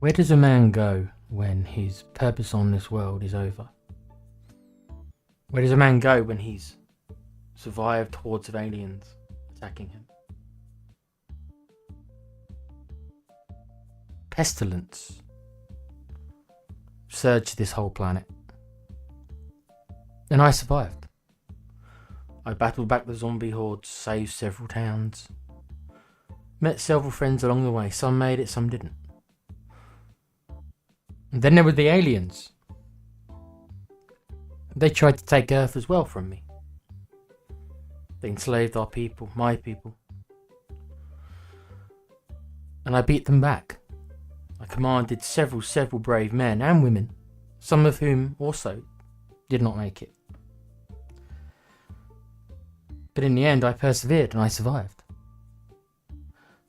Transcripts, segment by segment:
Where does a man go when his purpose on this world is over? Where does a man go when he's survived hordes of aliens attacking him? Pestilence surged this whole planet. And I survived. I battled back the zombie hordes, saved several towns, met several friends along the way. Some made it, some didn't. And then there were the aliens. They tried to take Earth as well from me. They enslaved our people, my people. And I beat them back. I commanded several brave men and women, some of whom also did not make it. But in the end, I persevered and I survived.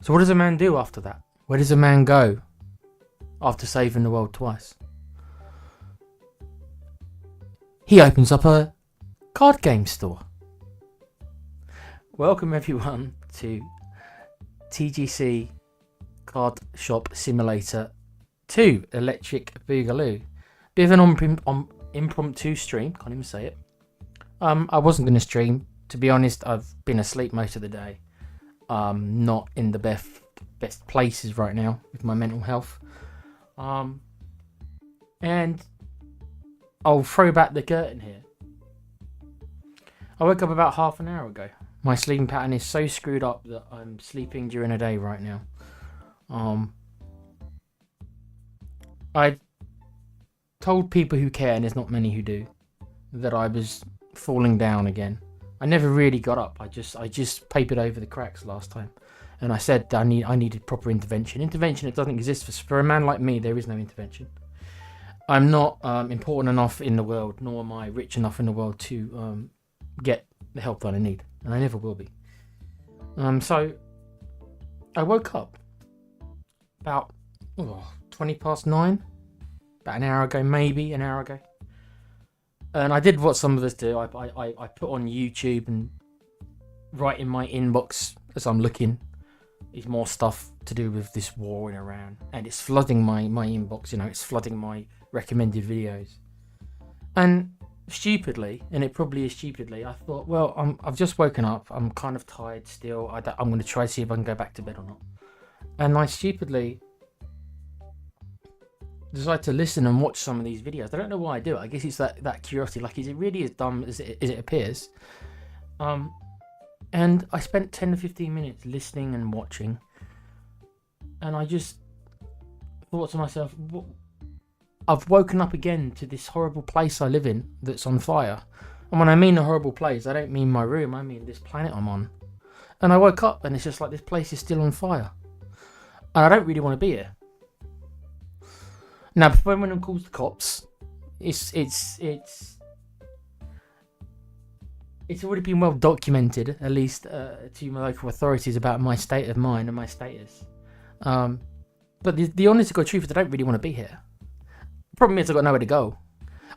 So what does a man do after that? Where does a man go after saving the world twice? He opens up a card game store. Welcome everyone to TGC Card Shop Simulator 2 Electric Boogaloo. Bit of an impromptu stream, can't even say it. I wasn't going to stream. To be honest, I've been asleep most of the day. Not in the best places right now with my mental health. And I'll throw back the curtain here. I woke up about half an hour ago. My sleeping pattern is so screwed up that I'm sleeping during the day right now. I told people who care, and there's not many who do, that I was falling down again. I never really got up. I just papered over the cracks last time, and I said I needed proper intervention. Intervention, it doesn't exist for a man like me. There is no intervention. I'm not important enough in the world, nor am I rich enough in the world to get the help that I need, and I never will be. So I woke up about 20 past 9, about an hour ago, maybe an hour ago. And I did what some of us do. I put on YouTube, and right in my inbox as I'm looking is more stuff to do with this war in Iran. And it's flooding my inbox, it's flooding my recommended videos. And stupidly, and it probably is stupidly, I thought, well, I've just woken up. I'm kind of tired still. I'm going to try to see if I can go back to bed or not. And I stupidly decide to listen and watch some of these videos. I don't know why I do it. I guess it's that curiosity. Like, is it really as dumb as it appears? And I spent 10 to 15 minutes listening and watching. And I just thought to myself, I've woken up again to this horrible place I live in that's on fire. And when I mean a horrible place, I don't mean my room. I mean this planet I'm on. And I woke up and it's just like this place is still on fire. And I don't really want to be here. Now, before anyone calls the cops, it's already been well documented, at least to my local authorities, about my state of mind and my status. But the honest to God truth is I don't really want to be here. The problem is I've got nowhere to go.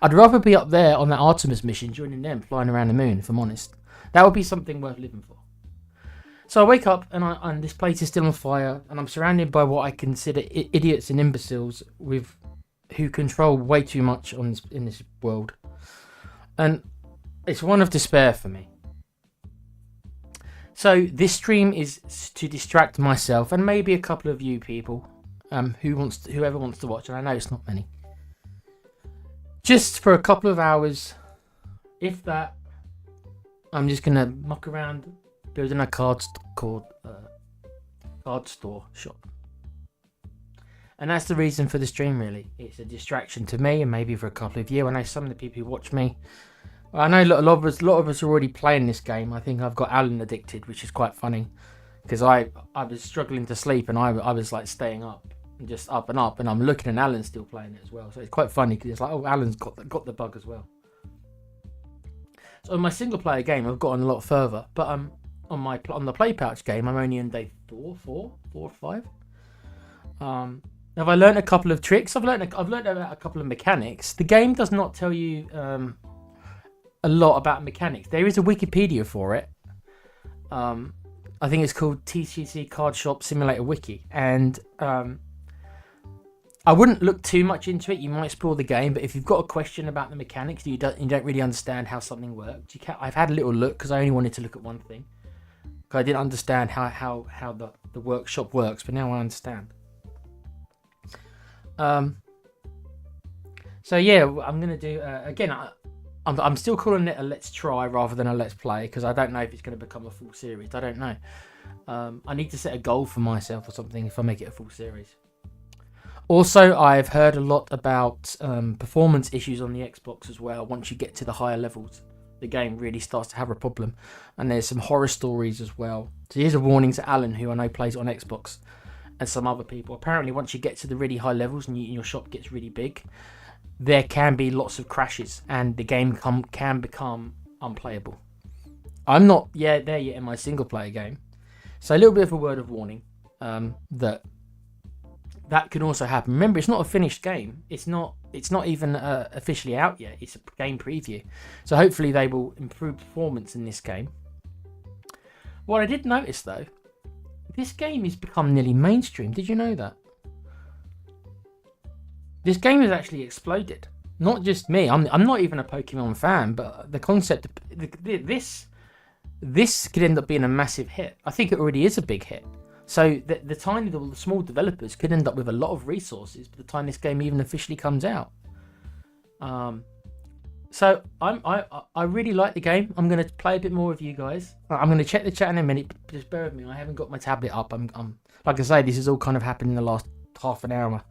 I'd rather be up there on that Artemis mission, joining them, flying around the moon, if I'm honest. That would be something worth living for. So I wake up and this place is still on fire, and I'm surrounded by what I consider idiots and imbeciles who control way too much in this world. And it's one of despair for me. So this stream is to distract myself and maybe a couple of you people, whoever wants to watch, and I know it's not many. Just for a couple of hours, if that, I'm just gonna muck around building a card store shop. And that's the reason for the stream, really. It's a distraction to me and maybe for a couple of you. I know some of the people who watch me, I know a lot of us are already playing this game. I think I've got Alan addicted, which is quite funny, because I was struggling to sleep and I was like staying up and just up, and I'm looking and Alan's still playing it as well. So it's quite funny because it's like, oh, Alan's got the bug as well. So in my single player game, I've gotten a lot further, but on the play pouch game, I'm only on day 4 or 5. Have I learned a couple of tricks? I've learned about a couple of mechanics. The game does not tell you a lot about mechanics. There is a Wikipedia for it. I think it's called TGC Card Shop Simulator Wiki, and I wouldn't look too much into it. You might spoil the game, but if you've got a question about the mechanics, you don't really understand how something works. I've had a little look because I only wanted to look at one thing. Because I didn't understand how the workshop works, but now I understand. So yeah, I'm gonna do again. I'm still calling it a let's try rather than a let's play because I don't know if it's going to become a full series. I don't know. I need to set a goal for myself or something if I make it a full series. Also, I've heard a lot about performance issues on the Xbox as well. Once you get to the higher levels, the game really starts to have a problem. And there's some horror stories as well. So here's a warning to Alan, who I know plays on Xbox, and some other people. Apparently, once you get to the really high levels and your shop gets really big, there can be lots of crashes and the game can become unplayable. I'm not there yet in my single player game. So a little bit of a word of warning that can also happen. Remember, it's not a finished game. It's not even officially out yet. It's a game preview. So hopefully they will improve performance in this game. What I did notice though, this game has become nearly mainstream. Did you know that? This game has actually exploded. Not just me. I'm not even a Pokemon fan, but the concept of this could end up being a massive hit. I think it already is a big hit. So the small developers could end up with a lot of resources by the time this game even officially comes out. So I really like the game. I'm going to play a bit more with you guys. I'm going to check the chat in a minute. Just bear with me. I haven't got my tablet up. I'm like I say, this has all kind of happened in the last half an hour.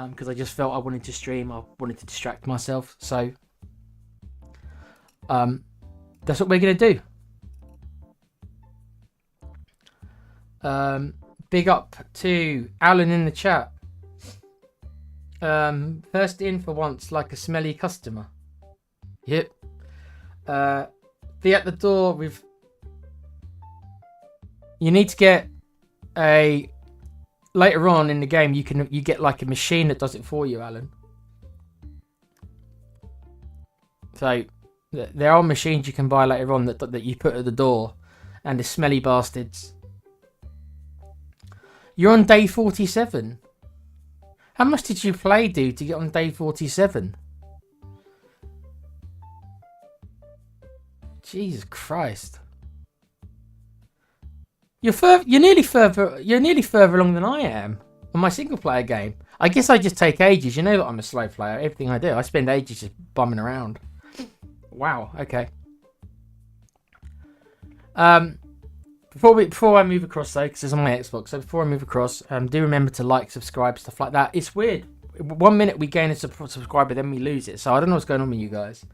Because I just felt I wanted to stream. I wanted to distract myself. So that's what we're going to do. Big up to Alan in the chat. First in for once, like a smelly customer. Yep. Be at the door with. You need to get a. Later on in the game, you get like a machine that does it for you, Alan. So there are machines you can buy later on that you put at the door, and the smelly bastards. You're on day 47. How much did you play, dude, to get on day 47? Jesus Christ. You're nearly further along than I am on my single player game. I guess I just take ages. You know that I'm a slow player. Everything I do, I spend ages just bumming around. Wow. Okay. Before I move across though, because it's on my Xbox. So before I move across, do remember to like, subscribe, stuff like that. It's weird. 1 minute we gain a subscriber, then we lose it. So I don't know what's going on with you guys.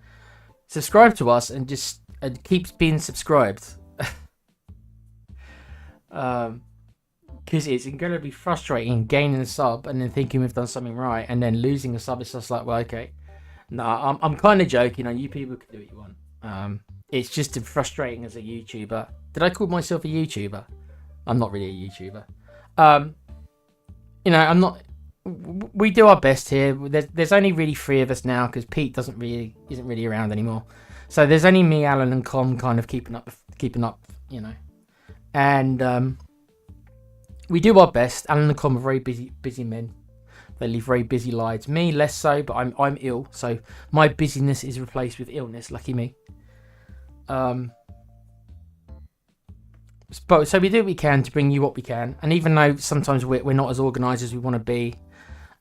Subscribe to us and just keep being subscribed. Because it's incredibly frustrating gaining a sub and then thinking we've done something right and then losing a sub. It's just like, well, okay. No, I'm kind of joking. You people can do what you want. It's just frustrating as a YouTuber. Did I call myself a YouTuber? I'm not really a YouTuber. I'm not. We do our best here. There's only really 3 of us now because Pete isn't really around anymore. So there's only me, Alan, and Com kind of keeping up. And we do our best. Alan and Com are very busy men. They live very busy lives. Me, less so, but I'm ill, so my busyness is replaced with illness. Lucky me. So we do what we can to bring you what we can, and even though sometimes we're not as organised as we want to be,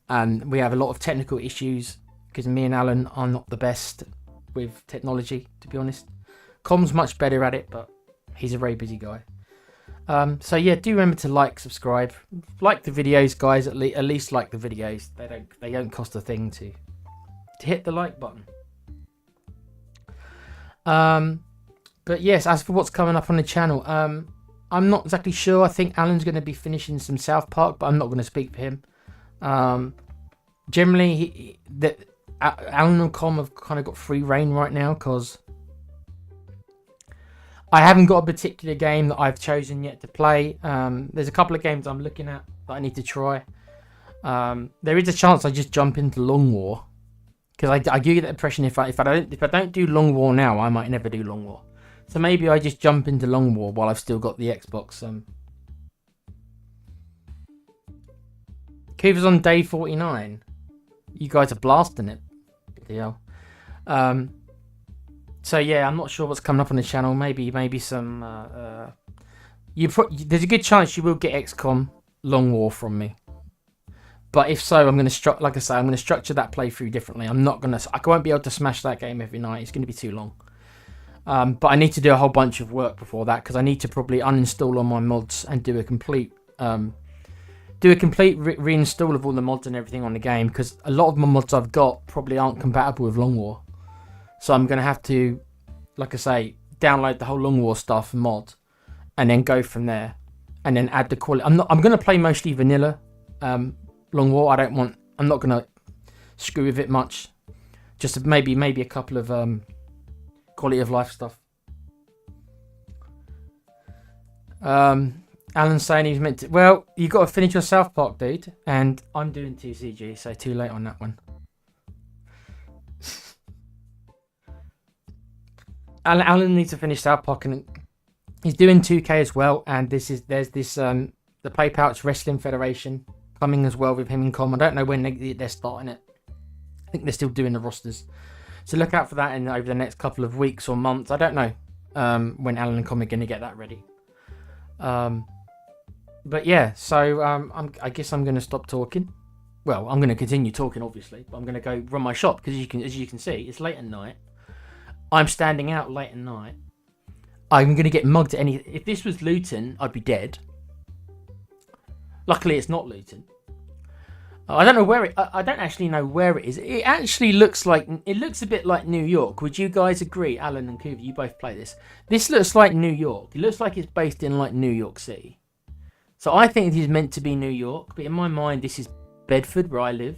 and we have a lot of technical issues because me and Alan are not the best with technology, to be honest. Com's much better at it, but he's a very busy guy. So yeah, do remember to like, subscribe, like the videos, guys. At least like the videos. They don't cost a thing to hit the like button. But yes, as for what's coming up on the channel, I'm not exactly sure. I think Alan's going to be finishing some South Park, but I'm not going to speak for him. Generally, Alan and Com have kind of got free reign right now because I haven't got a particular game that I've chosen yet to play. There's a couple of games I'm looking at that I need to try. There is a chance I just jump into Long War because I get the impression if I don't do Long War now, I might never do Long War. So maybe I just jump into Long War while I've still got the Xbox. Cooper's on day 49. You guys are blasting it. Bloody hell. So yeah, I'm not sure what's coming up on the channel. Maybe some. There's a good chance you will get XCOM Long War from me. But if so, I'm going to like I say, I'm going to structure that playthrough differently. I won't be able to smash that game every night. It's going to be too long. But I need to do a whole bunch of work before that because I need to probably uninstall all my mods and do a complete reinstall of all the mods and everything on the game because a lot of my mods I've got probably aren't compatible with Long War. So I'm going to have to, like I say, download the whole Long War stuff mod and then go from there and then add the quality. I'm going to play mostly vanilla Long War. I'm not going to screw with it much. Just maybe a couple of quality of life stuff. Alan's saying he's meant to. Well, you got to finish your South Park, dude, and I'm doing TCG, so too late on that one. Alan needs to finish South Park, and he's doing 2K as well. And there's this the Play Pouch Wrestling Federation coming as well with him in common. I don't know when they're starting it. I think they're still doing the rosters, so look out for that over the next couple of weeks or months. I don't know when Alan and Com are going to get that ready. But yeah, so I guess I'm going to stop talking. Well, I'm going to continue talking, obviously, but I'm going to go run my shop because as you can see, it's late at night. I'm standing out late at night. I'm going to get mugged at any. If this was Luton, I'd be dead. Luckily, it's not Luton. I don't know where it. I don't actually know where it is. It actually looks a bit like New York. Would you guys agree, Alan and Coover? You both play this. This looks like New York. It looks like it's based in like New York City. So I think it is meant to be New York, but in my mind, this is Bedford, where I live.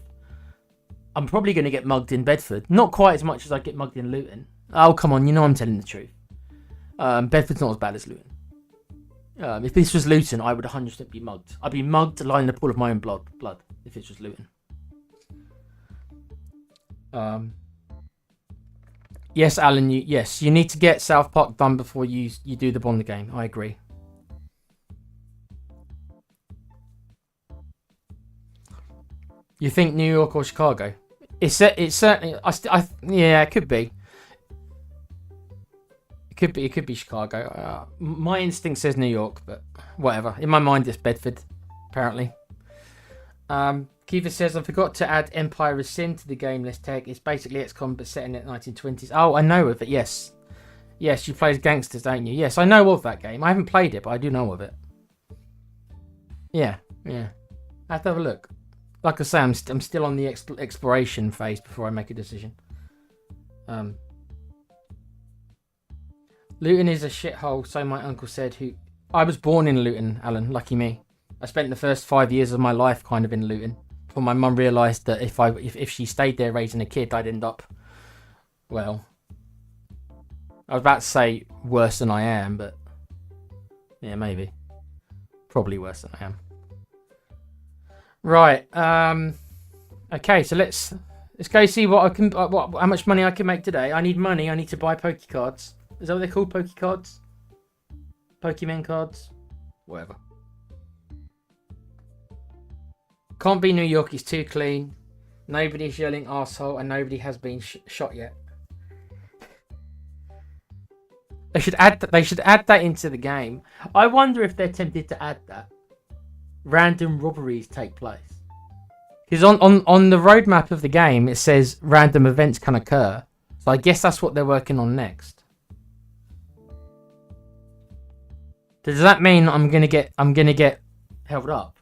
I'm probably going to get mugged in Bedford. Not quite as much as I get mugged in Luton. Oh, come on, you know I'm telling the truth. Bedford's not as bad as Luton. If this was Luton, I would 100% be mugged. I'd be mugged lying in the pool of my own blood if this was Luton. Yes, Alan, you need to get South Park done before you do the Bond game. I agree. You think New York or Chicago? It's certainly. Yeah, it could be. It could be Chicago. My instinct says New York, but whatever. In my mind, it's Bedford, apparently. Kiva says, I forgot to add Empire of Sin to the game list tag. It's basically XCOM, but set in the 1920s. Oh, I know of it, yes. Yes, you play as gangsters, don't you? Yes, I know of that game. I haven't played it, but I do know of it. Yeah. I have to have a look. Like I say, I'm still on the exploration phase before I make a decision. Luton is a shithole, so my uncle said. I was born in Luton, Alan. Lucky me. I spent the first 5 years of my life kind of in Luton. Before my mum realised that if she stayed there raising a kid, I'd end up, well, I was about to say worse than I am, but yeah, maybe. Probably worse than I am. Right. Okay, so let's go see what I can. How much money I can make today. I need money. I need to buy Poke cards. Is that what they're called? Poke cards? Pokemon cards? Whatever. Can't be New York. It's too clean. Nobody's yelling arsehole, and nobody has been shot yet. They should add that into the game. I wonder if they're tempted to add that. Random robberies take place. Because on the roadmap of the game, it says random events can occur. So I guess that's what they're working on next. Does that mean I'm gonna get held up?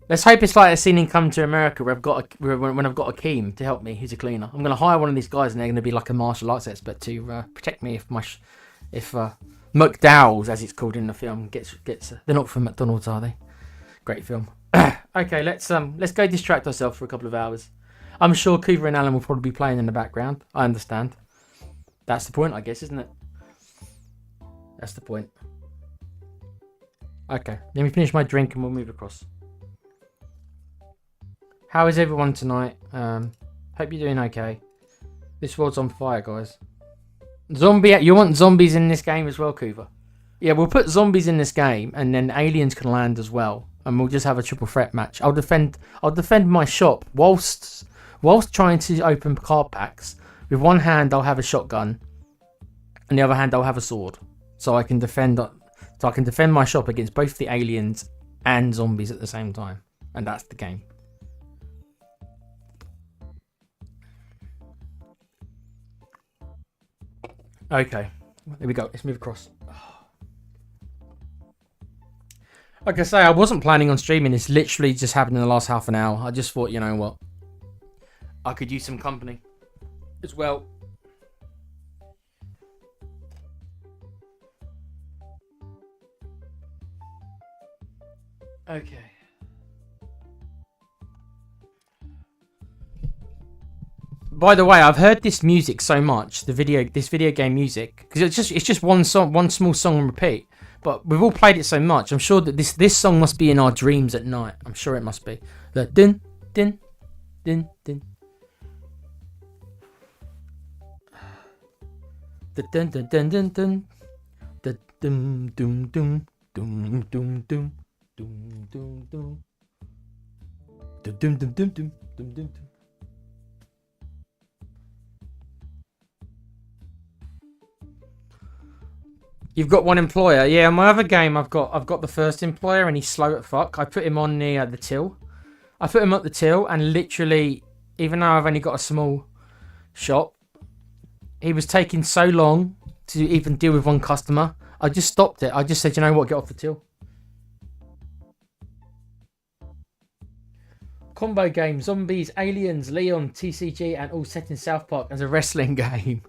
Let's hope it's like a scene in Come to America where when I've got a Keem to help me, who's a cleaner. I'm gonna hire one of these guys and they're gonna be like a martial arts expert to protect me if McDowell's, as it's called in the film, gets. They're not from McDonald's, are they? Great film. Okay, let's go distract ourselves for a couple of hours. I'm sure Coover and Alan will probably be playing in the background. I understand. That's the point, I guess, isn't it? That's the point. Okay, let me finish my drink and we'll move across. How is everyone tonight? Hope you're doing okay. This world's on fire, guys. You want zombies in this game as well, Coover? Yeah, we'll put zombies in this game and then aliens can land as well. and we'll just have a triple threat match. I'll defend my shop whilst trying to open card packs. With one hand, I'll have a shotgun, and the other hand, I'll have a sword, so I can defend my shop against both the aliens and zombies at the same time, and that's the game. Okay, there we go. Let's move across. Like I say, I wasn't planning on streaming. It's literally just happened in the last half an hour. I just thought, you know what, I could use some company as well. Okay. By the way, I've heard this music so much, this video game music, because it's just one song, one small song on repeat. But we've all played it so much. I'm sure that this song must be in our dreams at night. I'm sure it must be. The din din din din. The dun dun dun dun dun. The dum dum dum dum dum dum dum dum dum. The dum dum dum dum dum dum. You've got one employer. Yeah, in my other game, I've got the first employer, and he's slow at fuck. I put him on the till. I put him at the till, and literally, even though I've only got a small shop, he was taking so long to even deal with one customer. I just stopped it. I just said, you know what, get off the till. Combo game, zombies, aliens, Leon, TCG, and all set in South Park as a wrestling game.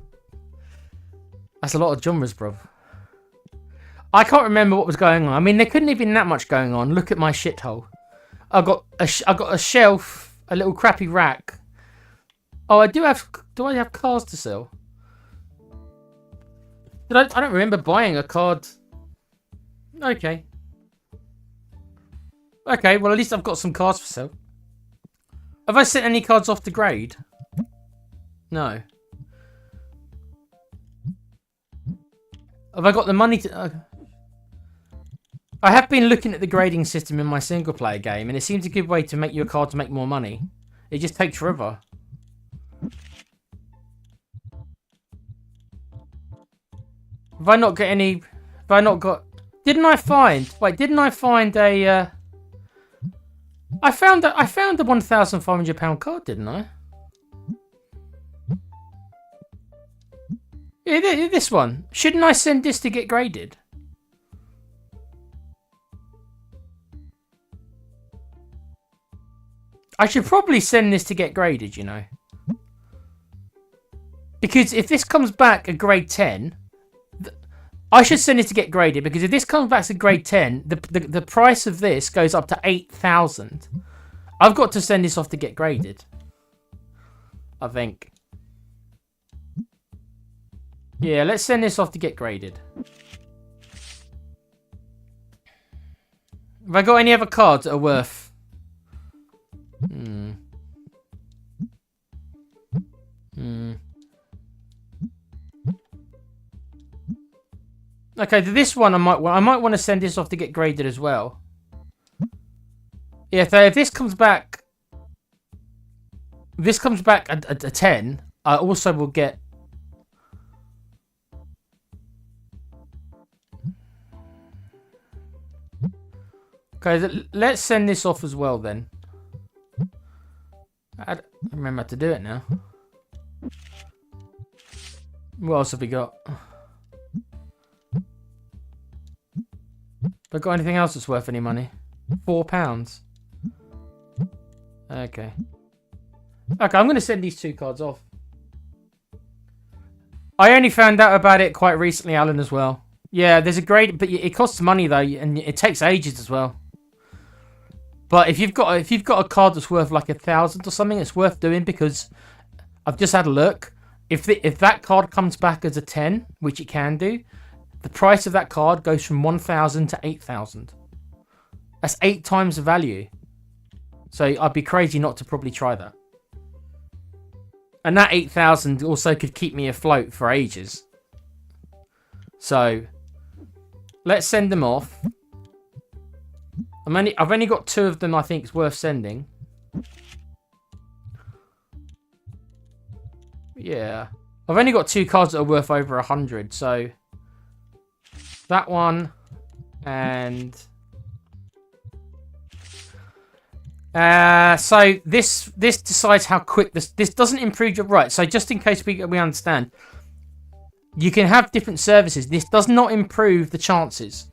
That's a lot of genres, bruv. I can't remember what was going on. I mean, there couldn't have been that much going on. Look at my shithole. I got a shelf, a little crappy rack. Oh, do I have cards to sell? I don't remember buying a card. Okay. Okay, well, at least I've got some cards for sale. Have I sent any cards off to grade? No. Have I got the money to... I have been looking at the grading system in my single player game, and it seems a good way to make your card to make more money. It just takes forever. Have I not got any... Have I not got... Didn't I find... Wait, didn't I find a... I found a £1,500 card, didn't I? Yeah, this one. Shouldn't I send this to get graded? I should probably send this to get graded, you know. Because if this comes back a grade 10... I should send it to get graded, because if this comes back to grade 10, the price of this goes up to 8,000. I've got to send this off to get graded. I think. Yeah, let's send this off to get graded. Have I got any other cards that are worth... Okay, this one I might want to send this off to get graded as well. Yeah, so if this comes back, a 10, I also will get. Okay, let's send this off as well then. I don't remember how to do it now. What else have we got? Have I got anything else that's worth any money? £4. Okay. Okay, I'm going to send these two cards off. I only found out about it quite recently, Alan, as well. Yeah, there's a grade, but it costs money though, and it takes ages as well. But if you've got a card that's worth like 1,000 or something, it's worth doing, because I've just had a look. If that card comes back as a 10, which it can do, the price of that card goes from 1,000 to 8,000. That's 8 times the value. So I'd be crazy not to probably try that. And that 8,000 also could keep me afloat for ages. So let's send them off. I've only got 2 of them I think is worth sending. Yeah. I've only got 2 cards that are worth over 100, so that one and so this decides how quick this doesn't improve your right. So just in case we understand, you can have different services. This does not improve the chances.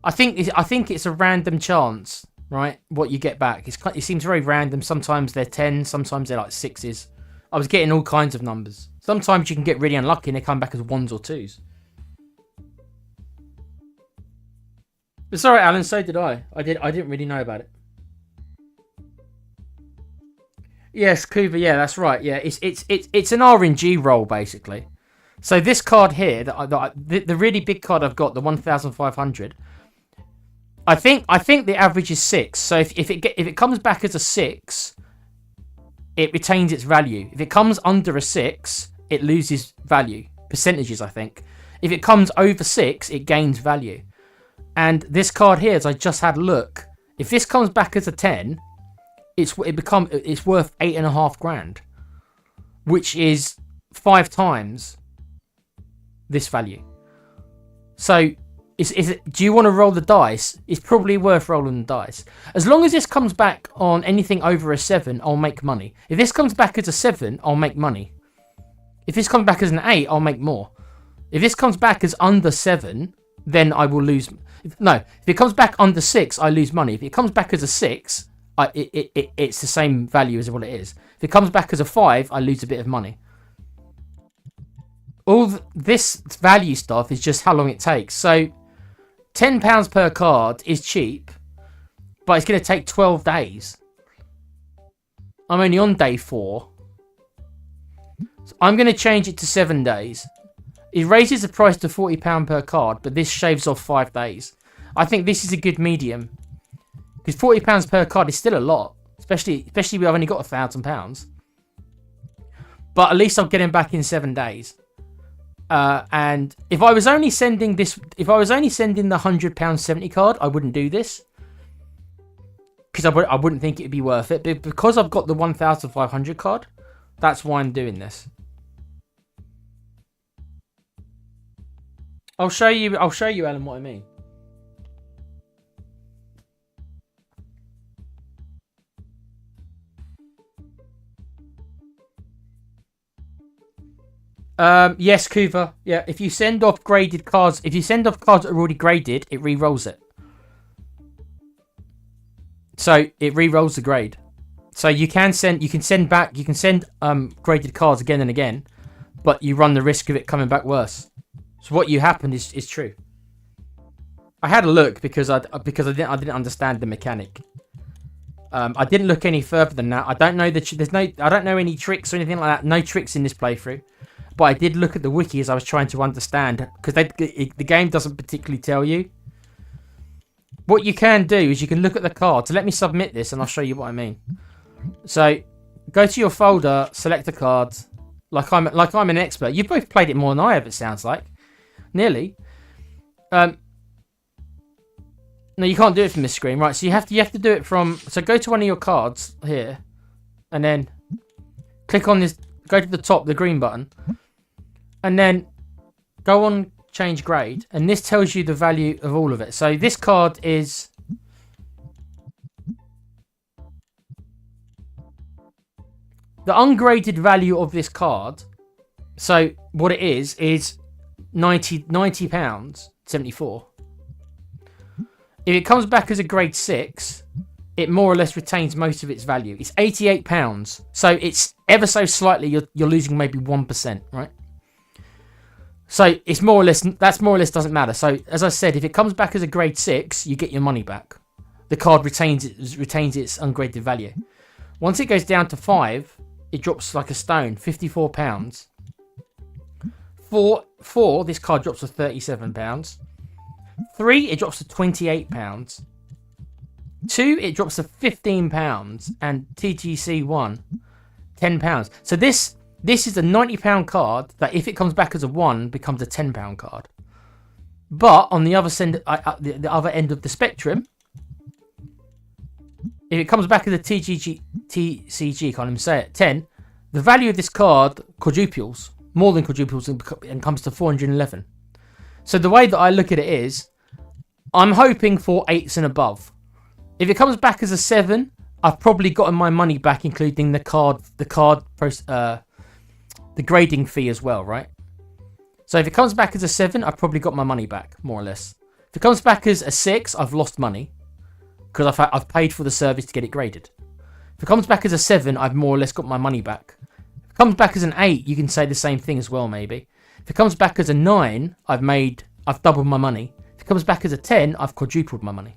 I think it's a random chance, right? What you get back. It seems very random. Sometimes they're 10, sometimes they're like 6s. I was getting all kinds of numbers. Sometimes you can get really unlucky and they come back as 1s or 2s. But sorry, Alan, so did I. I didn't really know about it. Yes, Cooper, yeah, that's right. Yeah, it's an RNG roll basically. So this card here, the really big card I've got, the 1,500. I think the average is 6. So if it comes back as a 6, it retains its value. If it comes under a 6, it loses value. Percentages, I think. If it comes over 6, it gains value. And this card here, as I just had a look, if this comes back as a 10, it's worth 8.5 grand, which is 5 times this value. So do you want to roll the dice? It's probably worth rolling the dice. As long as this comes back on anything over a 7, I'll make money. If this comes back as a 7, I'll make money. If this comes back as an 8, I'll make more. If this comes back as under 7, then I will lose. No, if it comes back under 6, I lose money. If it comes back as a 6, it's the same value as what it is. If it comes back as a 5, I lose a bit of money. All this value stuff is just how long it takes. So £10 per card is cheap, but it's going to take 12 days. I'm only on day 4. So I'm going to change it to 7 days. It raises the price to £40 per card, but this shaves off 5 days. I think this is a good medium. Because £40 per card is still a lot. Especially when I've only got £1,000. But at least I'll get him back in 7 days. And if I was only sending the £100 70 card, I wouldn't do this. Because I wouldn't think it'd be worth it. But because I've got the 1,500 card, that's why I'm doing this. I'll show you, Alan, what I mean. Yes, Kuva. Yeah, if you send off graded cards, if you send off cards that are already graded, it re-rolls it. So it re-rolls the grade. So you can send graded cards again and again, but you run the risk of it coming back worse. So what you happened is true. I had a look because I didn't understand the mechanic. I didn't look any further than that. I don't know I don't know any tricks or anything like that. No tricks in this playthrough. But I did look at the wiki as I was trying to understand, because the game doesn't particularly tell you. What you can do is you can look at the card. So let me submit this and I'll show you what I mean. So go to your folder, select a card. Like I'm an expert. You've both played it more than I have, it sounds like. Nearly. No, you can't do it from this screen, right? So you have to do it from. So go to one of your cards here, and then click on this. Go to the top, the green button, and then go on change grade, and this tells you the value of all of it. So this card is the ungraded value of this card. So what it is £90 74. If it comes back as a grade 6, it more or less retains most of its value. It's £88. So it's ever so slightly, you're losing maybe 1%, right? So it's more or less, that's more or less doesn't matter. So as I said, if it comes back as a grade 6, you get your money back. The card retains its ungraded value. Once it goes down to 5, it drops like a stone, £54. 4, this card drops to £37. 3, it drops to £28. 2, it drops to £15, and TGC 1, £10. So this is a £90 card that, if it comes back as a 1, becomes a £10 card. But on the other end of the spectrum, if it comes back as a TCG, can't even say it, 10, the value of this card quadruples, more than quadruples, and comes to 411. So the way that I look at it is, I'm hoping for 8s and above. If it comes back as a 7, I've probably gotten my money back, including the grading fee as well, right? So if it comes back as a 7, I've probably got my money back, more or less. If it comes back as a 6, I've lost money because I've paid for the service to get it graded. If it comes back as a 7, I've more or less got my money back. If it comes back as an 8, you can say the same thing as well, maybe. If it comes back as a 9, I've doubled my money. If it comes back as a 10, I've quadrupled my money.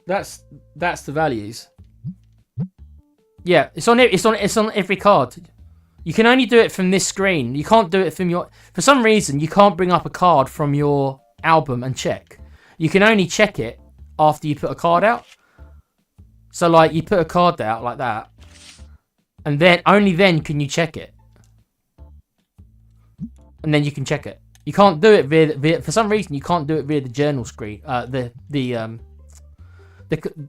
That's the values. Yeah, it's on every card. You can only do it from this screen. You can't do it from your... For some reason, you can't bring up a card from your album and check. You can only check it after you put a card out. So, like, you put a card out like that, and then only then can you check it. And then you can check it. You can't do it via for some reason, you can't do it via the journal screen.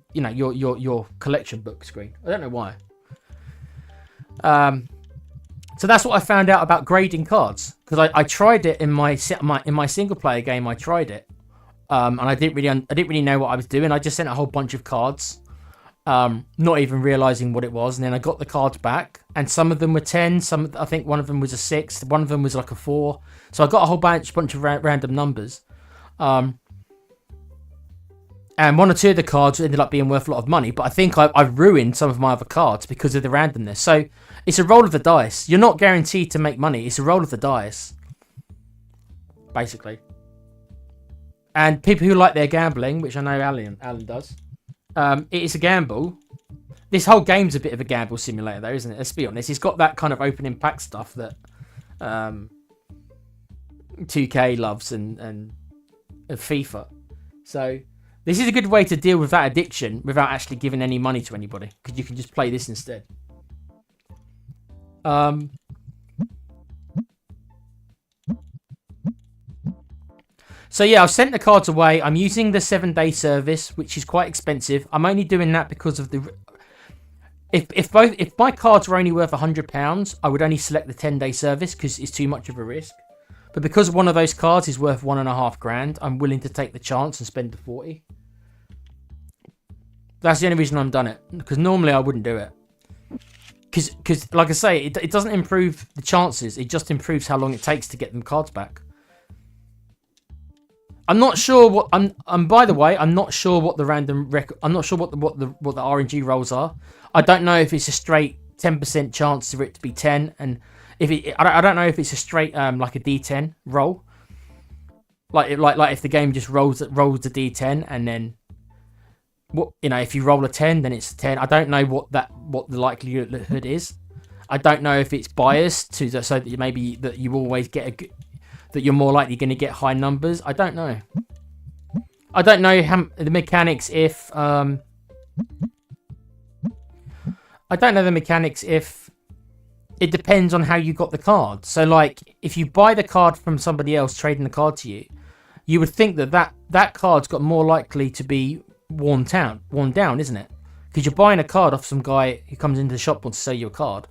Your collection book screen. I don't know why. So that's what I found out about grading cards, because I tried it in my single player game. I tried it, and I didn't really know what I was doing. I just sent a whole bunch of cards, not even realizing what it was, and then I got the cards back, and some of them were 10. I think one of them was a 6. One of them was like a 4. So I got a whole bunch of random numbers. And 1 or 2 of the cards ended up being worth a lot of money, but I think I've ruined some of my other cards because of the randomness. So it's a roll of the dice. You're not guaranteed to make money. It's a roll of the dice, basically. And people who like their gambling, which I know Alan does, it is a gamble. This whole game's a bit of a gamble simulator, though, isn't it? Let's be honest. It's got that kind of opening pack stuff that 2K loves and FIFA. So this is a good way to deal with that addiction without actually giving any money to anybody, because you can just play this instead. So yeah, I've sent the cards away. I'm using the 7-day service, which is quite expensive. I'm only doing that because of the... If my cards were only worth £100, I would only select the 10-day service because it's too much of a risk. But because one of those cards is worth $1,500, I'm willing to take the chance and spend the 40. That's the only reason I've done it, because normally I wouldn't do it. Because like I say, it doesn't improve the chances. It just improves how long it takes to get them cards back. I'm not sure what by the way, I'm not sure what the random I'm not sure what the RNG rolls are. I don't know if it's a straight 10% chance for it to be 10, and I don't know if it's a straight like a D10 roll. Like if the game just rolls the D10 and then if you roll a 10 then it's a 10. I don't know what the likelihood is. I don't know if it's biased so that you always get that you're more likely going to get high numbers. I don't know. I don't know how the mechanics if I don't know the mechanics if it depends on how you got the card. So like if you buy the card from somebody else trading the card to you, you would think that card's got more likely to be worn down, isn't it? Because you're buying a card off some guy who comes into the shop wants to sell you a card.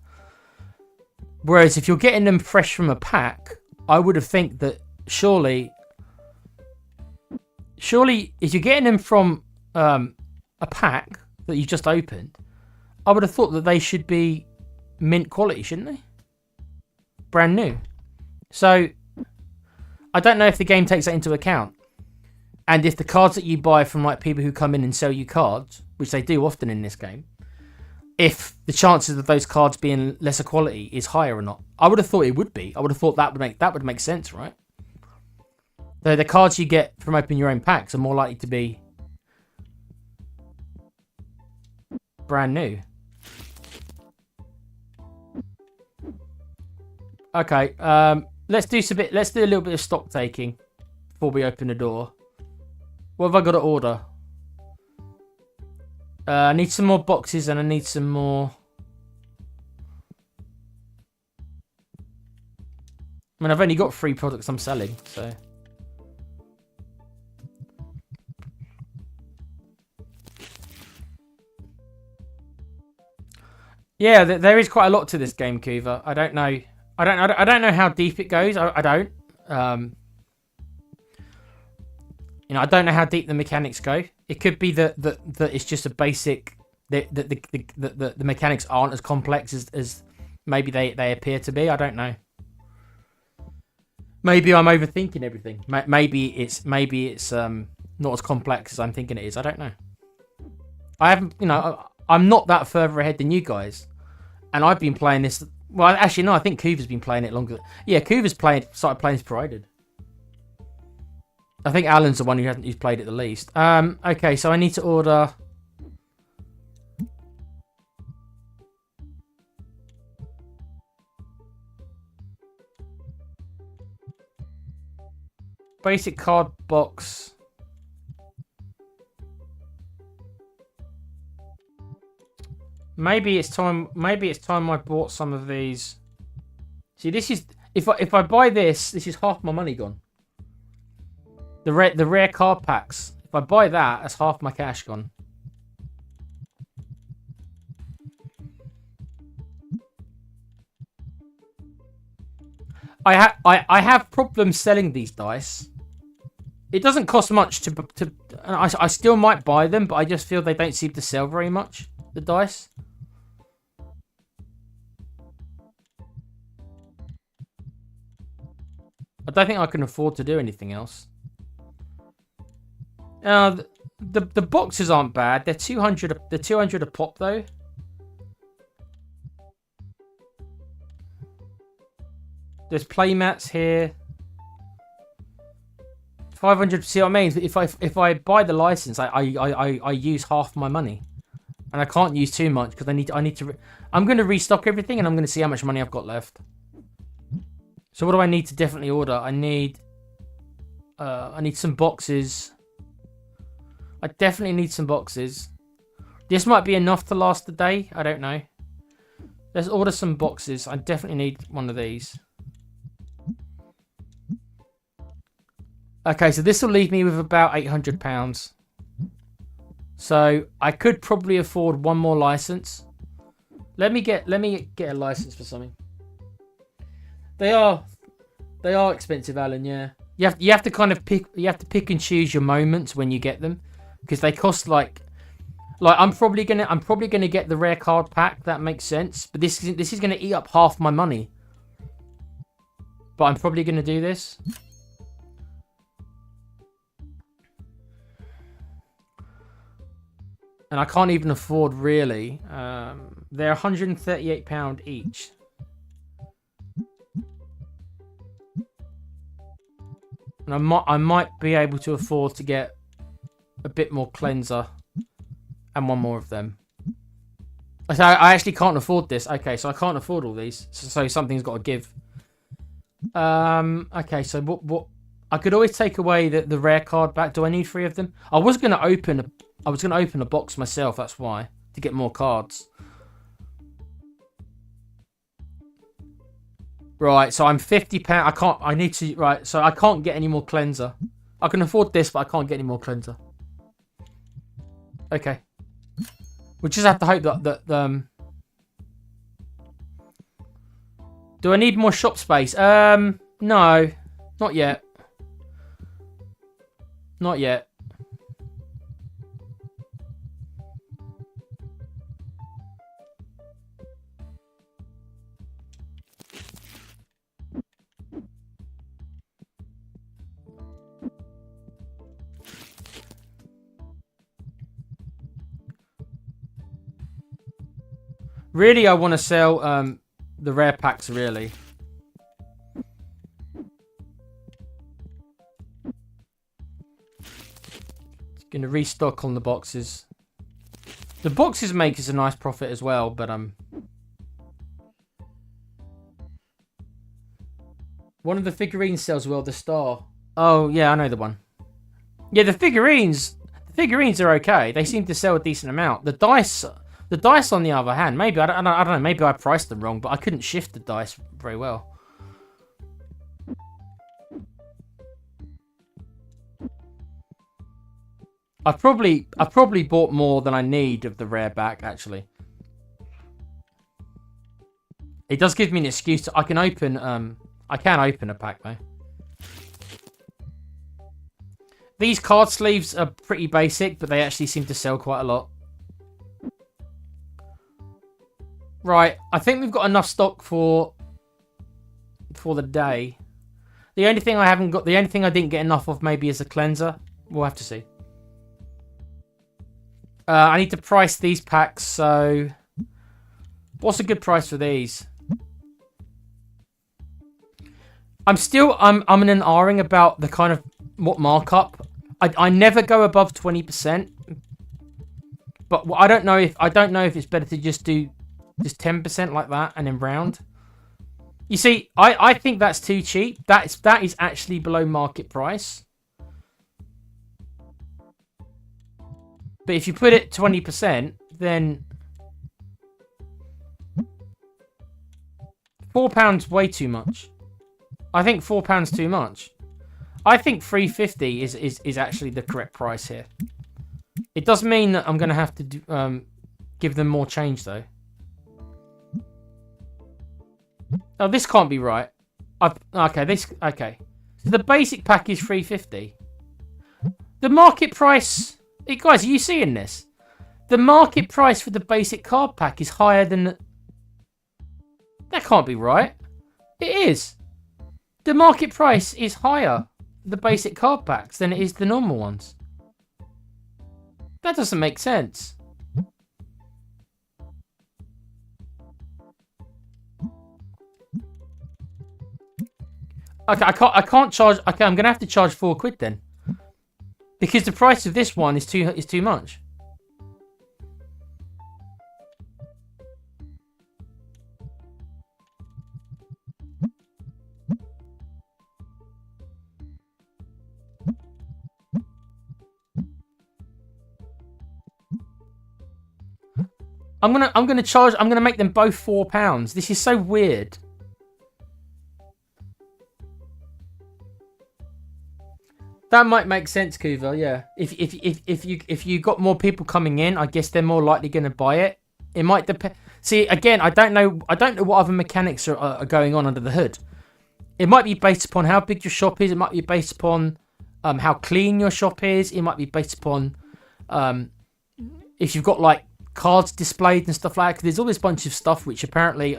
Whereas if you're getting them fresh from a pack, I would have think that surely if you're getting them from a pack that you just opened, I would have thought that they should be mint quality, shouldn't they? Brand new. So I don't know if the game takes that into account. And if the cards that you buy from like people who come in and sell you cards, which they do often in this game, if the chances of those cards being lesser quality is higher or not. I would have thought it would be. I would have thought that would make sense, right? The cards you get from opening your own packs are more likely to be brand new. Okay, let's do a little bit of stock taking before we open the door. What have I got to order? I need some more boxes and I need some more... I mean, I've only got 3 products I'm selling, so... Yeah, there is quite a lot to this game, Kuva. I don't know. I don't know how deep it goes. I don't. Um, I don't know how deep the mechanics go. It could be that it's just a basic. The mechanics aren't as complex as maybe they appear to be. I don't know. Maybe I'm overthinking everything. Maybe it's not as complex as I'm thinking it is. I don't know. I haven't, I'm not that further ahead than you guys, and I've been playing this. Well, actually, no. I think Kuva's been playing it longer. Yeah, Kuva's started playing this provided. I think Alan's the one who's played it the least. Okay, so I need to order. Basic card box. Maybe it's time. Maybe it's time I bought some of these. See, this is if I buy this is half my money gone. The rare card packs. If I buy that, that's half my cash gone. I have problems selling these dice. It doesn't cost much to. I still might buy them, but I just feel they don't seem to sell very much. The dice. I don't think I can afford to do anything else. The boxes aren't bad. They're 200. They're 200 a pop though. There's playmats here. 500. See what I mean? If I buy the license, I use half my money, and I can't use too much because I need to. I'm going to restock everything, and I'm going to see how much money I've got left. So what do I need to definitely order? I need some boxes. I definitely need some boxes. This might be enough to last the day. I don't know. Let's order some boxes. I definitely need one of these. Okay, so this will leave me with about £800. So I could probably afford one more license. Let me get a license for something. They are expensive, Alan. Yeah, you have to kind of pick. You have to pick and choose your moments when you get them, because they cost like I'm probably gonna get the rare card pack. That makes sense. But this is gonna eat up half my money. But I'm probably gonna do this. And I can't even afford really. They're £138 each. And I might be able to afford to get a bit more cleanser and one more of them. So I actually can't afford this. Okay, so I can't afford all these. So something's got to give. Okay, so what? I could always take away the rare card back. Do I need 3 of them? I was gonna open a box myself. That's why, to get more cards. Right, so I'm £50. I need to. Right, so I can't get any more cleanser. I can afford this, but I can't get any more cleanser. Okay. We just have to hope that do I need more shop space? No, not yet. Not yet. Really, I want to sell the rare packs, really. Going to restock on the boxes. The boxes make us a nice profit as well, but one of the figurines sells well, the star. Oh yeah, I know the one. Yeah, the figurines are okay. They seem to sell a decent amount. The dice on the other hand, maybe I don't know. Maybe I priced them wrong, but I couldn't shift the dice very well. I've probably bought more than I need of the rare back, actually. It does give me an excuse to... I can open a pack, though. These card sleeves are pretty basic, but they actually seem to sell quite a lot. Right, I think we've got enough stock for the day. The only thing I didn't get enough of maybe is a cleanser. We'll have to see. I need to price these packs, so... What's a good price for these? I'm in an R-ing about the kind of... What markup. I never go above 20%. But I don't know if it's better to just do... Just 10% like that and then round. You see, I think that's too cheap. That is actually below market price. But if you put it 20%, then £4 way too much. I think £4 too much. I think $3.50 is actually the correct price here. It does mean that I'm going to have to give them more change though. Oh, this can't be right. Okay. So the basic pack is $3.50. The market price... Hey guys, are you seeing this? The market price for the basic card pack is higher than... That can't be right. It is. The market price is higher for the basic card packs than it is the normal ones. That doesn't make sense. Okay, I can't charge... Okay, I'm going to have to charge £4 then. Because the price of this one is too much. I'm gonna make them both £4. This is so weird. That might make sense, Kuva. Yeah, if you got more people coming in, I guess they're more likely going to buy it. It might depend. See, again, I don't know what other mechanics are going on under the hood. It might be based upon how big your shop is. It might be based upon how clean your shop is. It might be based upon if you've got like cards displayed and stuff like that. 'Cause there's all this bunch of stuff which apparently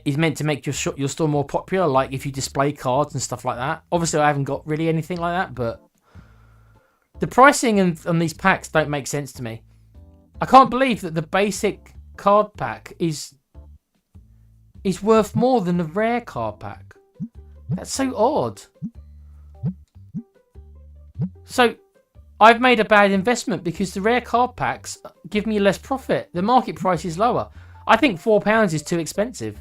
is meant to make your store more popular, like if you display cards and stuff like that. Obviously, I haven't got really anything like that, but the pricing on these packs don't make sense to me. I can't believe that the basic card pack is worth more than the rare card pack. That's so odd. So, I've made a bad investment because the rare card packs give me less profit. The market price is lower. I think £4 is too expensive.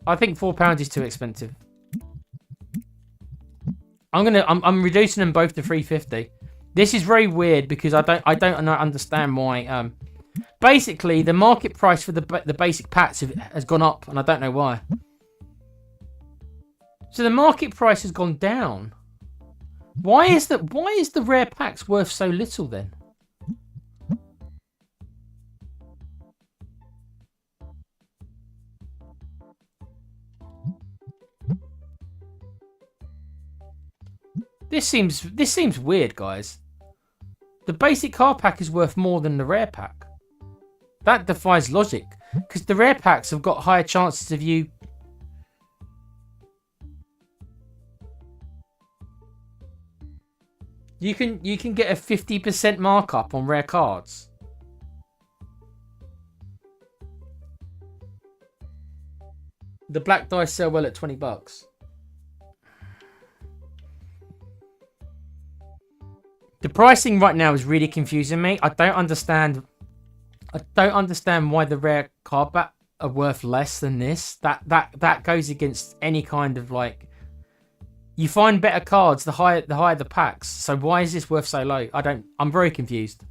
I think £4 is too expensive. I'm reducing them both to $3.50. This is very weird because I don't understand why. Basically, the market price for the basic packs has gone up, and I don't know why. So the market price has gone down. Why is the rare packs worth so little then? This seems weird, guys. The basic card pack is worth more than the rare pack. That defies logic, because the rare packs have got higher chances of you. You can get a 50% markup on rare cards. The black dice sell well at $20. The pricing right now is really confusing me. I don't understand why the rare card pack are worth less than this. That goes against any kind of like. You find better cards the higher the packs. So why is this worth so low? I'm very confused.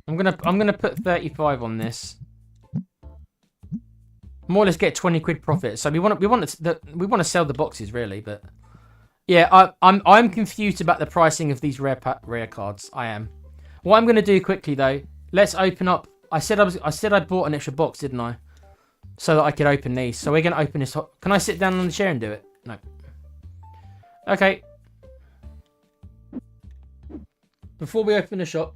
I'm gonna put 35 on this. More or less get 20 quid profit. So we want to sell the boxes really, but yeah, I'm confused about the pricing of these rare cards. I am. What I'm going to do quickly though, let's open up. I said I bought an extra box, didn't I? So that I could open these. So we're going to open this. Can I sit down on the chair and do it? No. Okay. Before we open the shop,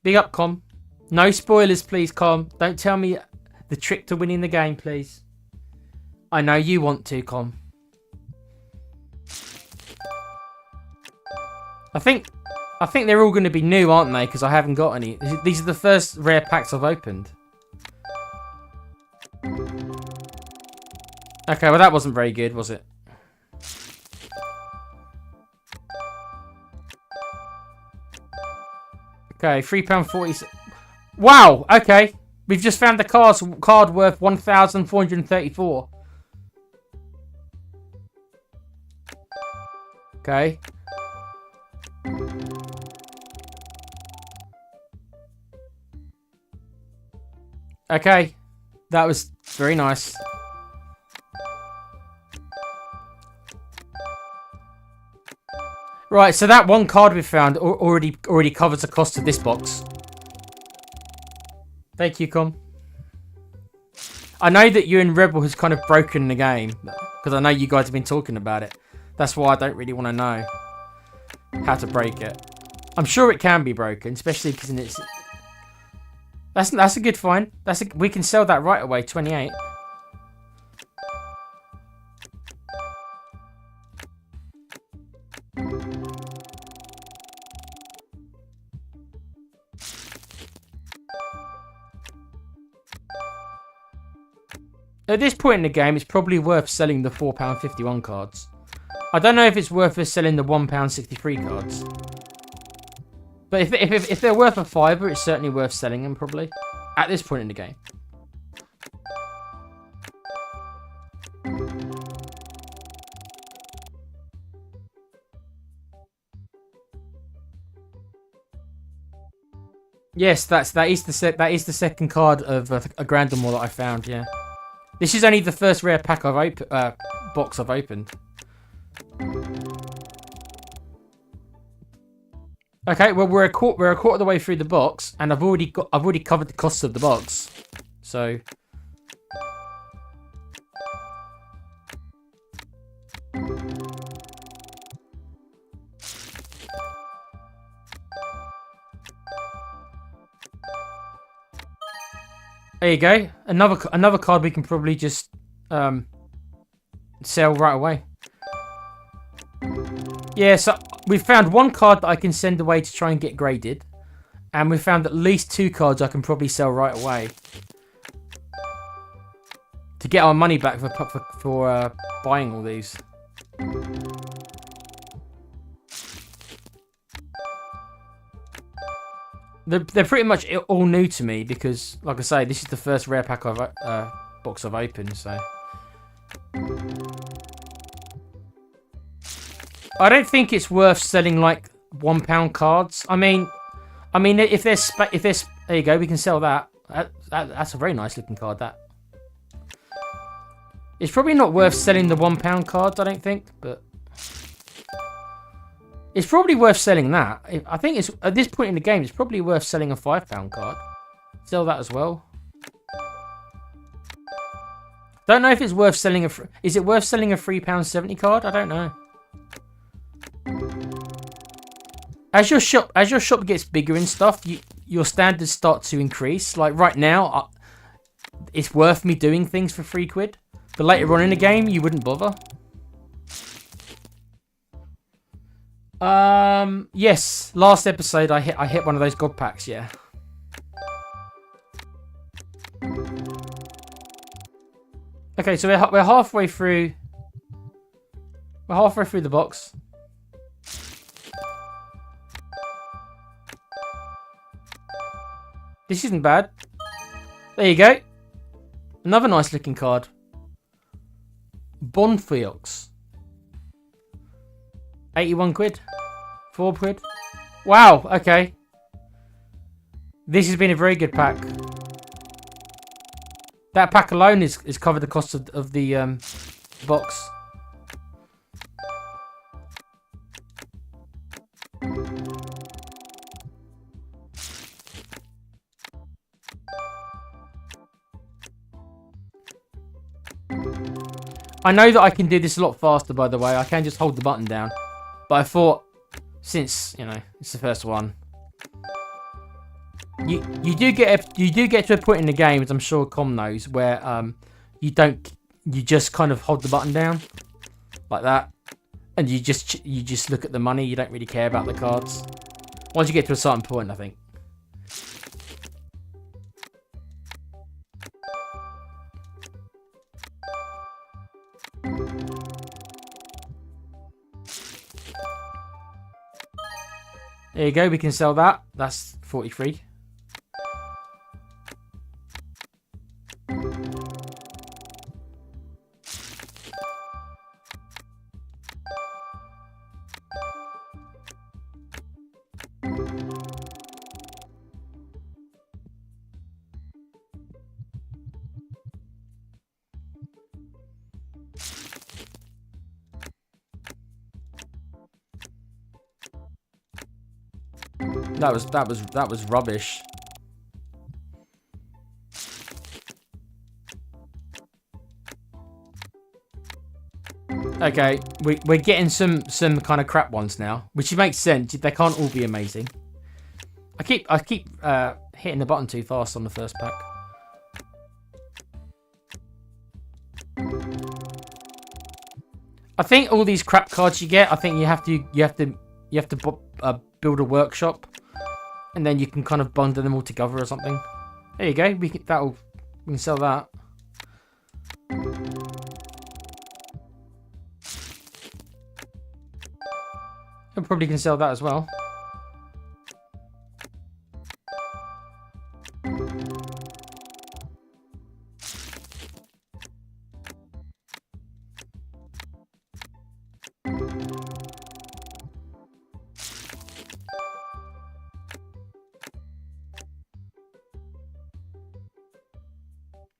big up, Com. No spoilers, please, Com. Don't tell me the trick to winning the game, please. I know you want to, Com. I think they're all going to be new, aren't they? Because I haven't got any. These are the first rare packs I've opened. Okay, well that wasn't very good, was it? Okay, £3.40. Wow, okay. We've just found the card worth 1,434. Okay. Okay. That was very nice. Right, so that one card we found already covers the cost of this box. Thank you, Com. I know that you and Rebel has kind of broken the game, because I know you guys have been talking about it. That's why I don't really want to know how to break it. I'm sure it can be broken, especially because it's... That's a good find. We can sell that right away, 28. At this point in the game, it's probably worth selling the £4.51 cards. I don't know if it's worth us selling the £1.63 cards. But if they're worth a fiver, it's certainly worth selling them, probably. At this point in the game. Yes, that is the second card of a grand or more that I found, yeah. This is only the first rare pack box I've opened. Okay, well we're a quarter of the way through the box, and I've already covered the cost of the box. So there you go. Another card we can probably just sell right away. Yeah, so we've found one card that I can send away to try and get graded. And we've found at least 2 cards I can probably sell right away. To get our money back for buying all these. They're pretty much all new to me because, like I say, this is the first rare pack box I've opened, so... I don't think it's worth selling like £1 cards. I mean, if there's there you go, we can sell that. That's a very nice looking card. That it's probably not worth selling the £1 cards. I don't think, but it's probably worth selling that. I think it's at this point in the game, it's probably worth selling a £5 card. Sell that as well. Don't know if it's worth selling is it worth selling a £3.70 card? I don't know. As your shop gets bigger and stuff, your standards start to increase. Like right now, it's worth me doing things for £3. But later on in the game, you wouldn't bother. Yes, last episode I hit one of those god packs. Yeah. Okay, so we're halfway through. We're halfway through the box. This isn't bad. There you go. Another nice looking card. Bonfiox. 81 quid. 4 quid. Wow, okay. This has been a very good pack. That pack alone is covered the cost of the box. I know that I can do this a lot faster, by the way. I can just hold the button down. But I thought, since, you know, it's the first one. You do get to a point in the game, as I'm sure Com knows, where you just kind of hold the button down like that, and you just look at the money. You don't really care about the cards. Once you get to a certain point, I think. There you go. We can sell that. That's 43. That was rubbish. Okay, we're getting some kind of crap ones now, which makes sense. They can't all be amazing. I keep hitting the button too fast on the first pack. I think all these crap cards you get, I think you have to build a workshop, and then you can kind of bundle them all together or something. There you go. We can sell that. I probably can sell that as well.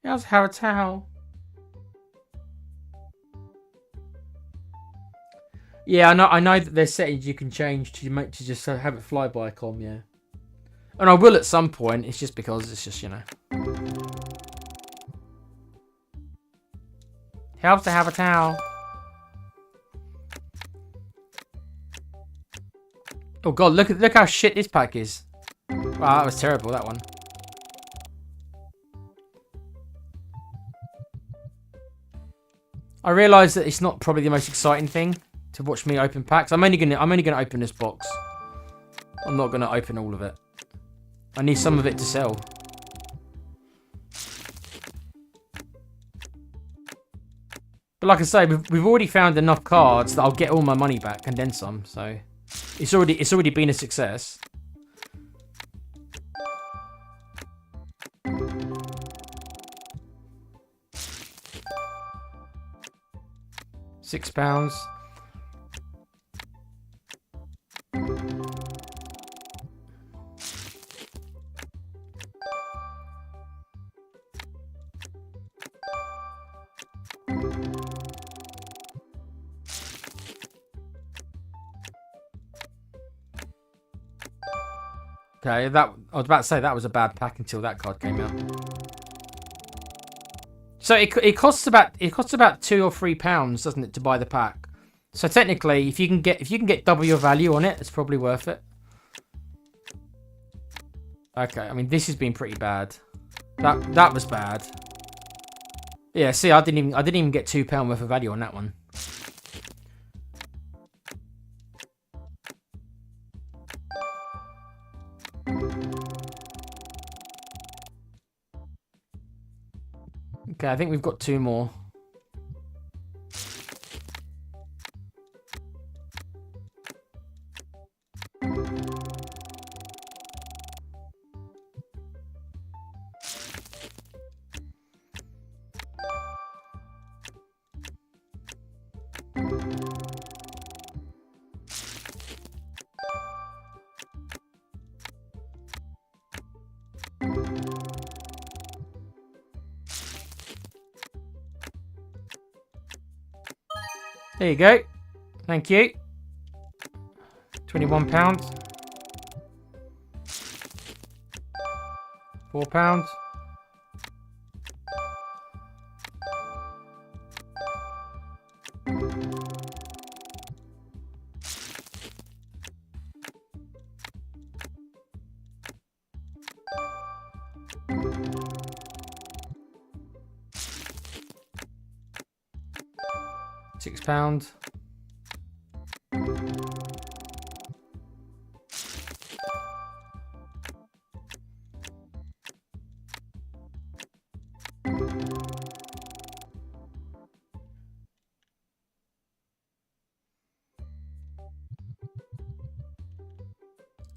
How's Haratao? Yeah, I know that there's settings you can change to just have it fly by com, yeah. And I will at some point. It's just because it's just, you know. Helps to have a towel. Oh god, look how shit this pack is. Wow, that was terrible, that one. I realise that it's not probably the most exciting thing to watch me open packs. I'm only gonna open this box. I'm not gonna open all of it. I need some of it to sell. But like I say, we've already found enough cards that I'll get all my money back and then some. So it's already been a success. £6. Okay, I was about to say that was a bad pack until that card came out. So it costs about £2 or £3, doesn't it, to buy the pack? So technically, if you can get double your value on it, it's probably worth it. Okay, I mean this has been pretty bad. That was bad. Yeah, see, I didn't even get £2 worth of value on that one. Okay, I think we've got 2 more. There you go. Thank you. £21. £4. £6.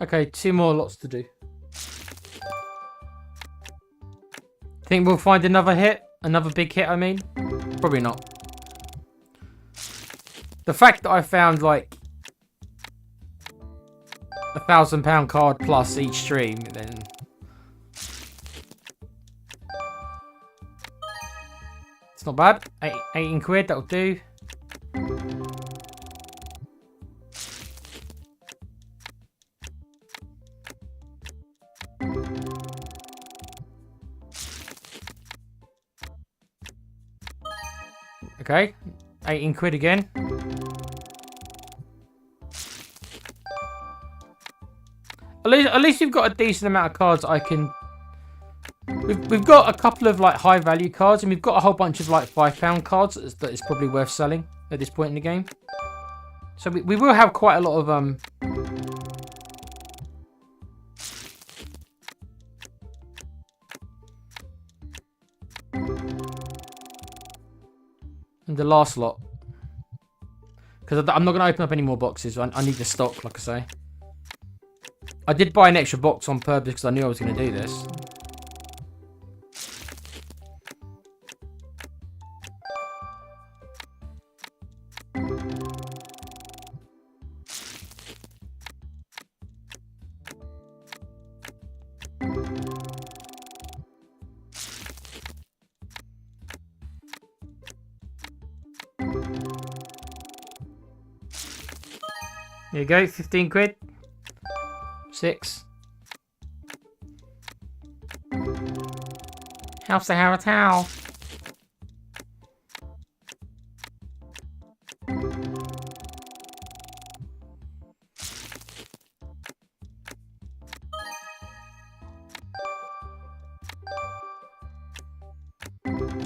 Okay, 2 more lots to do. Think we'll find another hit? Another big hit, I mean? Probably not. The fact that I found, like, £1,000 card plus each stream, then... It's not bad. 18 quid, that'll do. Okay, 18 quid again. At least we've got a decent amount of cards I can... We've got a couple of like high value cards, and we've got a whole bunch of like £5 cards that is probably worth selling at this point in the game. So we will have quite a lot of and the last lot, because I'm not going to open up any more boxes. I need the stock, like I say. I did buy an extra box on purpose because I knew I was going to do this. There you go, 15 quid. 6. House to have a towel.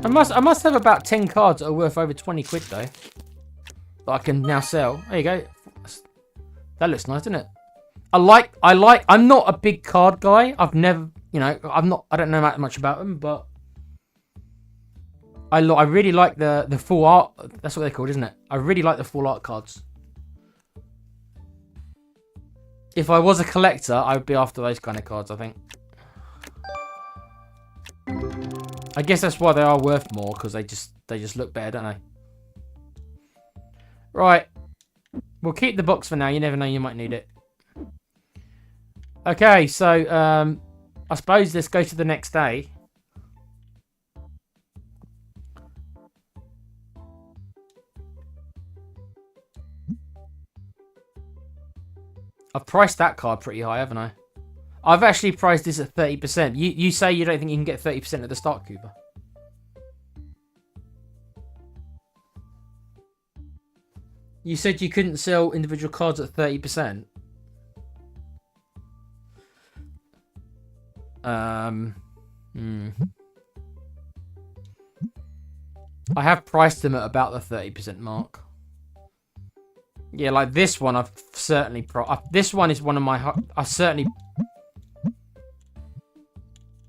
I must have about 10 cards that are worth over 20 quid though, that I can now sell. There you go. That looks nice, doesn't it? I'm not a big card guy. I've never, you know, I don't know that much about them, but I really like the full art. That's what they're called, isn't it? I really like the full art cards. If I was a collector, I would be after those kind of cards, I think. I guess that's why they are worth more, because they just look better, don't they? Right. We'll keep the box for now. You never know, you might need it. Okay, so I suppose let's go to the next day. I've priced that card pretty high, haven't I? I've actually priced this at 30%. You say you don't think you can get 30% at the start, Cooper? You said you couldn't sell individual cards at 30%. I have priced them at about the 30% mark. Yeah, like this one, I've certainly this one is one of my. I certainly.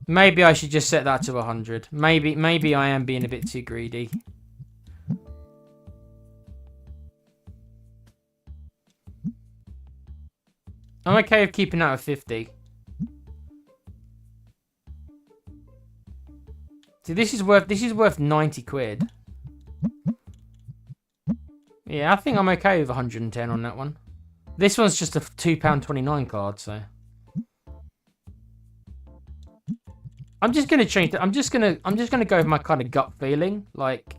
Maybe I should just set that to 100. Maybe I am being a bit too greedy. I'm okay with keeping that at 50. See, this is worth 90 quid. Yeah, I think I'm okay with 110 on that one. This one's just a £2.29 card, so I'm just gonna change it. I'm just gonna go with my kind of gut feeling. Like,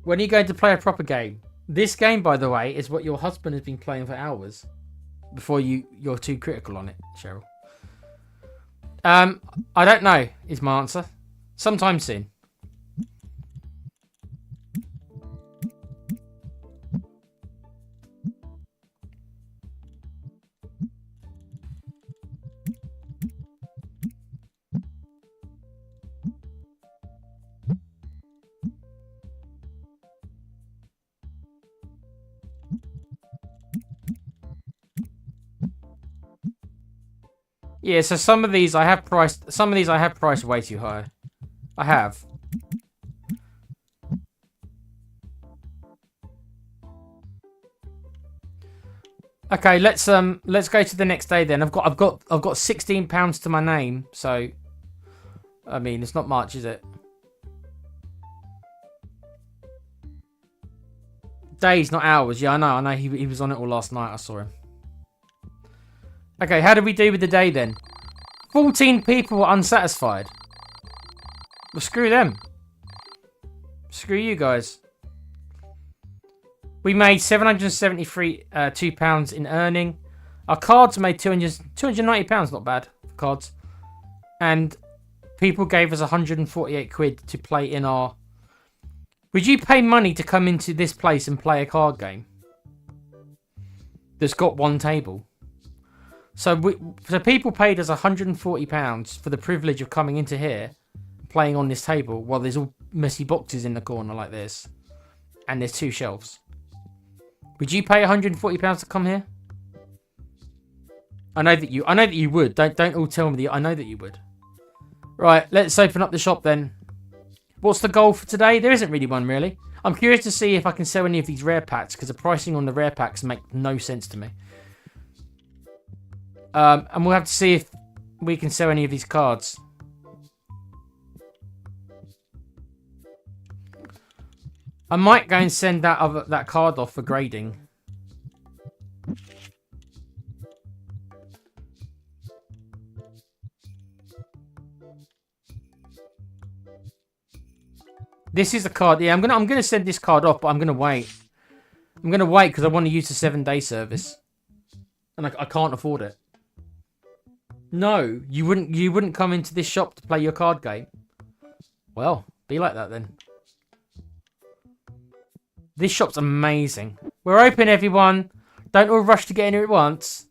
When are you going to play a proper game? This game, by the way, is what your husband has been playing for hours. Before you're too critical on it, Cheryl. I don't know, is my answer. Sometime soon. Yeah, so some of these I have priced way too high. I have. Okay, let's go to the next day then. I've got £16 to my name, so I mean it's not much, is it? Days, not hours. Yeah, I know. He was on it all last night. I saw him. Okay, how did we do with the day then? 14 people were unsatisfied. Well, screw them. Screw you guys. We made £773 in earning. Our cards made £290, not bad for cards. And people gave us 148 quid to play in our... Would you pay money to come into this place and play a card game that's got one table? So people paid us £140 for the privilege of coming into here, playing on this table, while there's all messy boxes in the corner like this, and there's 2 shelves. Would you pay £140 to come here? I know that you would. Don't all tell me that. I know that you would. Right, let's open up the shop then. What's the goal for today? There isn't really one, really. I'm curious to see if I can sell any of these rare packs, because the pricing on the rare packs make no sense to me. And we'll have to see if we can sell any of these cards. I might go and send that card off for grading. This is the card. Yeah, I'm gonna send this card off, but I'm gonna wait. I'm gonna wait because I want to use the 7-day service, and I can't afford it. No, you wouldn't come into this shop to play your card game. Well, be like that then. This shop's amazing. We're open, everyone. Don't all rush to get in here at once.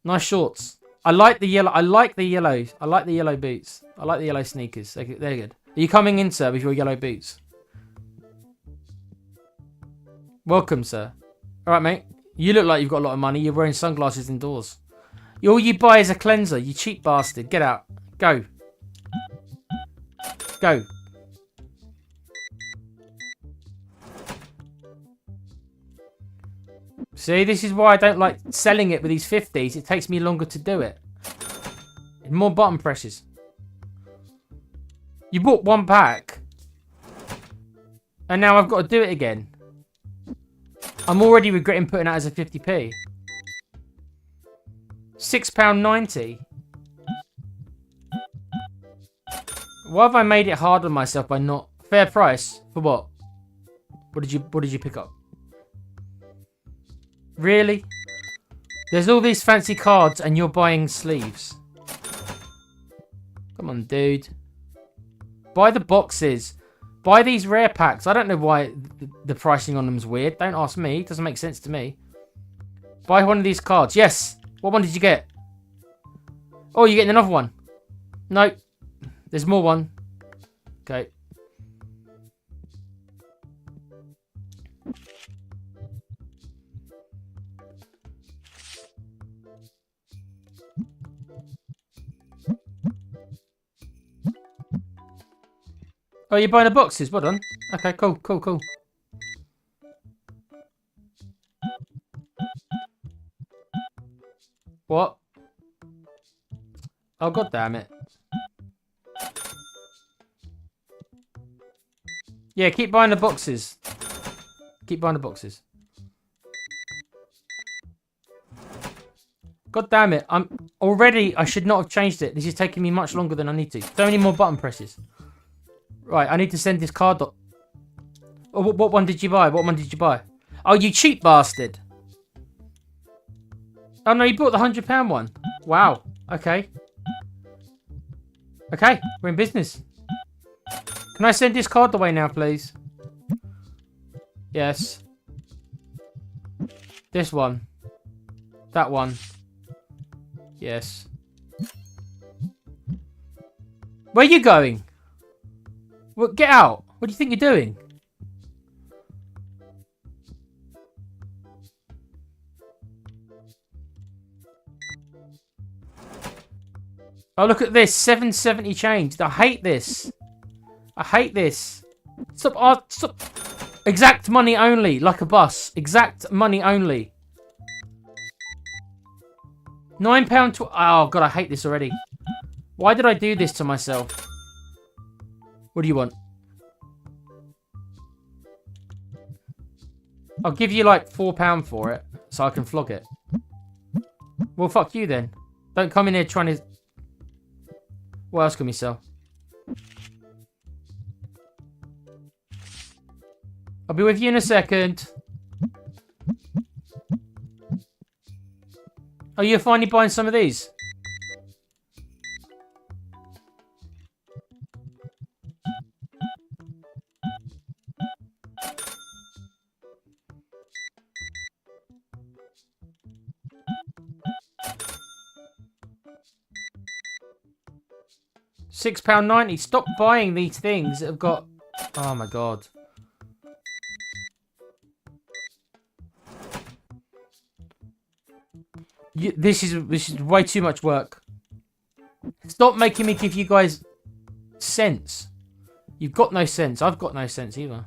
Nice shorts. I like the yellow. I like the yellows. I like the yellow boots. I like the yellow sneakers. They're good. Are you coming in, sir, with your yellow boots? Welcome, sir. All right, mate. You look like you've got a lot of money. You're wearing sunglasses indoors. All you buy is a cleanser, you cheap bastard. Get out. Go. Go. See, this is why I don't like selling it with these 50s. It takes me longer to do it. More button presses. You bought 1 pack. And now I've got to do it again. I'm already regretting putting that as a 50p. £6.90. Why have I made it hard on myself by not... Fair price? For what? What did you pick up? Really? There's all these fancy cards and you're buying sleeves. Come on, dude. Buy the boxes. Buy these rare packs. I don't know why the pricing on them's weird. Don't ask me. It doesn't make sense to me. Buy one of these cards. Yes. What one did you get? Oh, you're getting another one. No. There's more one. Okay. Oh, you're buying the boxes. Well done. Okay, cool. What? Oh, god damn it. Yeah, keep buying the boxes. Keep buying the boxes. God damn it. I should not have changed it. This is taking me much longer than I need to. So many more button presses. Right, I need to send this card off. Oh, what one did you buy? What one did you buy? Oh, you cheap bastard. Oh, no, you bought the £100 one. Wow. Okay. Okay, we're in business. Can I send this card away now, please? Yes. This one. That one. Yes. Where are you going? Well, get out. What do you think you're doing? Oh, look at this. 770 change. I hate this. I hate this. Stop. Stop. Exact money only. Like a bus. Exact money only. £9. Oh, God, I hate this already. Why did I do this to myself? What do you want? I'll give you like £4 for it, so I can flog it. Well, fuck you then. Don't come in here trying to... What else can we sell? I'll be with you in a second. Oh, you're finally buying some of these? £6.90. Stop buying these things that have got... Oh my God. This is way too much work. Stop making me give you guys sense. You've got no sense. I've got no sense either.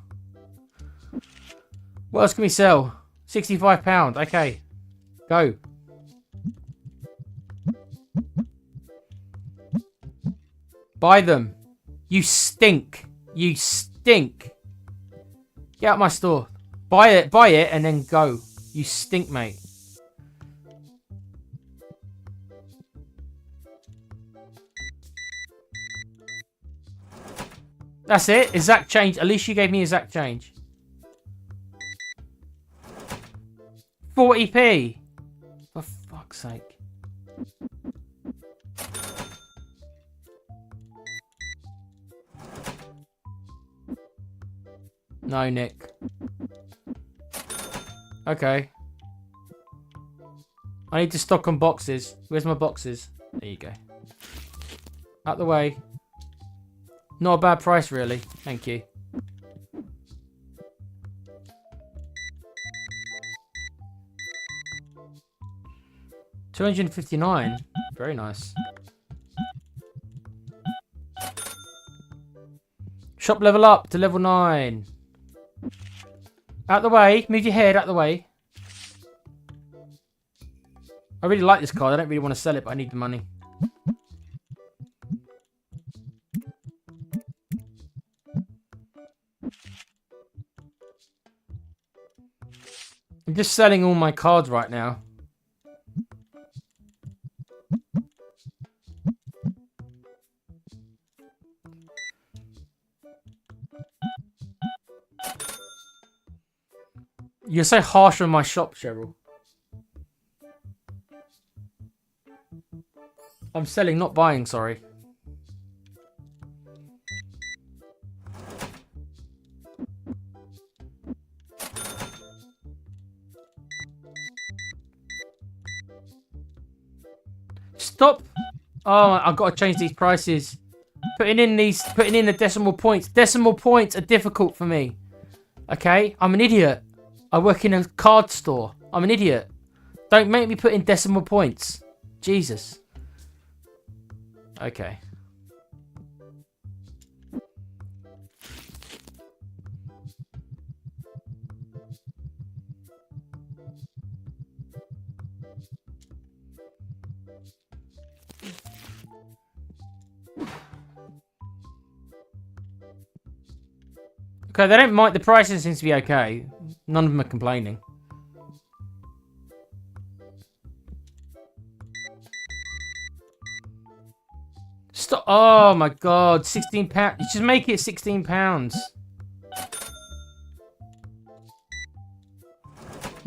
What else can we sell? £65. Okay. Go. Buy them. You stink. You stink. Get out of my store. Buy it, and then go. You stink, mate. That's it. Exact change. At least you gave me exact change. 40p. For fuck's sake. No, Nick. Okay. I need to stock on boxes. Where's my boxes? There you go. Out the way. Not a bad price, really. Thank you. $259. Very nice. Shop level up to level 9. Out the way. Move your head out the way. I really like this card. I don't really want to sell it, but I need the money. I'm just selling all my cards right now. You're so harsh on my shop, Cheryl. I'm selling, not buying, sorry. Stop! Oh, I've got to change these prices. Putting in the decimal points. Decimal points are difficult for me. Okay? I'm an idiot. I work in a card store. I'm an idiot. Don't make me put in decimal points. Jesus. Okay. Okay, they don't mind. The pricing seems to be okay. None of them are complaining. Stop. Oh my God. £16. Just make it £16.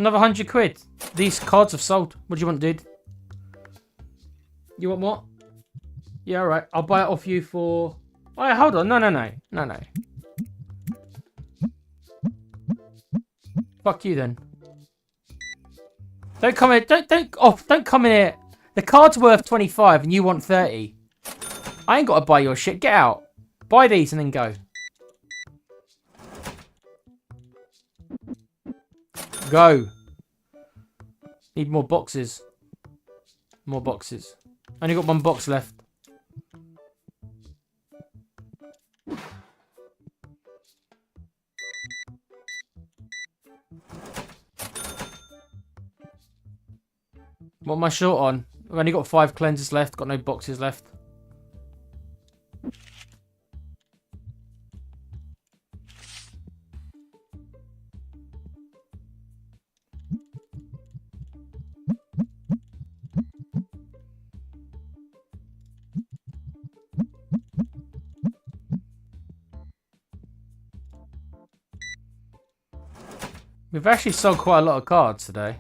Another 100 quid. These cards have sold. What do you want, dude? You want what? Yeah, alright. I'll buy it off you for... Oh, hold on. No. Fuck you then. Don't come in. Don't come in here. The card's worth 25 and you want 30. I ain't got to buy your shit. Get out. Buy these and then go. Go. Need more boxes. More boxes. Only got one box left. What am I short on? I've only got 5 cleansers left. Got no boxes left. We've actually sold quite a lot of cards today.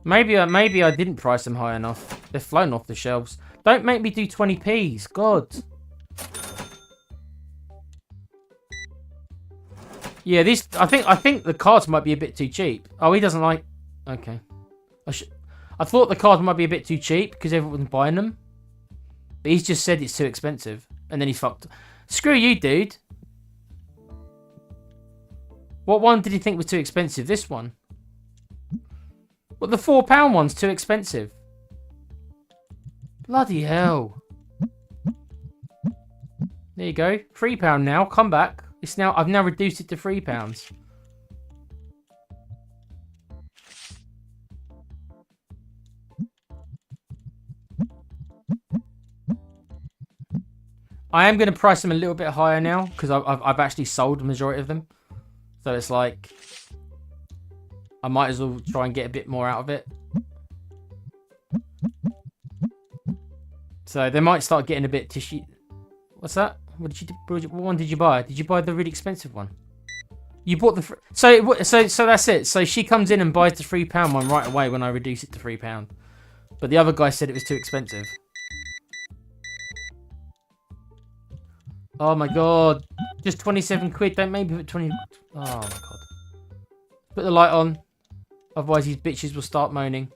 Maybe I didn't price them high enough. They've flown off the shelves. Don't make me do 20p's. God. Yeah, these. I think the cards might be a bit too cheap. Oh, he doesn't like. Okay. I thought the cards might be a bit too cheap because everyone's buying them. But he's just said it's too expensive, and then he's fucked. Screw you, dude. What one did he think was too expensive? This one. What, the £4 one's too expensive? Bloody hell. There you go. £3 now. Come back. It's now. I've now reduced it to £3. I am going to price them a little bit higher now because I've actually sold the majority of them. So it's like, I might as well try and get a bit more out of it. So they might start getting a bit tissue. What's that? What one did you buy? Did you buy the really expensive one? You bought the... So that's it. So she comes in and buys the £3 one right away when I reduce it to £3. But the other guy said it was too expensive. Oh my god. Just 27 quid. Don't make me put 20... Oh my god. Put the light on. Otherwise these bitches will start moaning.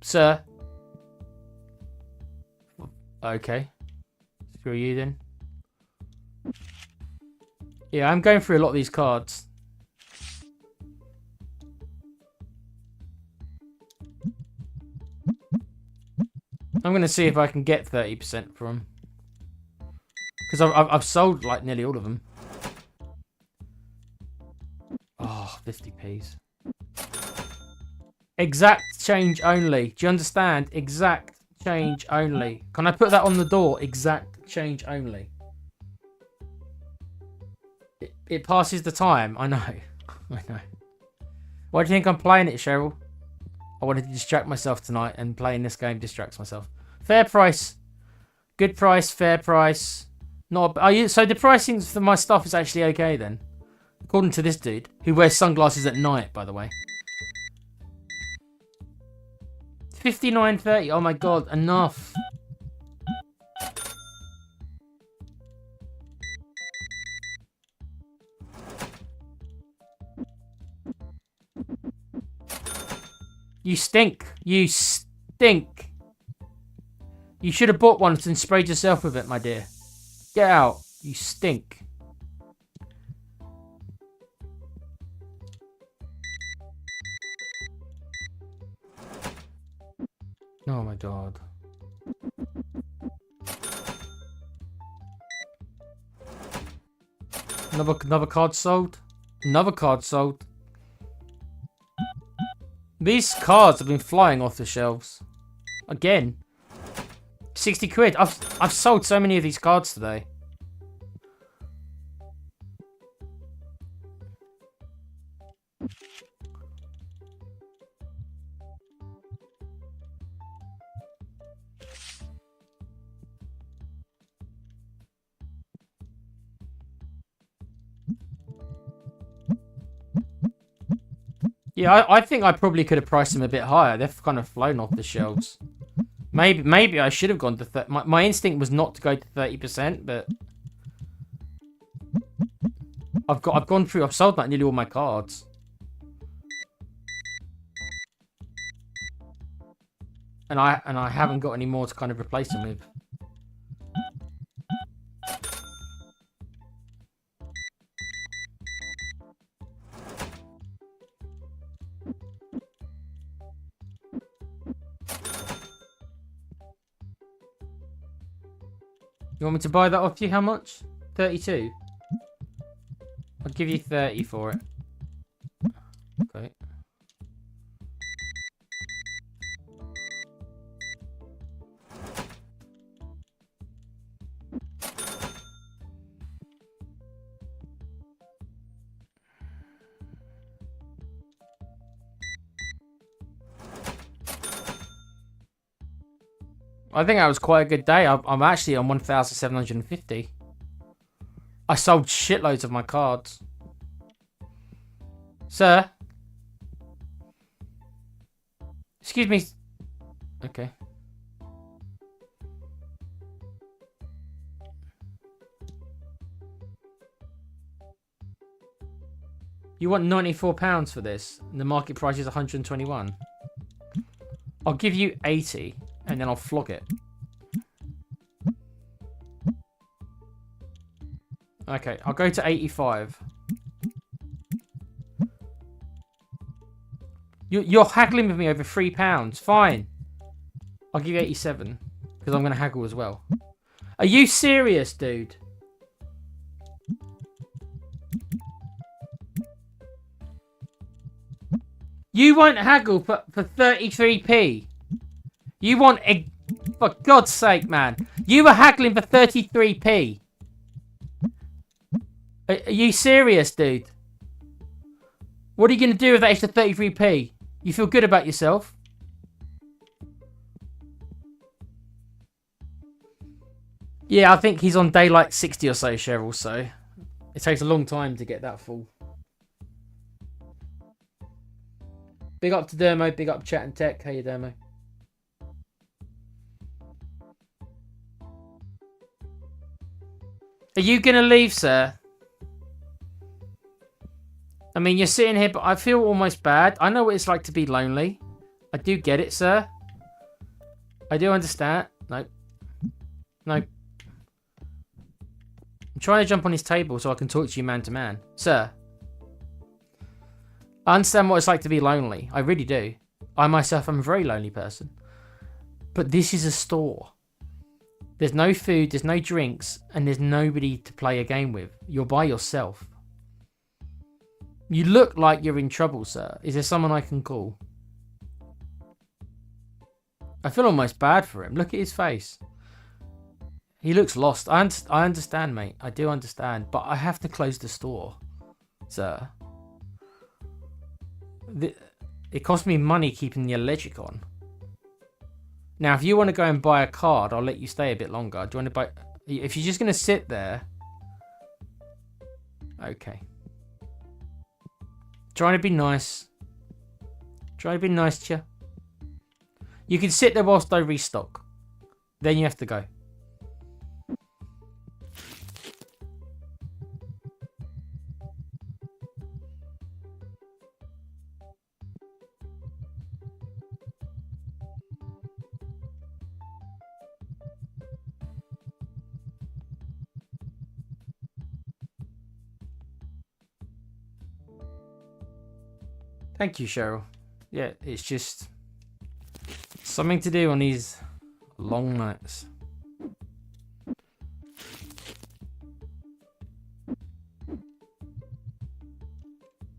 Sir. Okay. Screw you then. Yeah, I'm going through a lot of these cards. I'm going to see if I can get 30% from them. Because I've sold like nearly all of them. Oh, 50p's. Exact change only. Do you understand? Exact change only. Can I put that on the door? Exact change only. It passes the time. I know. I know. Why do you think I'm playing it, Cheryl? I wanted to distract myself tonight, and playing this game distracts myself. Fair price. Good price, fair price. Not. So the pricing for my stuff is actually okay then. According to this dude, who wears sunglasses at night, by the way. 59.30. Oh my god, enough. You stink. You stink. You should have bought one and sprayed yourself with it, my dear. Get out. You stink. Oh my god. Another card sold. Another card sold. These cards have been flying off the shelves. Again. 60 quid. I've sold so many of these cards today. Yeah, I think I probably could have priced them a bit higher. They've kind of flown off the shelves. Maybe I should have gone to my instinct was not to go to 30%, but I've sold like nearly all my cards. And I haven't got any more to kind of replace them with. You want me to buy that off you? How much? 32? I'll give you 30 for it. Okay. I think that was quite a good day. I'm actually on 1,750. I sold shitloads of my cards. Sir? Excuse me. Okay. You want £94 for this? And the market price is 121. I'll give you 80 and then I'll flog it. Okay, I'll go to 85. You're haggling with me over £3. Fine. I'll give you 87 because I'm going to haggle as well. Are you serious, dude? You won't haggle for 33p. You want a... For God's sake, man. You were haggling for 33p. Are you serious, dude? What are you going to do with that extra 33p? You feel good about yourself? Yeah, I think he's on day like 60 or so, Cheryl, so... It takes a long time to get that full. Big up to Dermo, big up Chat and Tech. How you, Dermo? Are you going to leave, sir? I mean, you're sitting here, but I feel almost bad. I know what it's like to be lonely. I do get it, sir. I do understand. Nope. Nope. I'm trying to jump on his table so I can talk to you man to man. Sir. I understand what it's like to be lonely. I really do. I myself am a very lonely person. But this is a store. There's no food, there's no drinks, and there's nobody to play a game with. You're by yourself. You look like you're in trouble, sir. Is there someone I can call? I feel almost bad for him. Look at his face. He looks lost. I understand, mate. I do understand. But I have to close the store, sir. It cost me money keeping the electric on. Now, if you want to go and buy a card, I'll let you stay a bit longer. Do you want to buy... If you're just going to sit there... Okay. Trying to be nice. Try to be nice to you. You can sit there whilst I restock. Then you have to go. Thank you, Cheryl. Yeah, it's just something to do on these long nights.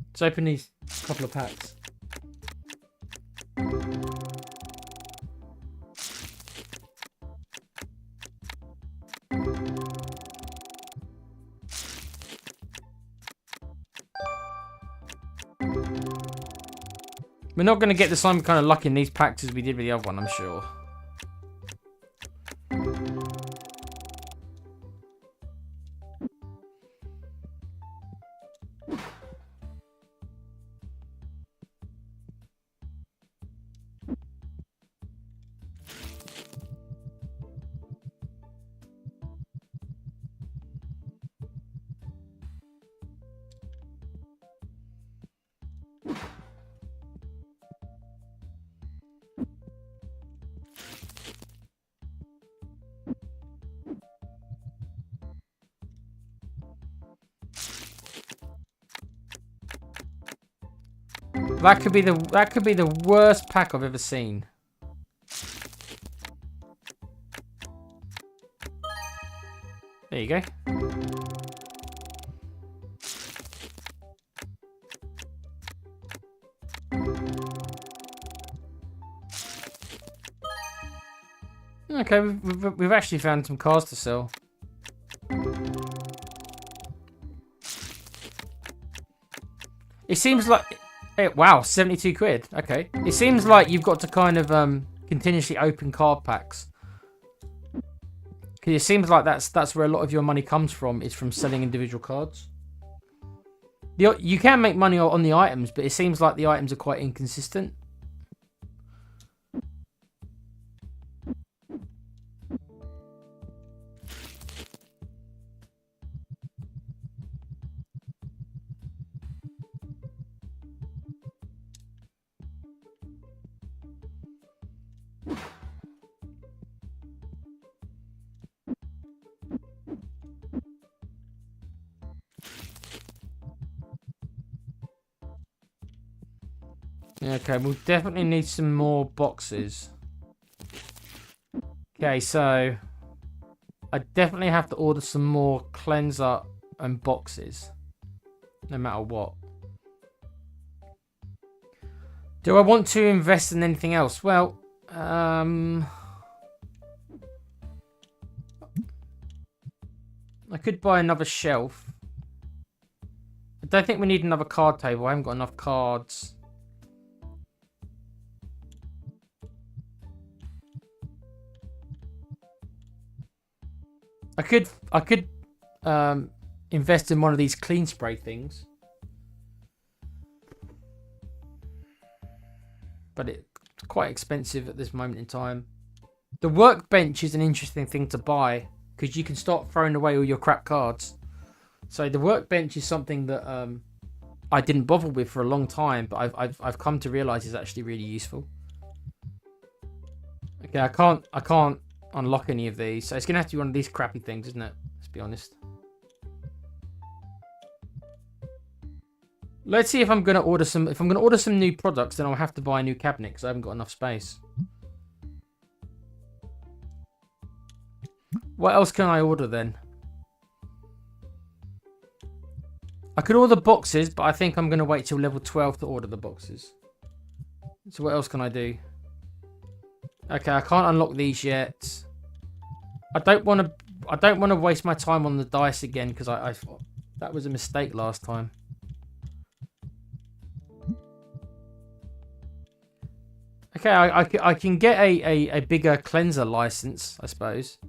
Let's open these couple of packs. We're not going to get the same kind of luck in these packs as we did with the other one, I'm sure. That could be the worst pack I've ever seen. There you go. Okay, we've actually found some cars to sell. It seems like... wow, 72 quid. Okay. It seems like you've got to kind of continuously open card packs. Because it seems like that's where a lot of your money comes from, is from selling individual cards. You can make money on the items, but it seems like the items are quite inconsistent. Okay, we'll definitely need some more boxes. Okay, so I definitely have to order some more cleanser and boxes, no matter what. Do I want to invest in anything else? Well, I could buy another shelf. I don't think we need another card table. I haven't got enough cards. I could invest in one of these clean spray things, but it's quite expensive at this moment in time. The workbench is an interesting thing to buy because you can start throwing away all your crap cards. So the workbench is something that I didn't bother with for a long time, but I've come to realize is actually really useful. Okay, I can't unlock any of these, so it's gonna have to be one of these crappy things, isn't it? Let's be honest. Let's see if I'm gonna order some. If I'm gonna order some new products, then I'll have to buy a new cabinet because I haven't got enough space. What else can I order then? I could order boxes, but I think I'm gonna wait till level 12 to order the boxes. So what else can I do? Okay, I can't unlock these yet. I don't want to waste my time on the dice again because I thought that was a mistake last time. Okay, I can get a bigger cleanser license, I suppose.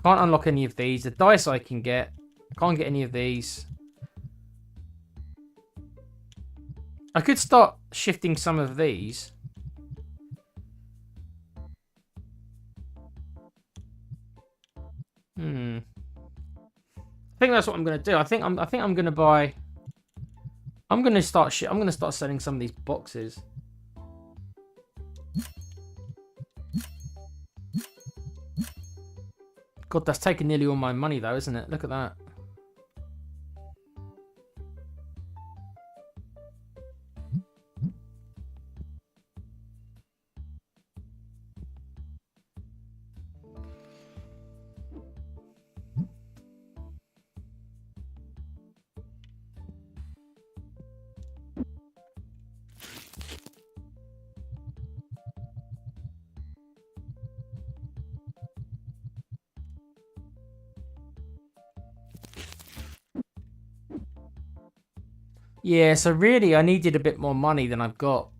Can't unlock any of these. The dice I can get. I can't get any of these. I could start shifting some of these. I think that's what I'm gonna do. I think I'm gonna buy. I'm gonna start selling some of these boxes. God, that's taking nearly all my money though, isn't it? Look at that. Yeah, so really I needed a bit more money than I've got.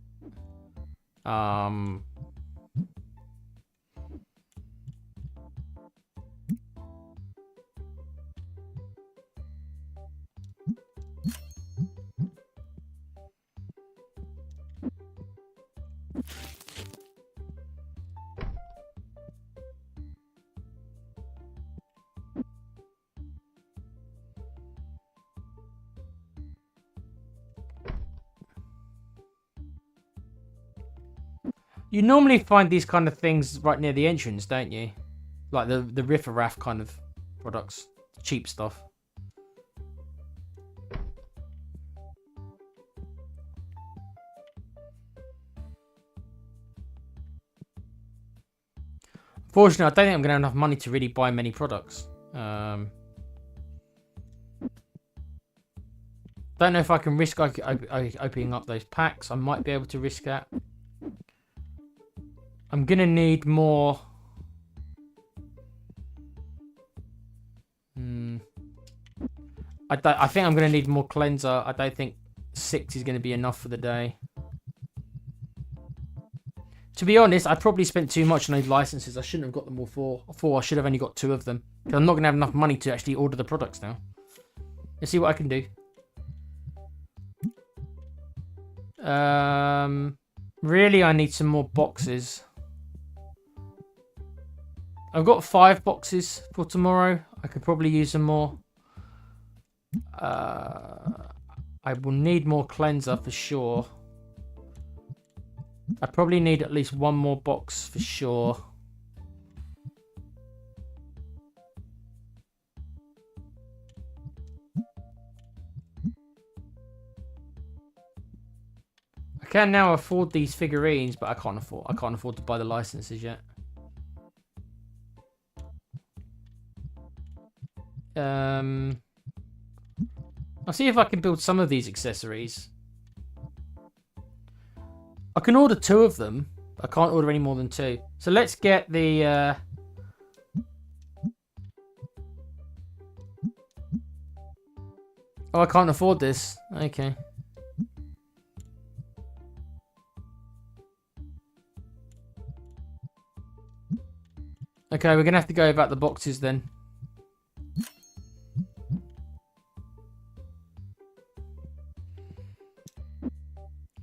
You normally find these kind of things right near the entrance, don't you? Like the riff-raff kind of products. Cheap stuff. Fortunately, I don't think I'm going to have enough money to really buy many products. Don't know if I can risk opening up those packs. I might be able to risk that. I'm going to need more... I think I'm going to need more cleanser. I don't think 6 is going to be enough for the day. To be honest, I probably spent too much on those licenses. I shouldn't have got them all four. I should have only got 2 of them. Because I'm not going to have enough money to actually order the products now. Let's see what I can do. Really, I need some more boxes. I've got 5 boxes for tomorrow. I could probably use some more. I will need more cleanser for sure. I probably need at least 1 more box for sure. I can now afford these figurines, but I can't afford to buy the licenses yet. I'll see if I can build some of these accessories. I can order 2 of them. I can't order any more than 2. So let's get the... Oh, I can't afford this. Okay. Okay, we're going to have to go about the boxes then.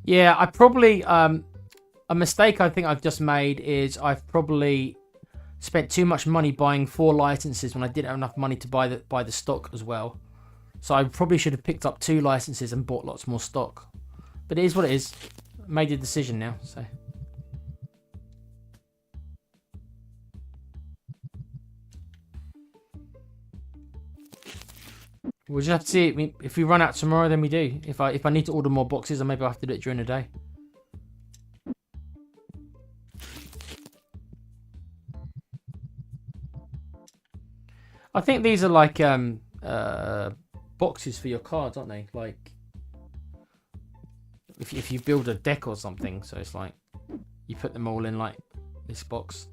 Yeah, I probably... a mistake I think I've just made is I've probably spent too much money buying 4 licenses when I didn't have enough money to buy the stock as well. So I probably should have picked up 2 licenses and bought lots more stock. But it is what it is. I made a decision now, so... We'll just have to see. If we run out tomorrow, then we do. If I need to order more boxes, then maybe I'll have to do it during the day. I think these are like boxes for your cards, aren't they? Like if you build a deck or something, so it's like you put them all in like this box.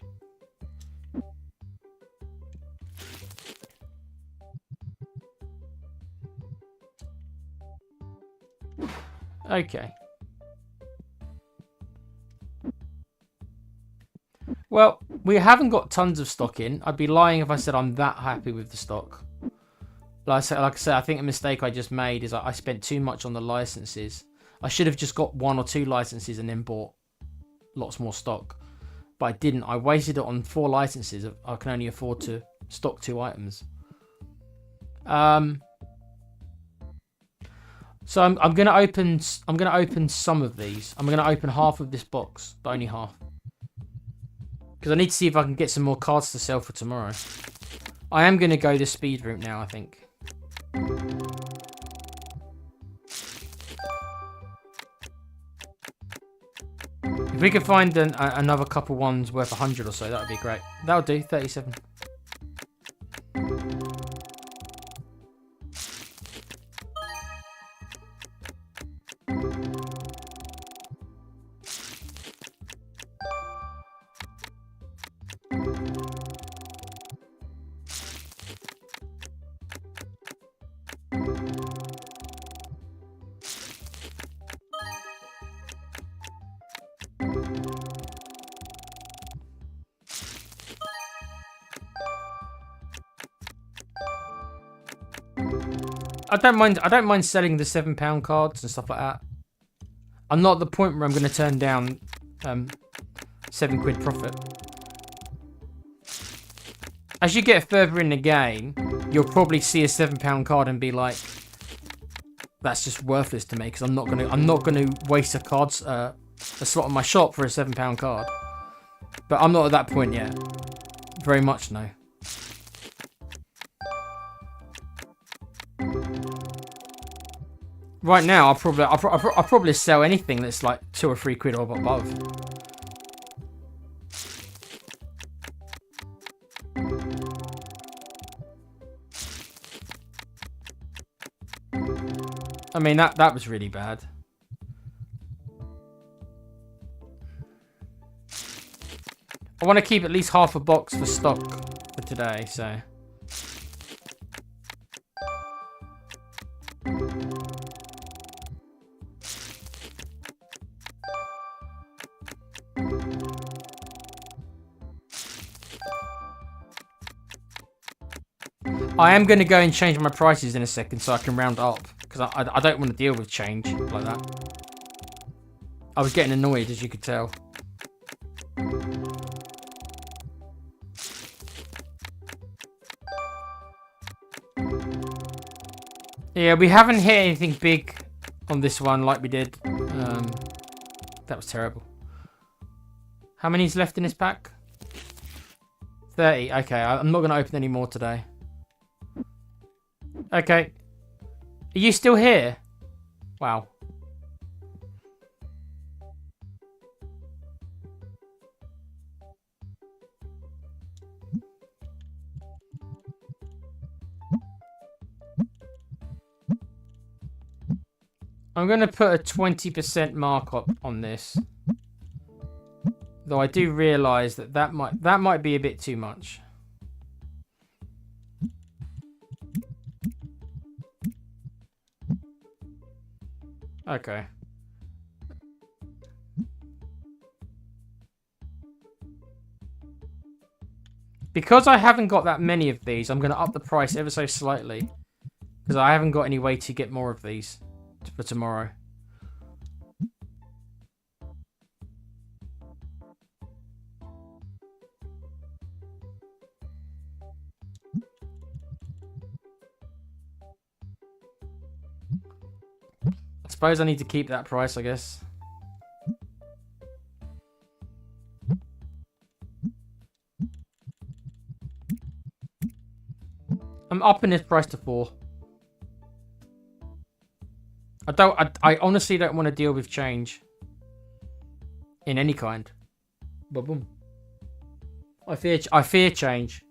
Okay. Well, we haven't got tons of stock in. I'd be lying if I said I'm that happy with the stock. Like I said, I think a mistake I just made is I spent too much on the licenses. I should have just got 1 or 2 licenses and then bought lots more stock. But I didn't. I wasted it on 4 licenses. I can only afford to stock 2 items. So I'm gonna open some of these. I'm gonna open half of this box, but only half. Because I need to see if I can get some more cards to sell for tomorrow. I am gonna go the speed route now, I think. If we could find another couple ones worth 100 or so, that would be great. That'll do, 37. I don't mind selling the £7 cards and stuff like that. I'm not at the point where I'm going to turn down £7 profit. As you get further in the game, you'll probably see a £7 card and be like, "That's just worthless to me because I'm not gonna waste a slot on my shop for a £7 card." But I'm not at that point yet. Very much no. Right now, I'll probably sell anything that's like £2 or £3 or above. I mean, that was really bad. I want to keep at least half a box for stock for today, so... I am going to go and change my prices in a second so I can round up. Because I don't want to deal with change like that. I was getting annoyed, as you could tell. Yeah, we haven't hit anything big on this one like we did. That was terrible. How many's left in this pack? 30. Okay, I'm not going to open any more today. Okay. Are you still here? Wow. I'm going to put a 20% markup on this. Though I do realise that might be a bit too much. Okay. Because I haven't got that many of these, I'm going to up the price ever so slightly. Because I haven't got any way to get more of these for tomorrow. I suppose I need to keep that price, I guess. I'm upping this price to 4. I honestly don't want to deal with change. In any kind. Ba-boom. I fear change.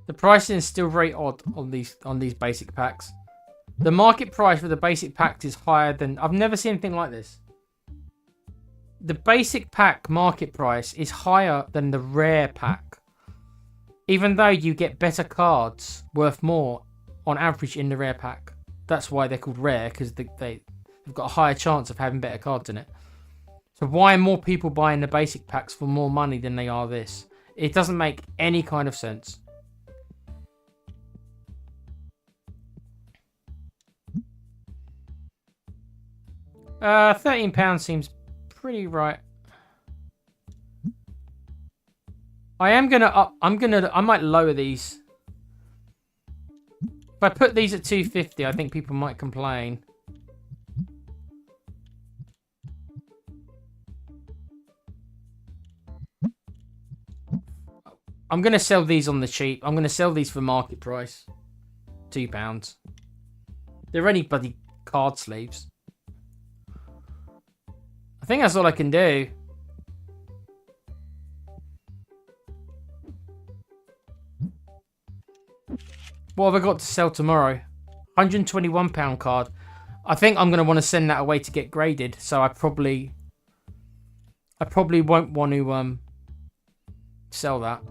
The pricing is still very odd on these basic packs. The market price for the basic pack is higher than... I've never seen anything like this. The basic pack market price is higher than the rare pack. Even though you get better cards worth more on average in the rare pack. That's why they're called rare, because they've got a higher chance of having better cards in it. So why are more people buying the basic packs for more money than they are this? It doesn't make any kind of sense. £13 seems pretty right. I might lower these. If I put these at 250, I think people might complain. I'm gonna sell these on the cheap. I'm gonna sell these for market price. £2. They're only bloody card sleeves. I think that's all I can do. What have I got to sell tomorrow? £121 card. I think I'm going to want to send that away to get graded. So I probably won't want to sell that.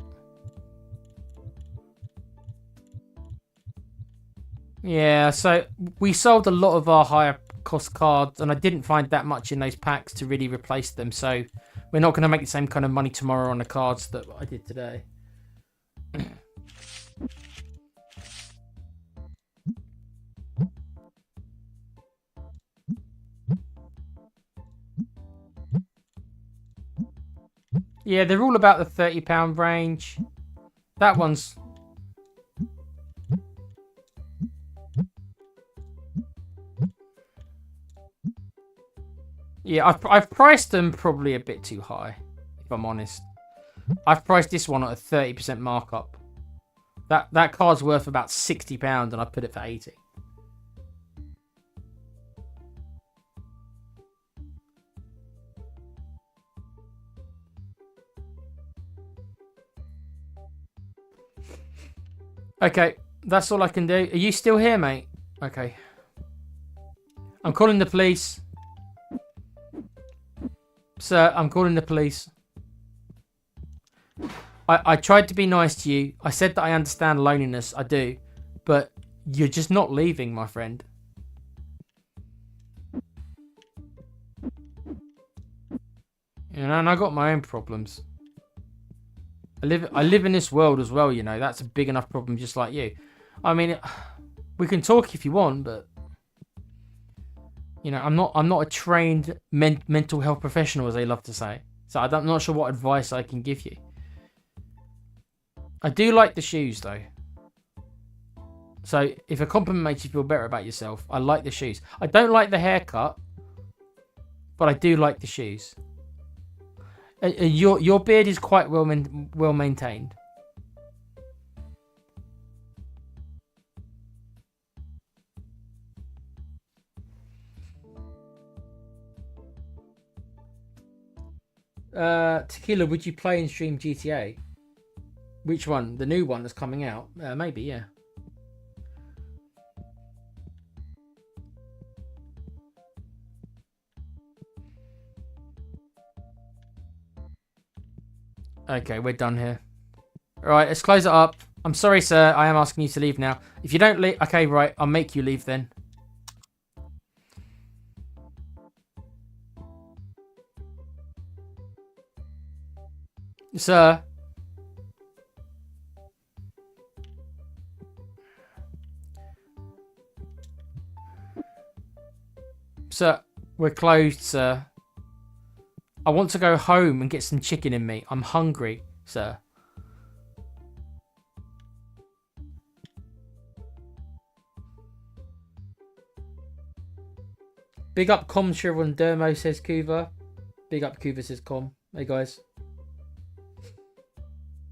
Yeah, so we sold a lot of our higher cost cards, and I didn't find that much in those packs to really replace them. So we're not going to make the same kind of money tomorrow on the cards that I did today. Yeah, they're all about the £30 range. That one's... Yeah, I've priced them probably a bit too high, if I'm honest. I've priced this one at a 30% markup. That card's worth about £60 and I put it for 80. Okay, that's all I can do. Are you still here, mate? Okay. I'm calling the police. Sir, I'm calling the police. I tried to be nice to you. I said that I understand loneliness. I do. But you're just not leaving, my friend. You know, and I got my own problems. I live in this world as well, you know. That's a big enough problem just like you. I mean, we can talk if you want, but you know, I'm not a trained mental health professional, as they love to say. So I'm not sure what advice I can give you. I do like the shoes though. So if a compliment makes you feel better about yourself, I like the shoes. I don't like the haircut, but I do like the shoes. Your beard is quite well maintained. Tequila, would you play and stream GTA? Which one? The new one that's coming out? Maybe, yeah. Okay, we're done here. Alright, let's close it up. I'm sorry, sir. I am asking you to leave now. If you don't leave... Okay, right. I'll make you leave then. Sir. Sir, we're closed, sir. I want to go home and get some chicken in me. I'm hungry, sir. Big up Com Chevron Dermo, says Kuva. Big up Kuva, says Com. Hey, guys.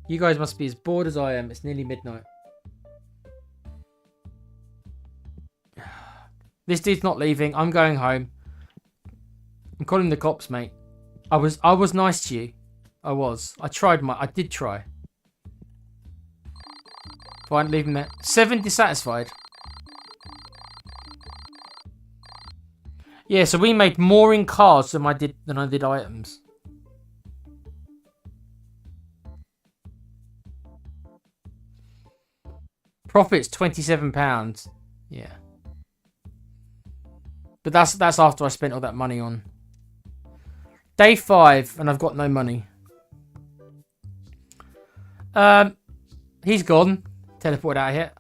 You guys must be as bored as I am. It's nearly midnight. This dude's not leaving. I'm going home. I'm calling the cops, mate. I was nice to you. I was. I did try. Fine, leave him there. 7 dissatisfied. Yeah, so we made more in cars than I did items. Profits £27. Yeah. But that's after I spent all that money on. Day 5 and I've got no money. He's gone. Teleported out of here.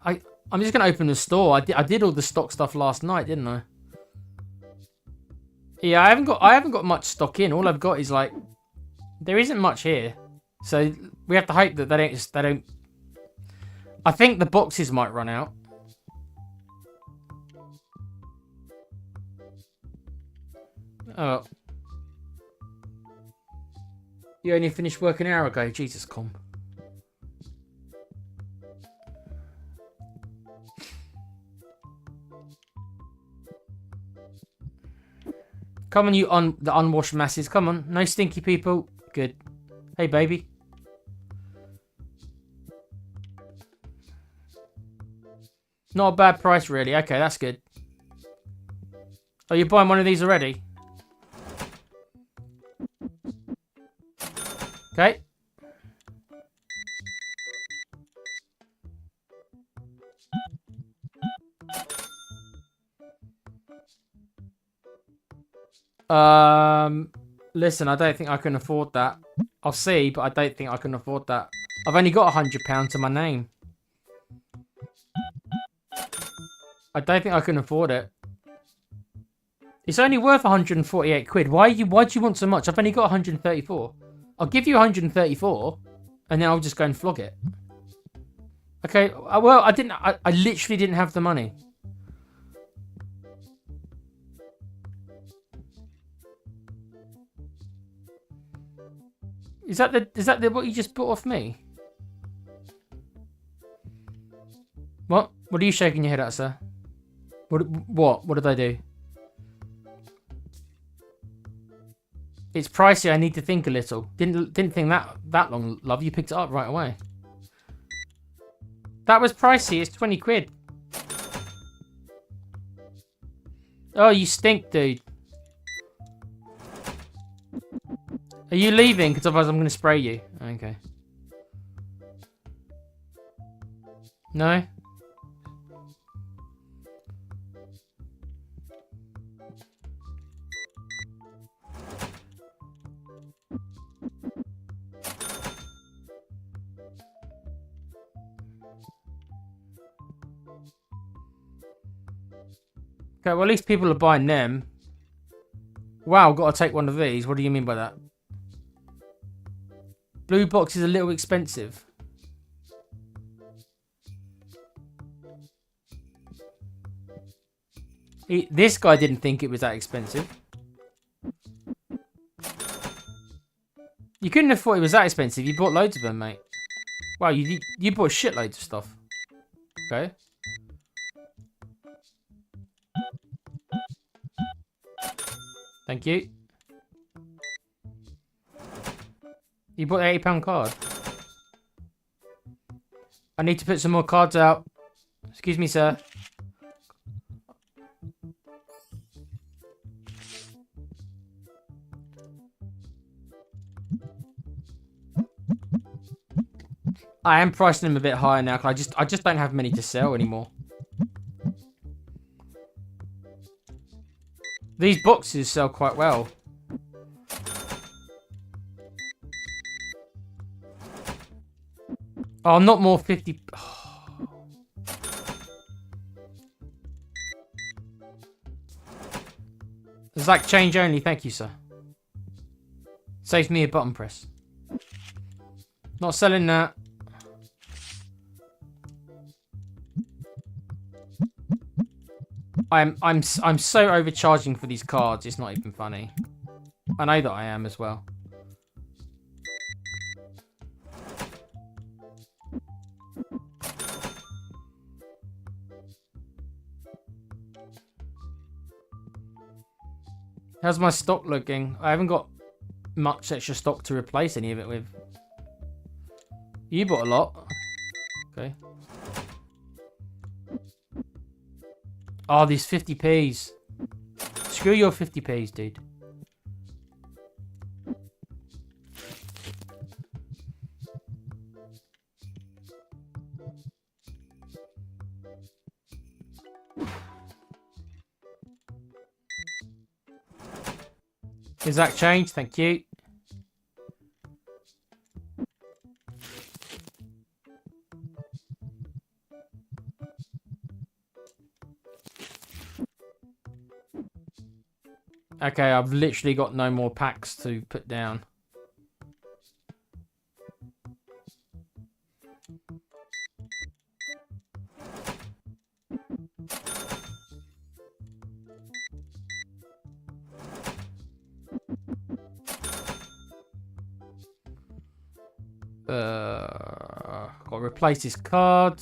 I'm just gonna open the store. I did all the stock stuff last night, didn't I? Yeah, I haven't got much stock in. All I've got is like there isn't much here. So we have to hope that they don't I think the boxes might run out. Oh. You only finished work an hour ago. Jesus, Com. Come on, the unwashed masses. Come on. No stinky people. Good. Hey, baby. Not a bad price, really. Okay, that's good. Oh, you're buying one of these already? Okay. Listen, I don't think I can afford that. I'll see, but I don't think I can afford that. I've only got £100 to my name. I don't think I can afford it. It's only worth 148 quid. Why do you want so much? I've only got 134. I'll give you 134, and then I'll just go and flog it. Okay. Well, I literally didn't have the money. Is that the what you just bought off me? What? What are you shaking your head at, sir? What did I do? It's pricey. I need to think a little. Didn't think that long, love. You picked it up right away. That was pricey. It's 20 quid. Oh, you stink, dude. Are you leaving? Because otherwise I'm going to spray you. Okay. No? Okay, well at least people are buying them. Wow, got to take one of these. What do you mean by that? Blue box is a little expensive. This guy didn't think it was that expensive. You couldn't have thought it was that expensive. You bought loads of them, mate. Wow, you bought shitloads of stuff. Okay. Thank you. You bought an £80 card. I need to put some more cards out. Excuse me, sir. I am pricing them a bit higher now because I just don't have many to sell anymore. These boxes sell quite well. Oh, not more 50. Oh. Zach, change only. Thank you, sir. Saves me a button press. Not selling that. I'm so overcharging for these cards. It's not even funny. I know that I am as well. How's my stock looking? I haven't got much extra stock to replace any of it with. You bought a lot. Okay. Oh, these 50p's. Screw your 50p's, dude. Exact change, thank you. Okay, I've literally got no more packs to put down. Got to replace this card.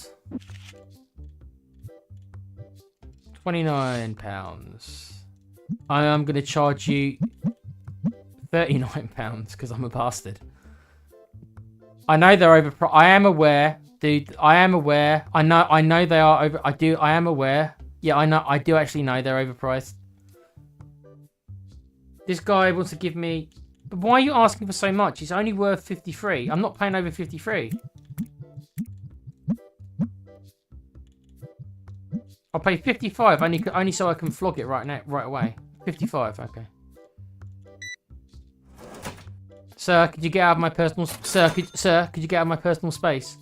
£29. I am going to charge you £39 because I'm a bastard. I know they're overpriced. I am aware, dude. I am aware. I know they are over. I am aware. Yeah, I know. I do actually know they're overpriced. This guy wants to give me. But why are you asking for so much? It's only worth 53. I'm not paying over 53. I'll pay 55 only so I can flog it right away. 55, okay. Sir, could you get out of my personal could you get out of my personal space?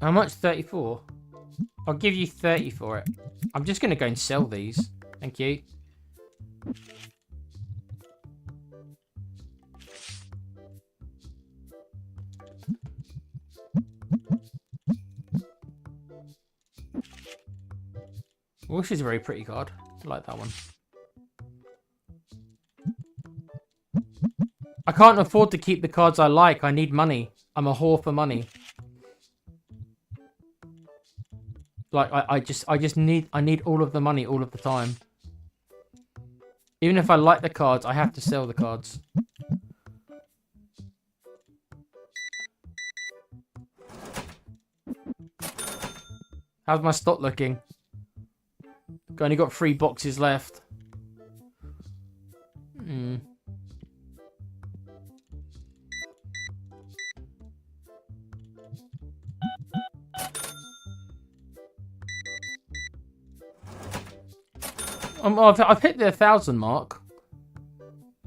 How much? 34? I'll give you 30 for it. I'm just going to go and sell these. Thank you. Which is a very pretty card. I like that one. I can't afford to keep the cards I like. I need money. I'm a whore for money. Like I need all of the money all of the time. Even if I like the cards, I have to sell the cards. How's my stock looking? Only got 3 boxes left. Hmm. I've hit the 1,000 mark.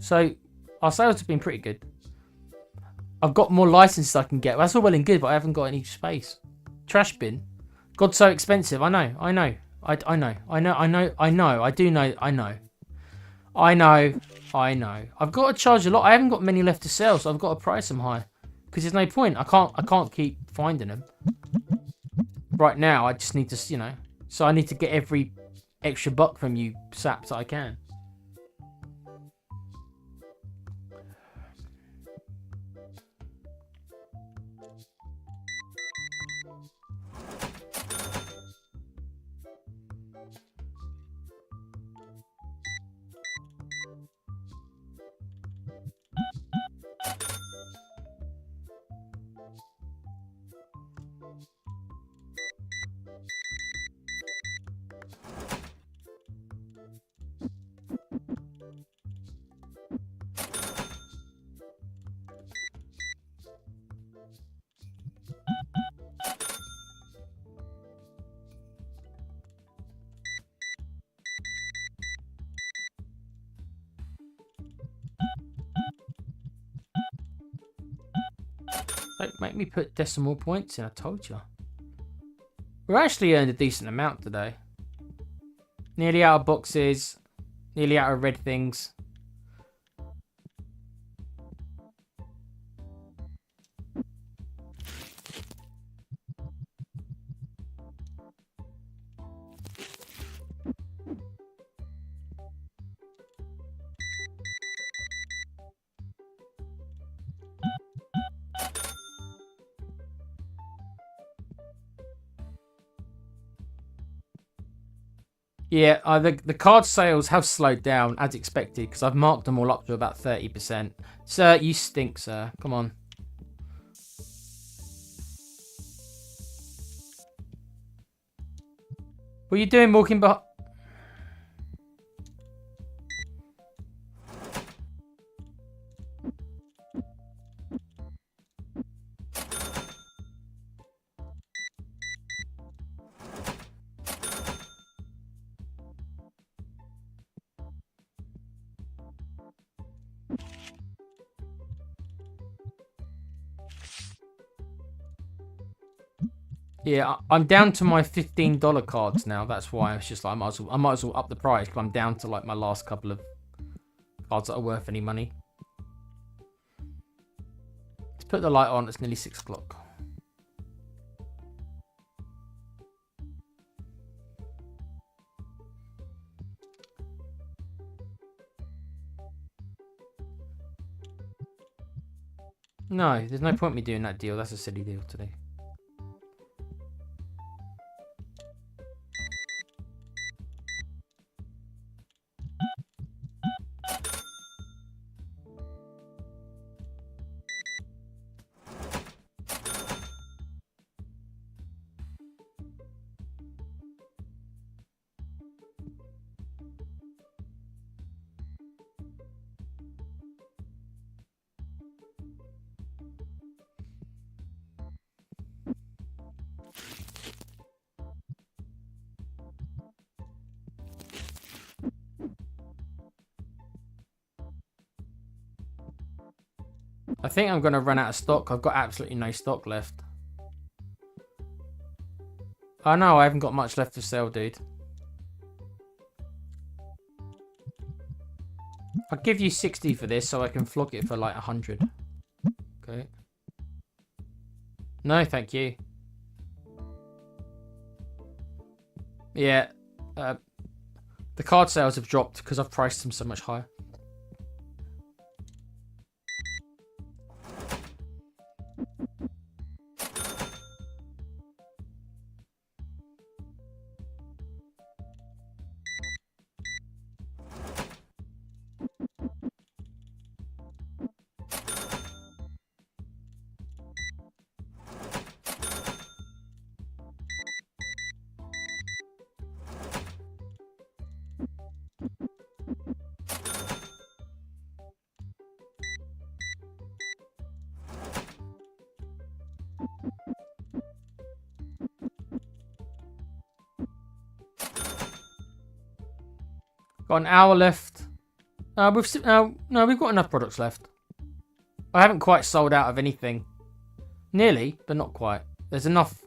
So our sales have been pretty good. I've got more licenses I can get. That's all well and good, but I haven't got any space. Trash bin. God, so expensive. I know. I know. I know. I know. I know. I know. I do know. I know. I know. I know. I've got to charge a lot. I haven't got many left to sell, so I've got to price them high. Because there's no point. I can't keep finding them. Right now, I just need to, you know. So I need to get every extra buck from you saps that I can. Don't make me put decimal points in, I told you. We actually earned a decent amount today. Nearly out of boxes. Nearly out of red things. Yeah, the card sales have slowed down as expected because I've marked them all up to about 30%. Sir, you stink, sir. Come on. What are you doing walking behind? Yeah, I'm down to my $15 cards now. That's why it's just like I might as well up the price because I'm down to like my last couple of cards that are worth any money. Let's put the light on. It's nearly 6 o'clock. No, there's no point me doing that deal. That's a silly deal today. I think I'm going to run out of stock. I've got absolutely no stock left. Oh no, I haven't got much left to sell, dude. I'll give you 60 for this so I can flog it for like 100. Okay. No, thank you. Yeah, The card sales have dropped because I've priced them so much higher. Got an hour left. No, we've got enough products left. I haven't quite sold out of anything. Nearly, but not quite. There's enough.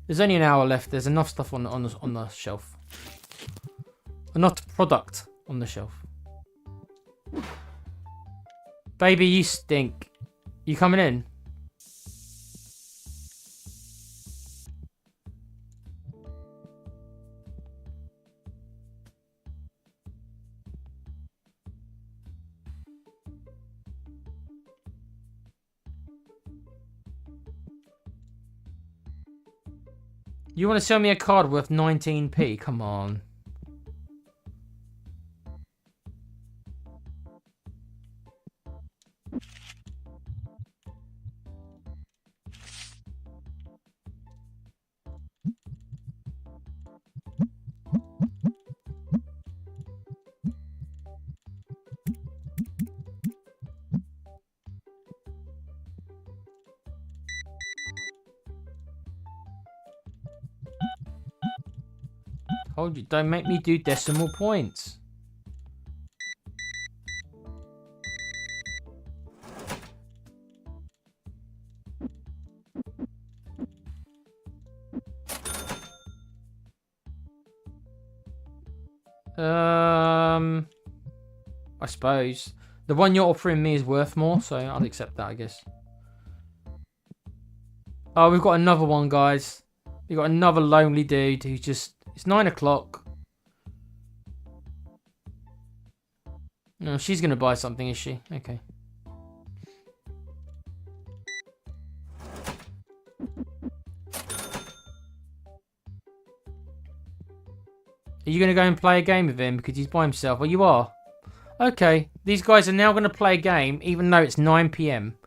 There's only an hour left. There's enough stuff on the shelf. Enough product on the shelf. Baby, you stink. You coming in? You want to sell me a card worth 19p? Come on. Told you, don't make me do decimal points. I suppose. The one you're offering me is worth more, so I'll accept that, I guess. Oh, we've got another one, guys. We've got another lonely dude who just... It's 9 o'clock. No, she's going to buy something, is she? Okay. Are you going to go and play a game with him because he's by himself? Well, you are. Okay. These guys are now going to play a game even though it's 9 p.m.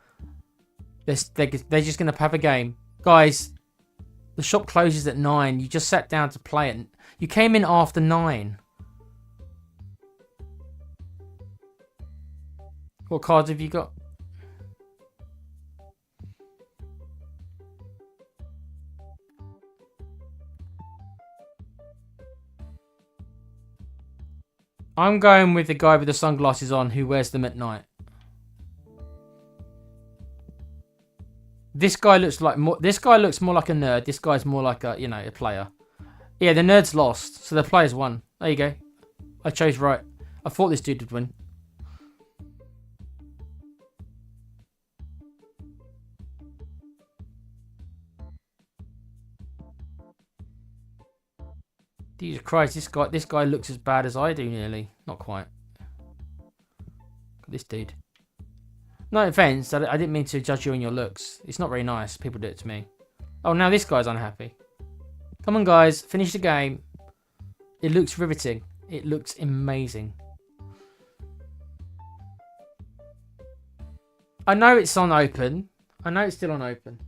They're just going to have a game. Guys, the shop closes at 9. You just sat down to play it. You came in after 9. What cards have you got? I'm going with the guy with the sunglasses on who wears them at night. This guy looks like more. This guy looks more like a nerd. This guy's more like a, a player. Yeah, the nerd's lost, so the player's won. There you go. I chose right. I thought this dude would win. Jesus Christ, this guy looks as bad as I do nearly. Not quite. This dude. No offense, I didn't mean to judge you on your looks. It's not very nice. People do it to me. Oh, now this guy's unhappy. Come on, guys. Finish the game. It looks riveting. It looks amazing. I know it's on open. I know it's still on open.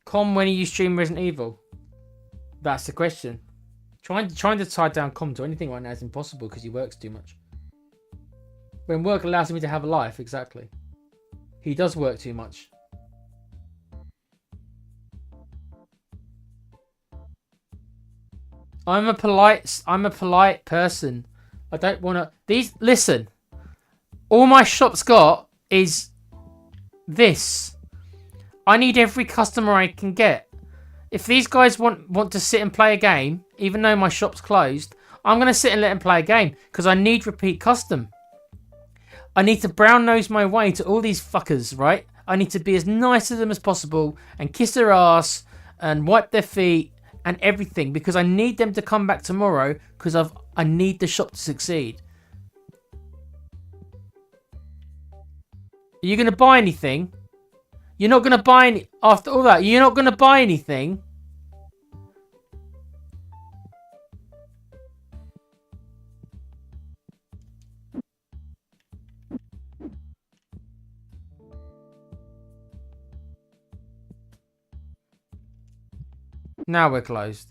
Com, when are you stream Resident Evil? That's the question. Trying to tie down Com to anything right now is impossible because he works too much. When work allows me to have a life, exactly. He does work too much. I'm a polite person. I don't want to... Listen. All my shop's got is this. I need every customer I can get. If these guys want to sit and play a game, even though my shop's closed, I'm going to sit and let them play a game because I need repeat custom. I need to brown nose my way to all these fuckers, right? I need to be as nice to them as possible and kiss their ass and wipe their feet and everything because I need them to come back tomorrow because I need the shop to succeed. Are you going to buy anything? You're not going to buy any... After all that, you're not going to buy anything? Now we're closed.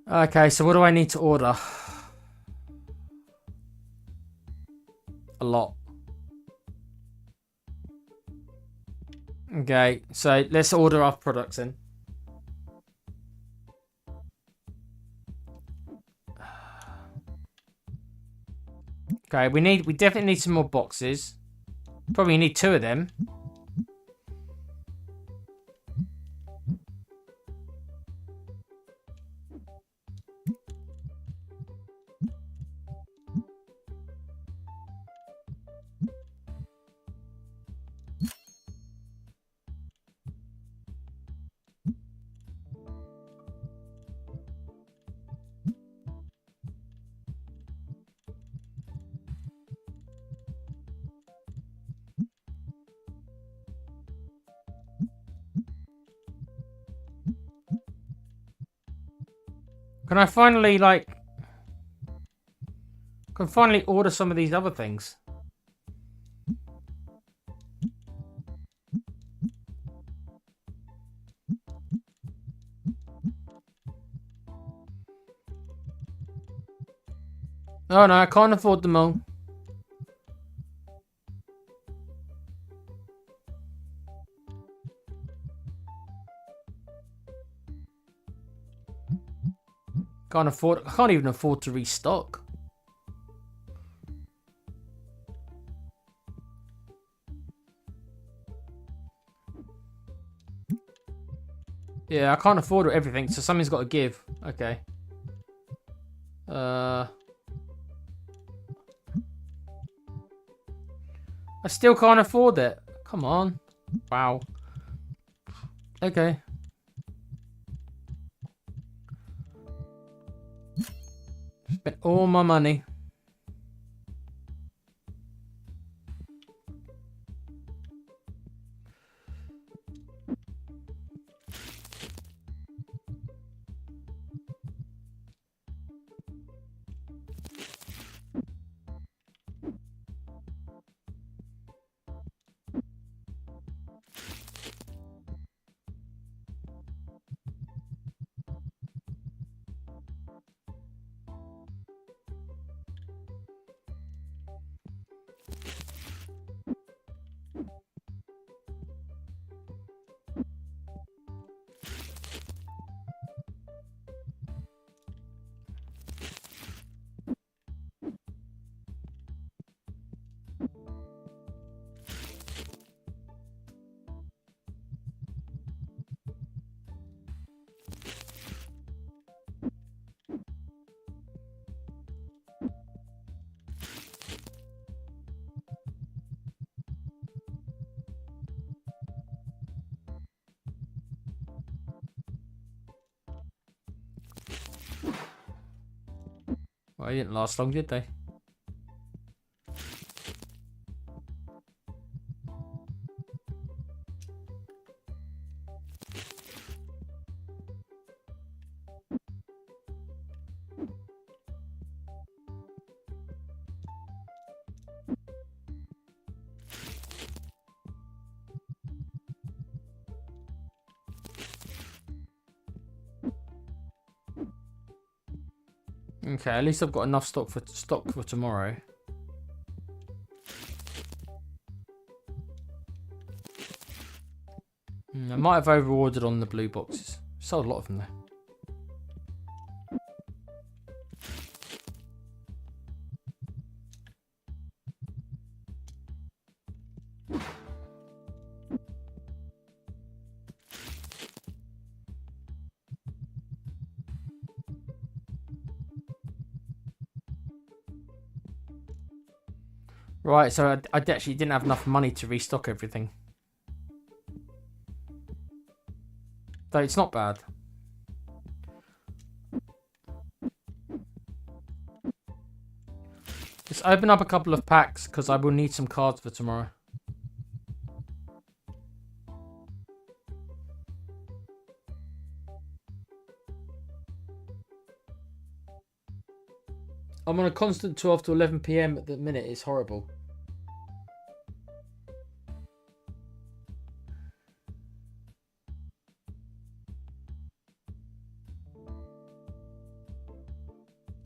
Okay, so what do I need to order? A lot. Okay, so let's order our products then. Okay, we definitely need some more boxes. Probably need 2 of them. Can I finally, like... Can finally order some of these other things? Oh no, I can't afford them all. I can't even afford to restock. Yeah, I can't afford everything, so something's got to give. Okay. I still can't afford it. Come on. Wow. Okay. Spent all my money. Well, they didn't last long, did they? Okay, at least I've got enough stock for tomorrow. I might have over-ordered on the blue boxes. Sold a lot of them though. Right, so I actually didn't have enough money to restock everything. Though it's not bad. Just open up a couple of packs, because I will need some cards for tomorrow. I'm on a constant 12 to 11 PM at the minute. It's horrible.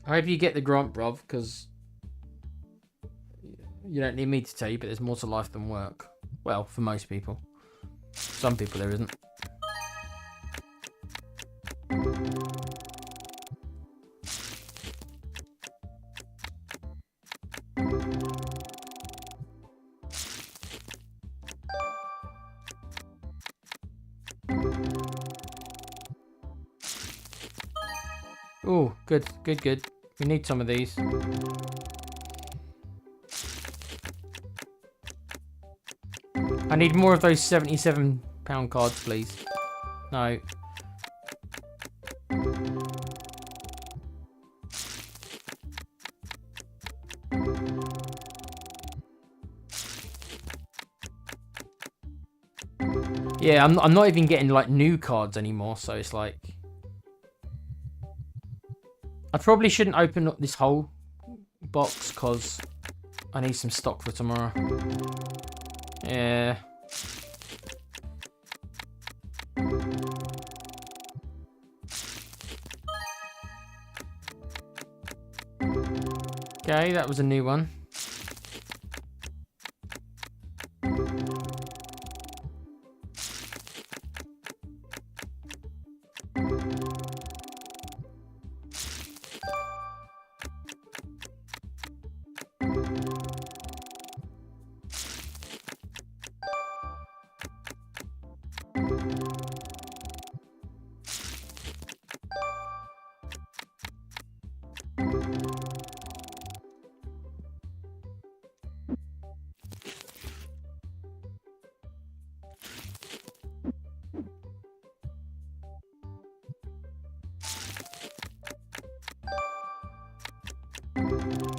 I hope you get the grant, bruv, because you don't need me to tell you, but there's more to life than work. Well, for most people. Some people there isn't. Oh, good, good, good. We need some of these. I need more of those £77 cards, please. No. Yeah, I'm not even getting like new cards anymore, so it's like I probably shouldn't open up this whole box because I need some stock for tomorrow. Yeah. Okay, that was a new one.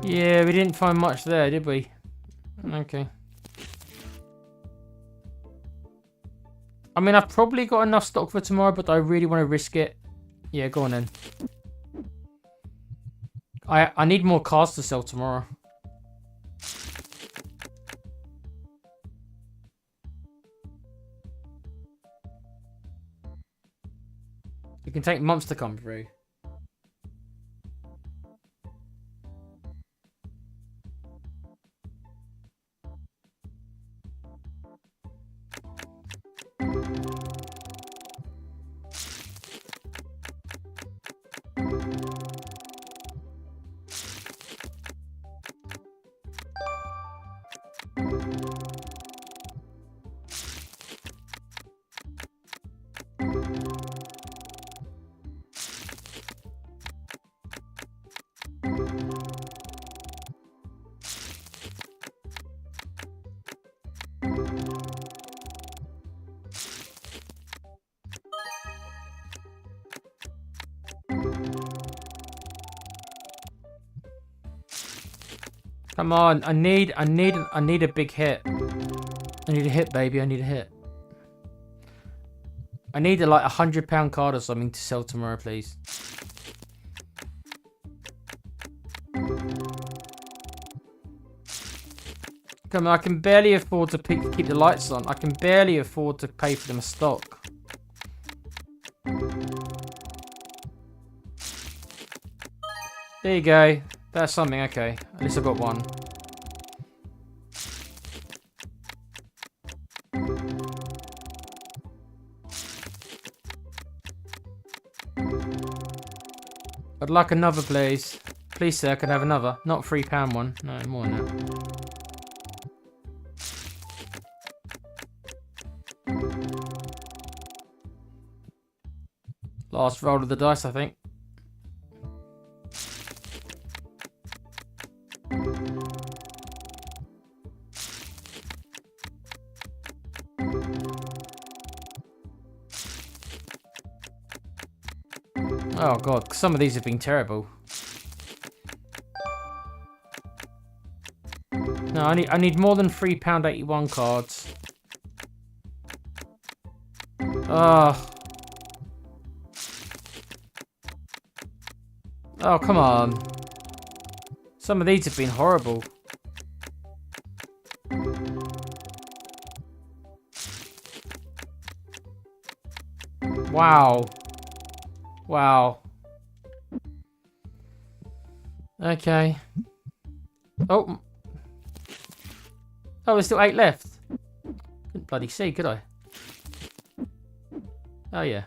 Yeah, we didn't find much there, did we? Okay. I mean, I've probably got enough stock for tomorrow, but I really want to risk it. Yeah, go on then. I need more cars to sell tomorrow. It can take months to come through. Come on, I need a big hit. I need a hit, baby. I need a hit. I need a like £100 card or something to sell tomorrow, please. Come on, I can barely afford to keep the lights on. I can barely afford to pay for them stock. There you go. That's something, okay. At least I got one. I'd like another, please. Please, sir, can I have another? Not £3 one. No, more than that. Last roll of the dice, I think. Oh god, some of these have been terrible. No, I need more than £3.81 cards. Oh. Oh, come on. Some of these have been horrible. Wow. Wow. Okay. Oh. Oh, there's still 8 left. Couldn't bloody see, could I? Oh, yeah.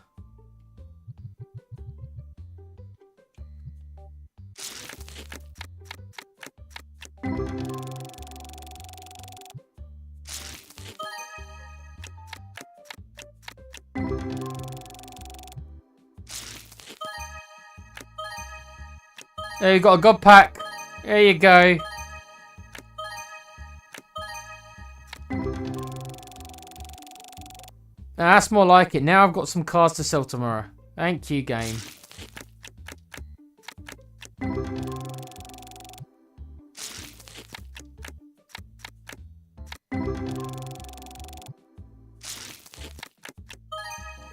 There you got a god pack. There you go. That's more like it. Now I've got some cards to sell tomorrow. Thank you, game.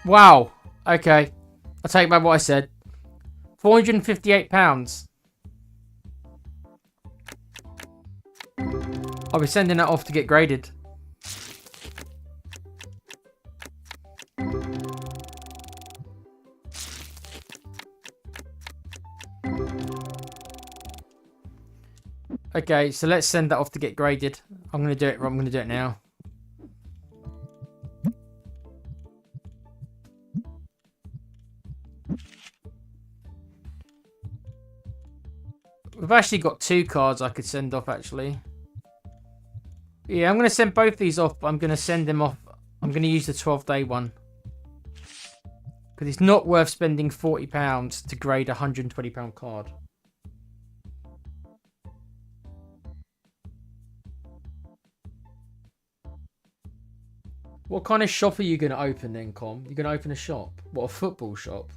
Wow. Okay. I'll take back what I said. £458. I'll be sending that off to get graded. Okay, so let's send that off to get graded. I'm gonna do it. I'm gonna do it now. We've actually got 2 cards I could send off, actually. Yeah, I'm going to send both these off, but I'm going to send them off. I'm going to use the 12-day one. Because it's not worth spending £40 to grade a £120 card. What kind of shop are you going to open then, Com? You're going to open a shop? What, a football shop?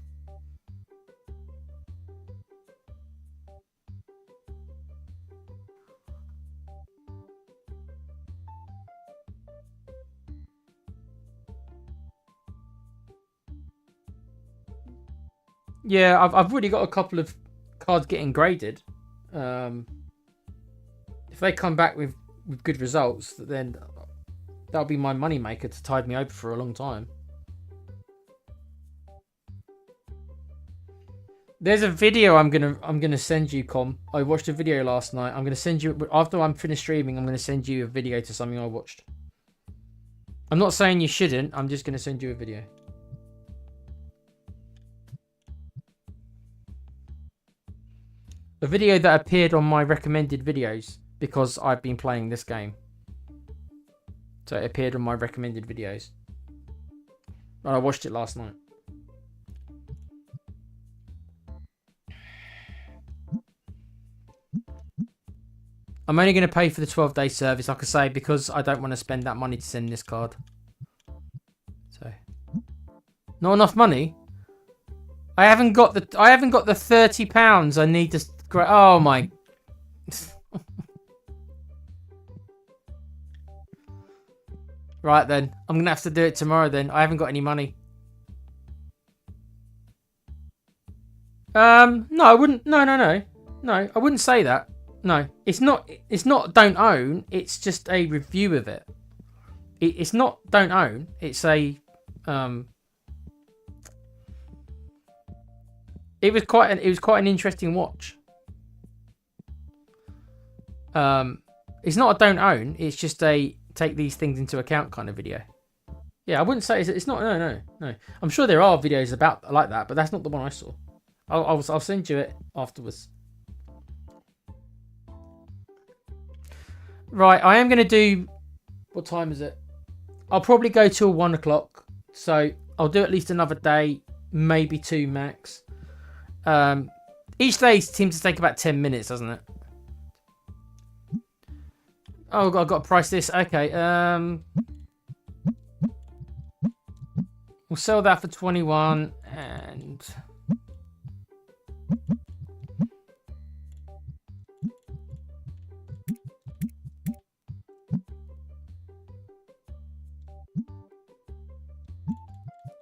Yeah, I've already got a couple of cards getting graded. If they come back with good results, then that'll be my money maker to tide me over for a long time. There's a video I'm gonna send you, Com. I watched a video last night. I'm gonna send you after I'm finished streaming. I'm gonna send you a video to something I watched. I'm not saying you shouldn't. I'm just gonna send you a video. A video that appeared on my recommended videos because I've been playing this game. So it appeared on my recommended videos. And I watched it last night. I'm only going to pay for the 12-day service, like I say, because I don't want to spend that money to send this card. So, not enough money. I haven't got the £30 I need to. Oh my. Right then, I'm gonna have to do it tomorrow. Then I haven't got any money. No, I wouldn't. No, I wouldn't say that. No, it's not. It's not don't own. It's just a review of it. It's not don't own. It's a It was quite an interesting watch. It's not a don't own. It's just a take these things into account kind of video. Yeah, I wouldn't say it's not. No. I'm sure there are videos about like that, but that's not the one I saw. I'll send you it afterwards. Right, I am going to do... What time is it? I'll probably go till 1 o'clock. So I'll do at least another day, maybe 2 max. Each day seems to take about 10 minutes, doesn't it? Oh, I've got to price this. Okay. We'll sell that for 21 and...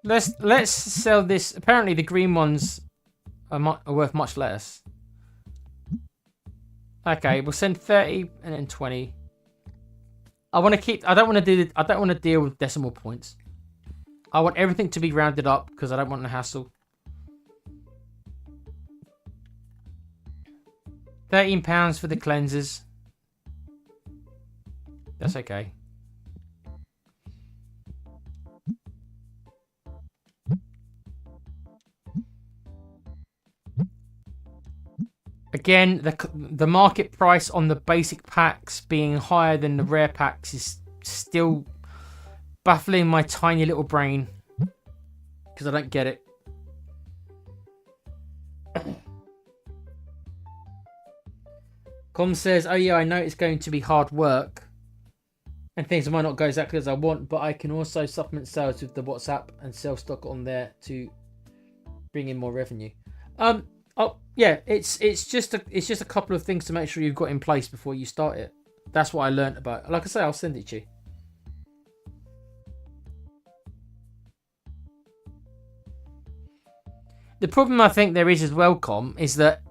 Let's sell this. Apparently the green ones are worth much less. Okay, we'll send 30 and then 20. I want to keep. I don't want to deal with decimal points. I want everything to be rounded up because I don't want the hassle. £13 for the cleansers. That's okay. Again, the market price on the basic packs being higher than the rare packs is still baffling my tiny little brain because I don't get it. Com says, oh yeah, I know it's going to be hard work and things might not go exactly as I want, but I can also supplement sales with the WhatsApp and sell stock on there to bring in more revenue. Oh yeah, it's just a couple of things to make sure you've got in place before you start it. That's what I learned about. Like I say, I'll send it to you. The problem I think there is as well, Com, is that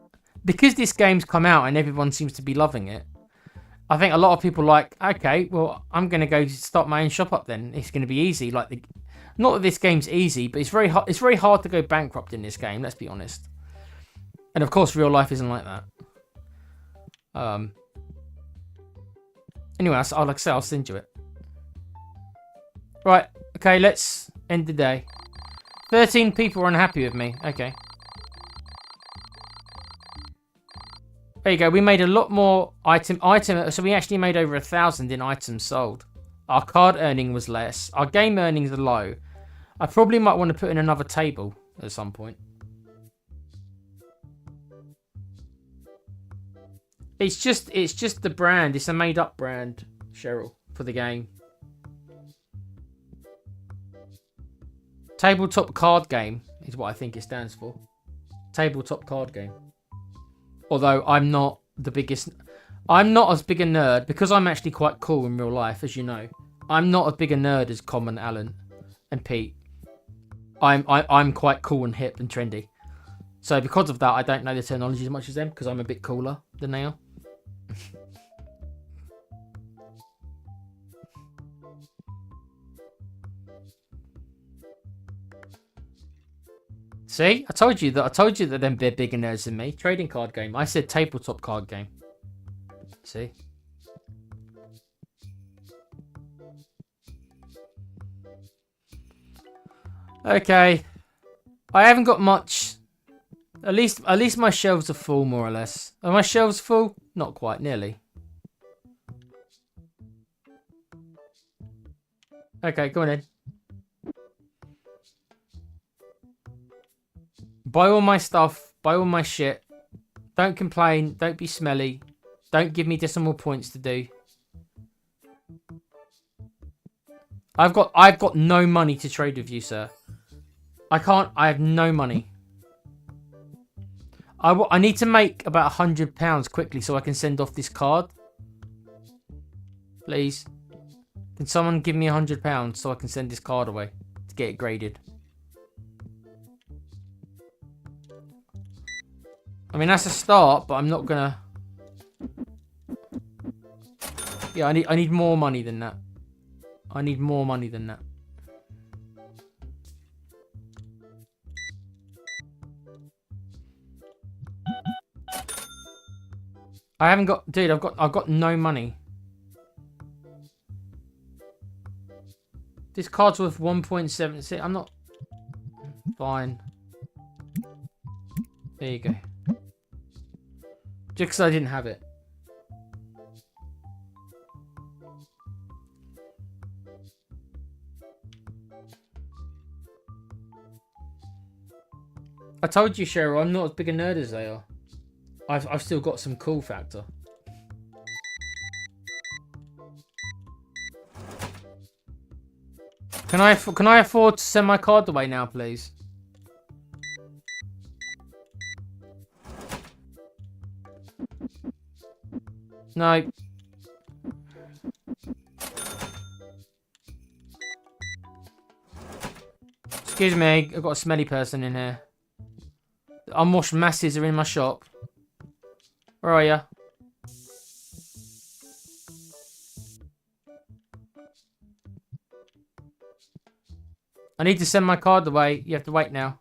because this game's come out and everyone seems to be loving it, I think a lot of people are like, okay, well, I'm going to go start my own shop up then. It's going to be easy. Not that this game's easy, but it's very hard to go bankrupt in this game, let's be honest. And of course, real life isn't like that. Anyway, like I say, I'll send you it. Right, okay, let's end the day. 13 people are unhappy with me. Okay. There you go. We made a lot more item. So we actually made over 1,000 in items sold. Our card earning was less. Our game earnings are low. I probably might want to put in another table at some point. It's just the brand. It's a made-up brand, Cheryl, for the game. Tabletop card game is what I think it stands for. Tabletop card game. Although I'm not the biggest... I'm not as big a nerd, because I'm actually quite cool in real life, as you know. I'm not as big a nerd as Com and Alan and Pete. I'm quite cool and hip and trendy. So because of that, I don't know the technology as much as them, because I'm a bit cooler than they are. See, I told you that they're bigger nerds than me. Trading card game. I said tabletop card game. See. Okay. I haven't got much. At least my shelves are full, more or less. Are my shelves full? Not quite, nearly. Okay, go on in. Buy all my stuff. Buy all my shit. Don't complain. Don't be smelly. Don't give me decimal points to do. I've got no money to trade with you, sir. I have no money. I need to make about £100 quickly so I can send off this card. Please. Can someone give me £100 so I can send this card away to get it graded? I mean, that's a start, but I'm not gonna... Yeah, I need more money than that. I need more money than that. I haven't got... Dude, I've got no money. This card's worth 1.76. I'm not... Fine. There you go. Just because I didn't have it. I told you, Cheryl, I'm not as big a nerd as they are. I've still got some cool factor. Can I afford to send my card away now, please? No. Excuse me, I've got a smelly person in here. Unwashed masses are in my shop. Where are you? I need to send my card away. You have to wait now.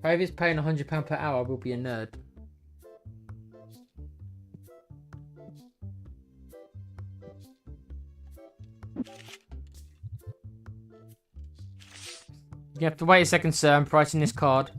Whoever's paying £100 per hour will be a nerd. You have to wait a second, sir. I'm pricing this card.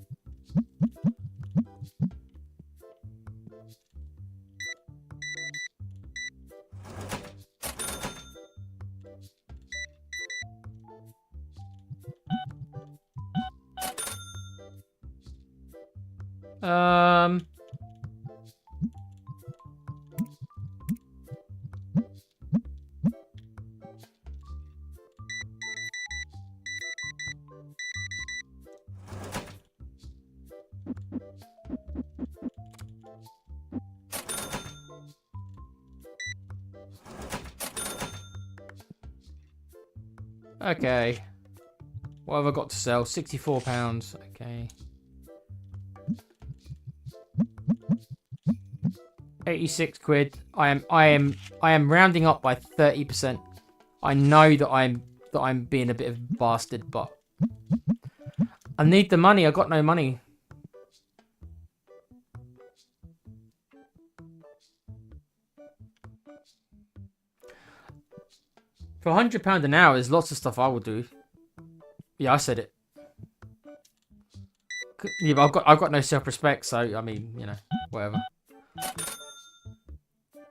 Okay. What have I got to sell? £64. Okay. 86 quid. I am rounding up by 30%. I know that I'm being a bit of a bastard, but I need the money. I got no money. For £100 an hour, there's lots of stuff I will do. Yeah, I said it. Yeah, but I've got no self-respect, so I mean, you know, whatever.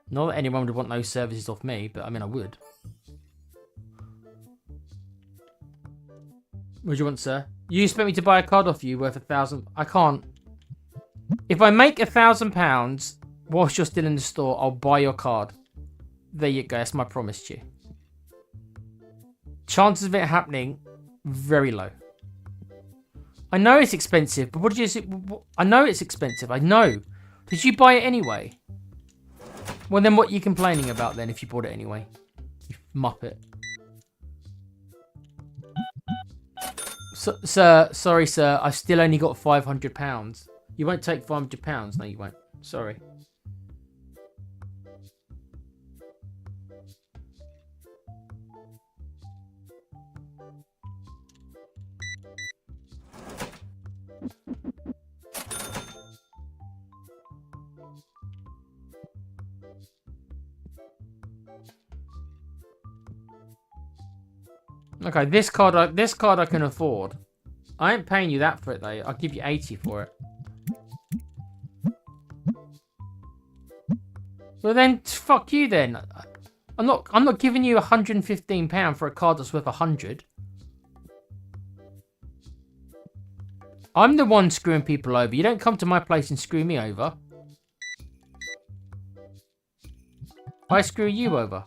Not that anyone would want no services off me, but I mean, I would. What do you want, sir? You expect me to buy a card off you worth 1,000? I can't. If I make £1,000 whilst you're still in the store, I'll buy your card. There you go. That's my promise to you. Chances of it happening, very low. I know it's expensive, but what did you? I know it's expensive. I know. Did you buy it anyway? Well, then what are you complaining about then if you bought it anyway? You muppet. Sir, sorry, sir. I've still only got £500. You won't take £500? No, you won't. Sorry. Okay, this card I can afford. I ain't paying you that for it though. I'll give you 80 for it. Well then, fuck you then. I'm not giving you £115 for a card that's worth 100. I'm the one screwing people over. You don't come to my place and screw me over. I screw you over.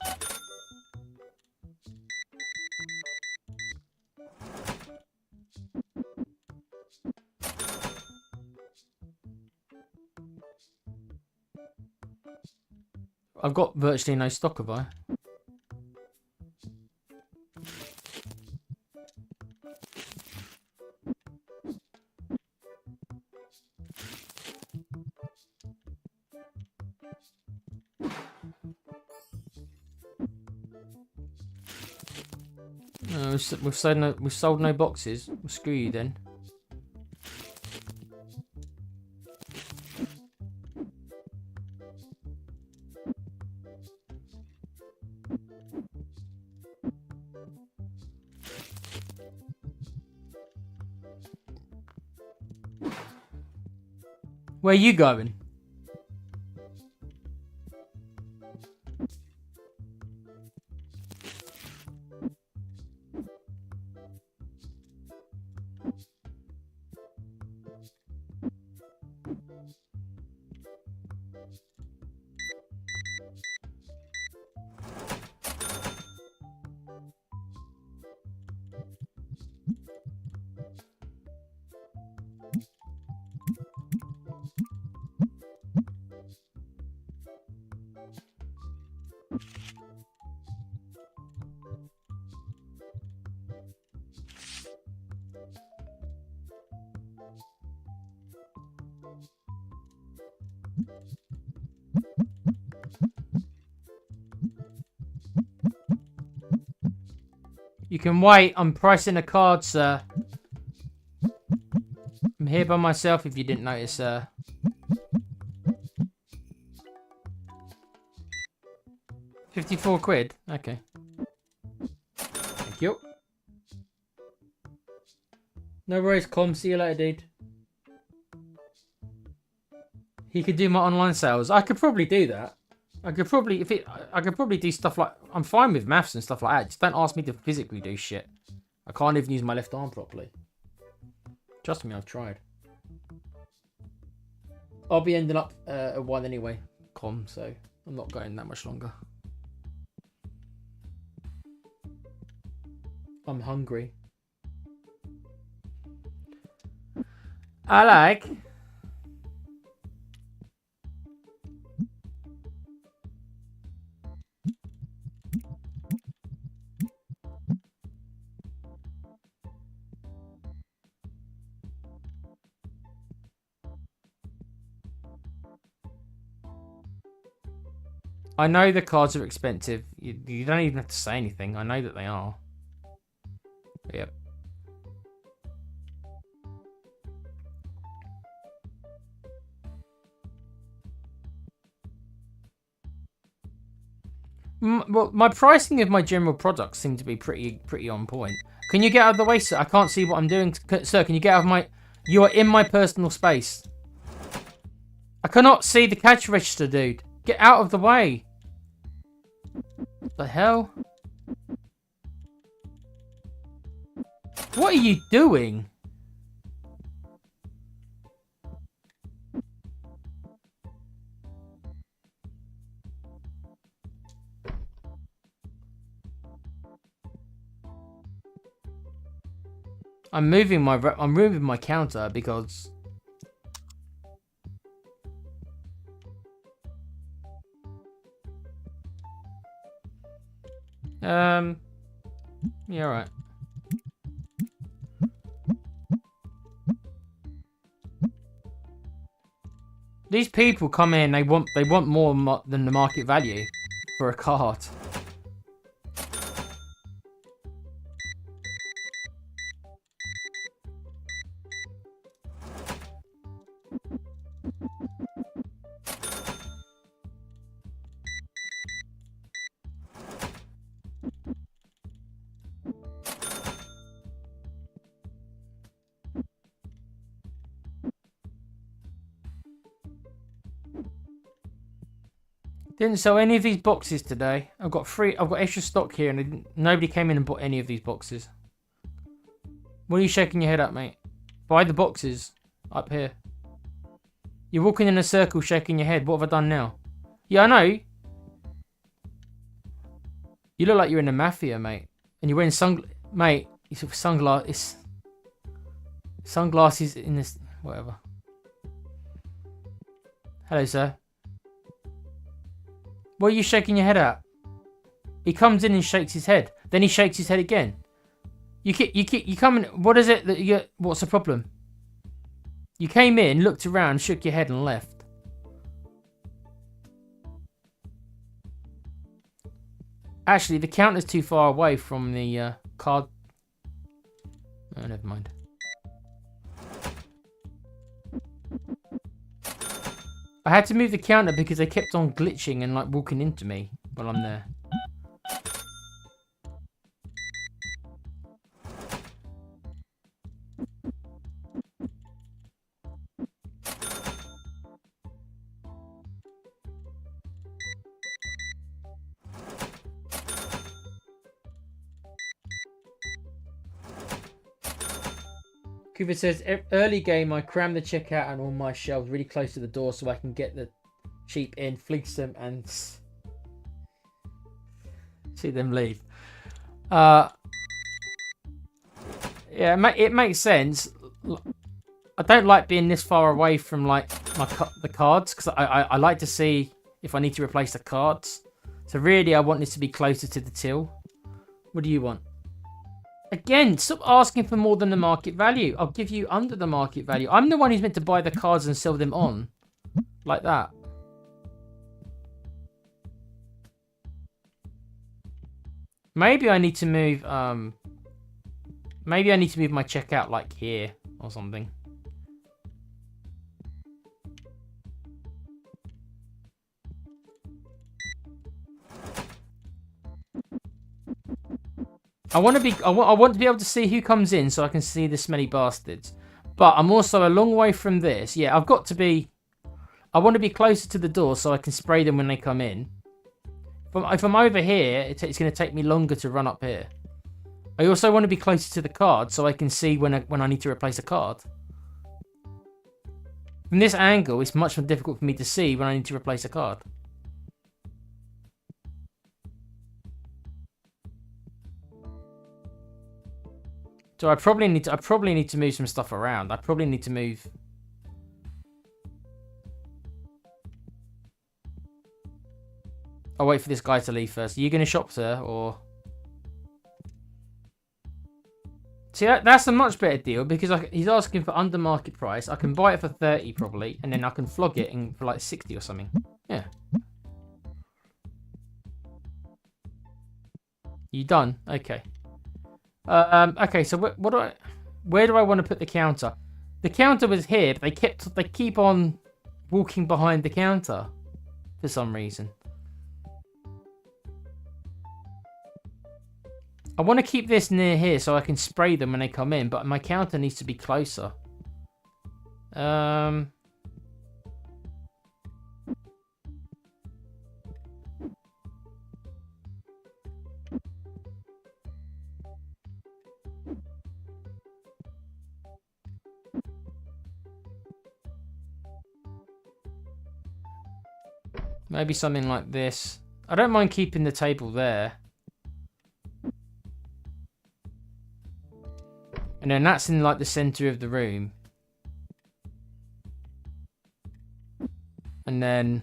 I've got virtually no stock, have I? No, we've sold no boxes. Well, screw you then. Where are you going? You can wait. I'm pricing a card, sir. I'm here by myself if you didn't notice, sir. £54. Okay. Thank you. No worries, Com. See you later, dude. He could do my online sales. I could probably do that. I could probably do stuff like, I'm fine with maths and stuff like that. Just don't ask me to physically do shit. I can't even use my left arm properly. Trust me, I've tried. I'll be ending up at 1 anyway, Com, so I'm not going that much longer. I'm hungry. I like. I know the cards are expensive. You don't even have to say anything. I know that they are. Yep. Well, my pricing of my general products seem to be pretty on point. Can you get out of the way, sir? I can't see what I'm doing. Sir, can you get out of my... You are in my personal space. I cannot see the cash register, dude. Get out of the way. What the hell? What are you doing? I'm moving my counter because yeah, all right. These people come in, they want more than the market value for a card. Didn't sell any of these boxes today. I've got extra stock here, and nobody came in and bought any of these boxes. What are you shaking your head at, mate? Buy the boxes up here. You're walking in a circle, shaking your head. What have I done now? Yeah, I know. You look like you're in the mafia, mate. And you're wearing mate. You sort of sunglasses in this, whatever. Hello, sir. What are you shaking your head at? He comes in and shakes his head. Then he shakes his head again. You come in. What is it that you get? What's the problem? You came in, looked around, shook your head and left. Actually, the counter's too far away from the card. Oh, never mind. I had to move the counter because they kept on glitching and like walking into me while I'm there. Cooper says, early game, I cram the checkout and all my shelves really close to the door so I can get the cheap in, fleece them, and see them leave. Yeah, it makes sense. I don't like being this far away from like the cards because I like to see if I need to replace the cards. So really, I want this to be closer to the till. What do you want? Again, stop asking for more than the market value. I'll give you under the market value. I'm the one who's meant to buy the cards and sell them on. Like that. Maybe I need to move Maybe I need to move my checkout like here or something. I want to be able to see who comes in so I can see the smelly bastards. But I'm also a long way from this. Yeah, I want to be closer to the door so I can spray them when they come in. If I'm over here, it's going to take me longer to run up here. I also want to be closer to the card so I can see when I need to replace a card. From this angle, it's much more difficult for me to see when I need to replace a card. So I probably need to move some stuff around. I probably need to move. I'll wait for this guy to leave first. Are you going to shop, sir, or? See, that's a much better deal because he's asking for under market price. I can buy it for 30 probably, and then I can flog it for like 60 or something. Yeah. You done? Okay. Okay, so where do I want to put the counter? The counter was here, but they keep on walking behind the counter for some reason. I want to keep this near here so I can spray them when they come in, but my counter needs to be closer. Maybe something like this. I don't mind keeping the table there. And then that's in like the center of the room. And then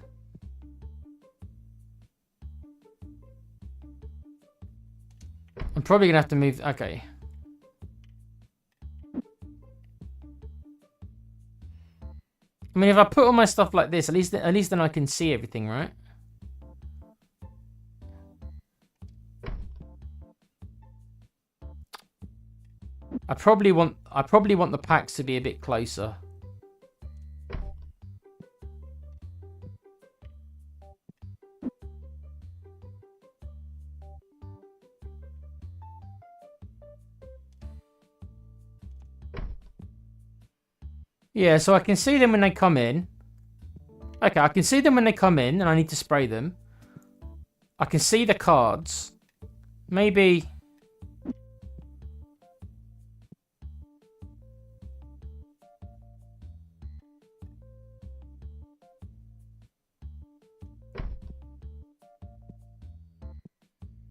I'm probably gonna have to move. Okay. I mean, if I put all my stuff like this, at least then I can see everything, right? I probably want the packs to be a bit closer. Yeah, so I can see them when they come in. Okay, I can see them when they come in, and I need to spray them. I can see the cards. Maybe.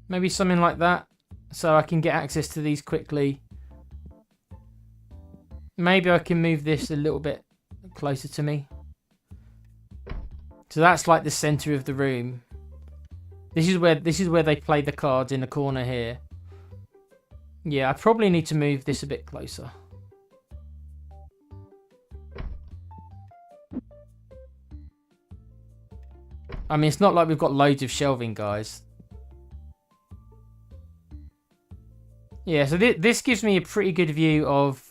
Maybe something like that, so I can get access to these quickly. Maybe I can move this a little bit closer to me. So that's like the center of the room. This is where they play the cards in the corner here. Yeah, I probably need to move this a bit closer. I mean, it's not like we've got loads of shelving, guys. Yeah, so this gives me a pretty good view of...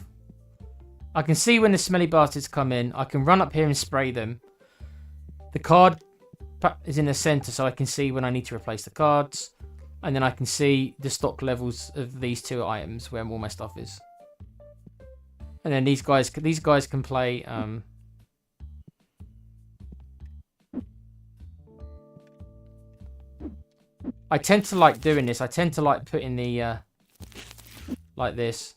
I can see when the smelly bastards come in. I can run up here and spray them. The card is in the center, so I can see when I need to replace the cards. And then I can see the stock levels of these two items, where all my stuff is. And then these guys can play... I tend to like doing this. I tend to like putting the... like this.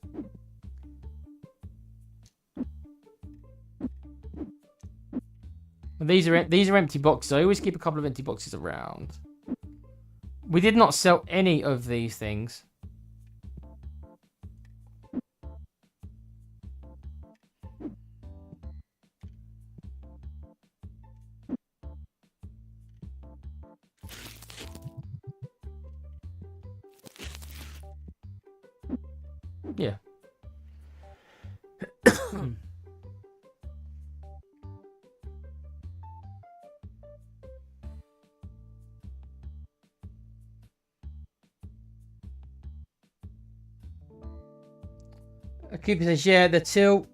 These are empty boxes. I always keep a couple of empty boxes around. We did not sell any of these things. Yeah. Cooper says, yeah, the till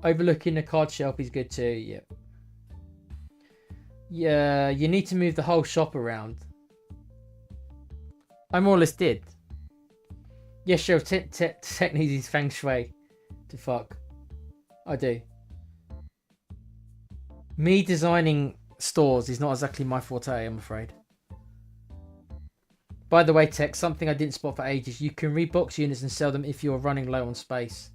overlooking the card shelf is good too. Yeah. Yeah, you need to move the whole shop around. I more or less did. Yeah, sure. Tech needs his feng shui to fuck. I do. Me designing stores is not exactly my forte, I'm afraid. By the way, Tech, something I didn't spot for ages. You can rebox units and sell them if you're running low on space.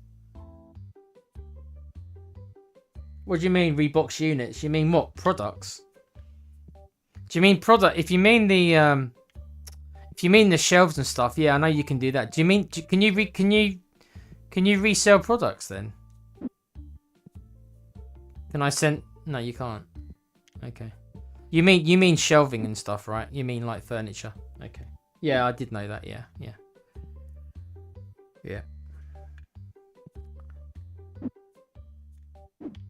What do you mean, rebox units? You mean what? Products? Do you mean product? If you mean the shelves and stuff, yeah, I know you can do that. Do you mean can you resell products then? Can I send? No, you can't. Okay. You mean shelving and stuff, right? You mean like furniture? Okay. Yeah, I did know that. Yeah.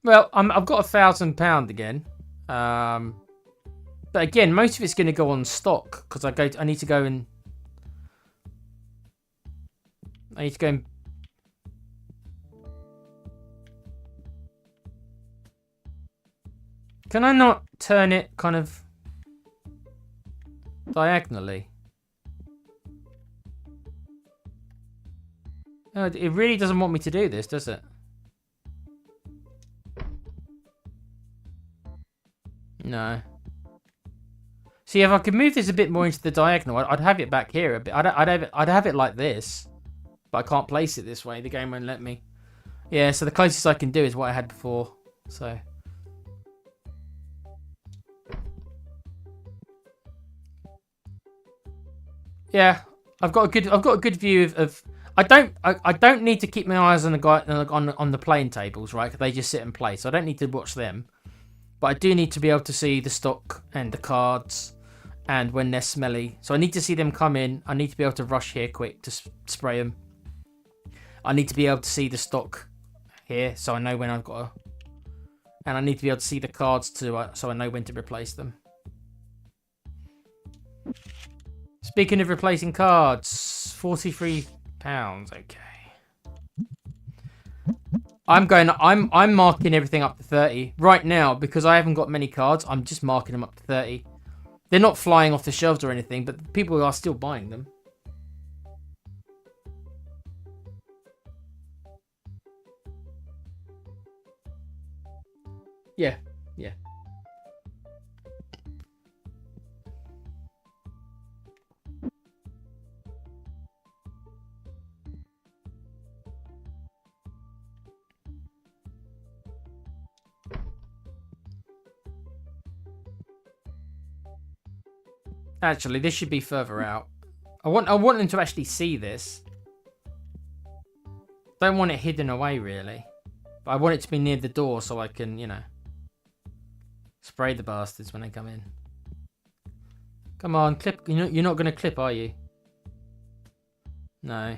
Well, I've got £1,000 again. But again, most of it's going to go on stock because I need to go and Can I not turn it kind of diagonally? No, it really doesn't want me to do this, does it? No. See, if I could move this a bit more into the diagonal, I'd have it back here a bit. I'd have it like this, but I can't place it this way. The game won't let me. Yeah, so the closest I can do is what I had before. So. Yeah, I've got a good view of. I don't need to keep my eyes on the guy on the playing tables, right? They just sit and play, so I don't need to watch them. But I do need to be able to see the stock and the cards, and when they're smelly. So I need to see them come in. I need to be able to rush here quick to spray them. I need to be able to see the stock here, so I know when I've got to. And I need to be able to see the cards too, so I know when to replace them. Speaking of replacing cards, £43. Okay. I'm marking everything up to 30 right now because I haven't got many cards. I'm just marking them up to 30. They're not flying off the shelves or anything, but people are still buying them. Yeah. Actually, this should be further out. I want them to actually see this. Don't want it hidden away, really. But I want it to be near the door so I can, spray the bastards when they come in. Come on, clip. You're not going to clip, are you? No.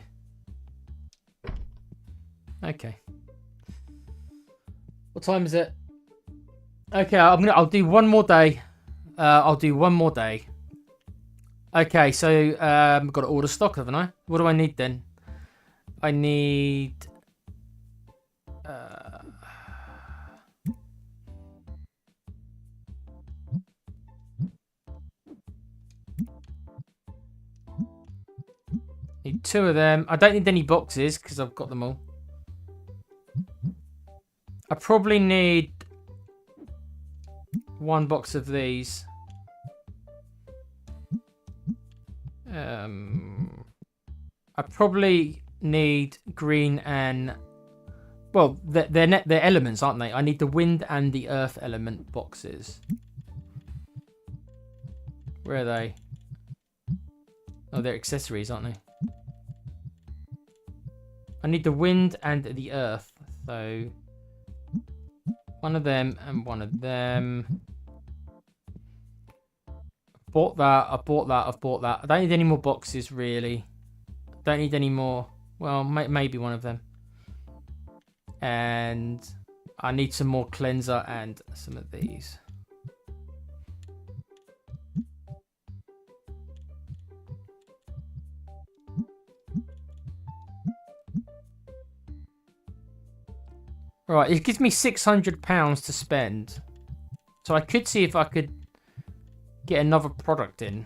Okay. What time is it? Okay, I'll do one more day. Okay, so I've got to order stock, haven't I? What do I need then? I need need 2 of them. I don't need any boxes because I've got them all. I probably need 1 box of these. I probably need green and well, they're elements, aren't they? I need the wind and the earth element boxes. Where are they? Oh, they're accessories, aren't they? I need the wind and the earth, so 1 of them and 1 of them. Bought that, I've bought that. I don't need any more boxes, really. Don't need any more. Well, maybe 1 of them. And I need some more cleanser and some of these. Right, it gives me £600 to spend. So I could see if I could get another product in.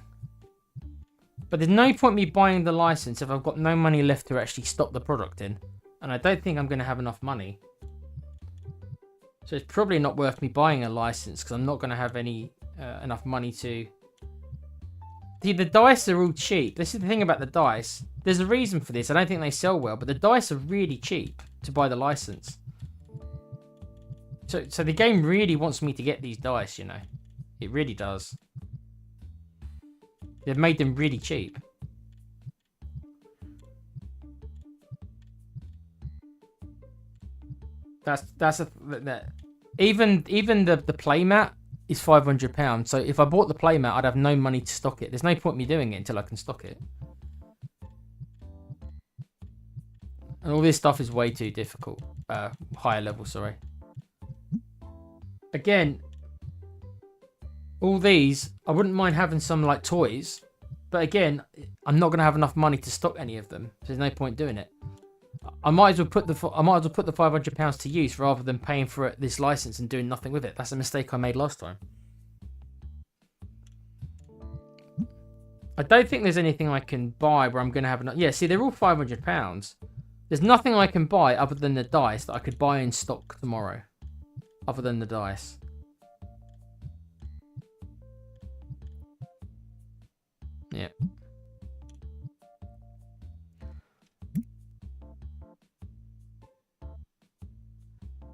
But there's no point me buying the license if I've got no money left to actually stock the product in. And I don't think I'm going to have enough money. So it's probably not worth me buying a license because I'm not going to have any enough money to... See, the dice are all cheap. This is the thing about the dice. There's a reason for this. I don't think they sell well, but the dice are really cheap to buy the license. So the game really wants me to get these dice, you know. It really does. They've made them really cheap. Even the playmat is £500. So if I bought the playmat, I'd have no money to stock it. There's no point me doing it until I can stock it. And all this stuff is way too difficult. Higher level, sorry. Again, all these, I wouldn't mind having some like toys, but again, I'm not going to have enough money to stock any of them. So there's no point doing it. I might as well put the £500 to use rather than paying for this license and doing nothing with it. That's a mistake I made last time. I don't think there's anything I can buy where I'm going to have enough. Yeah, see, they're all £500. There's nothing I can buy other than the dice that I could buy in stock tomorrow. Other than the dice. Yeah.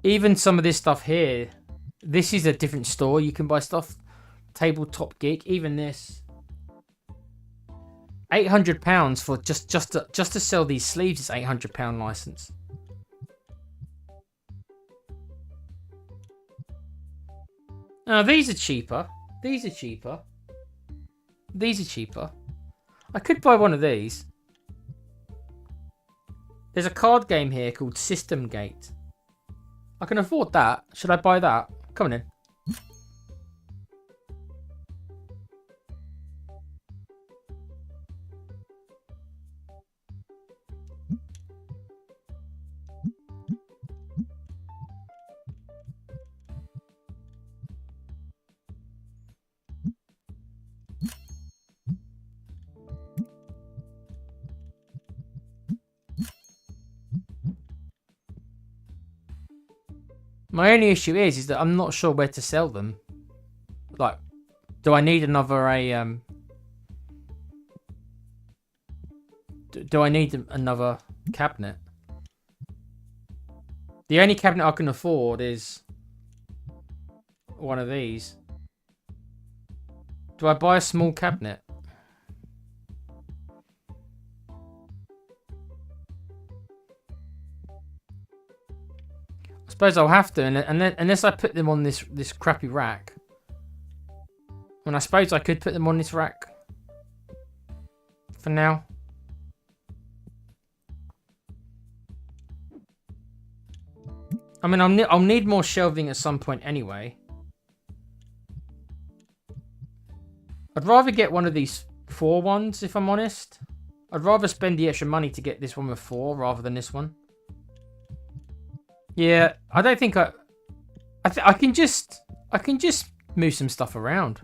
Even some of this stuff here, this is a different store. You can buy stuff. Tabletop Geek, even this. £800 for just to sell these sleeves is £800 license. Now these are cheaper. These are cheaper. These are cheaper. I could buy one of these. There's a card game here called System Gate. I can afford that. Should I buy that? Come on in. My only issue is that I'm not sure where to sell them. Like, do I need another do I need another cabinet? The only cabinet I can afford is one of these. Do I buy a small cabinet? I suppose I'll have to, unless I put them on this crappy rack. And I suppose I could put them on this rack for now. I mean, I'll need more shelving at some point anyway. I'd rather get one of these 4 ones, if I'm honest. I'd rather spend the extra money to get this one with 4 rather than this one. Yeah, I don't think I can just move some stuff around.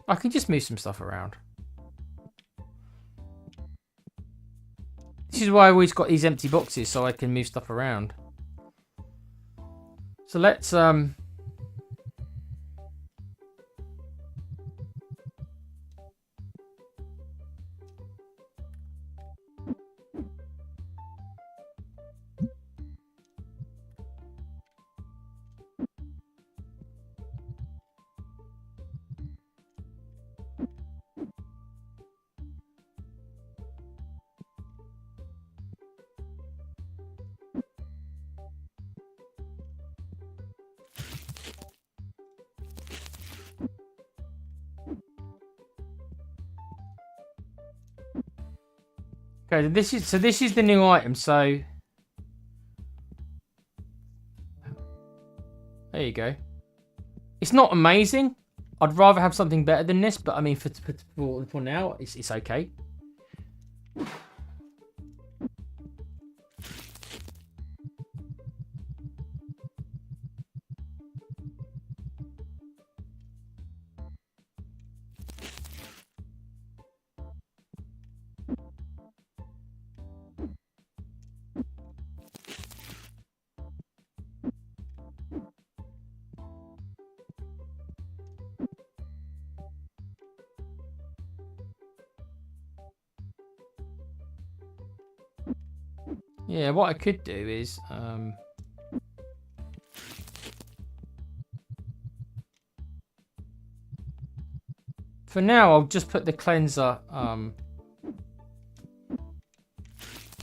I can just move some stuff around. This is why I always got these empty boxes, so I can move stuff around. So let's okay, this is the new item, so there you go. It's not amazing. I'd rather have something better than this, but I mean for now it's okay. Yeah, what I could do is for now I'll just put the cleanser. I'm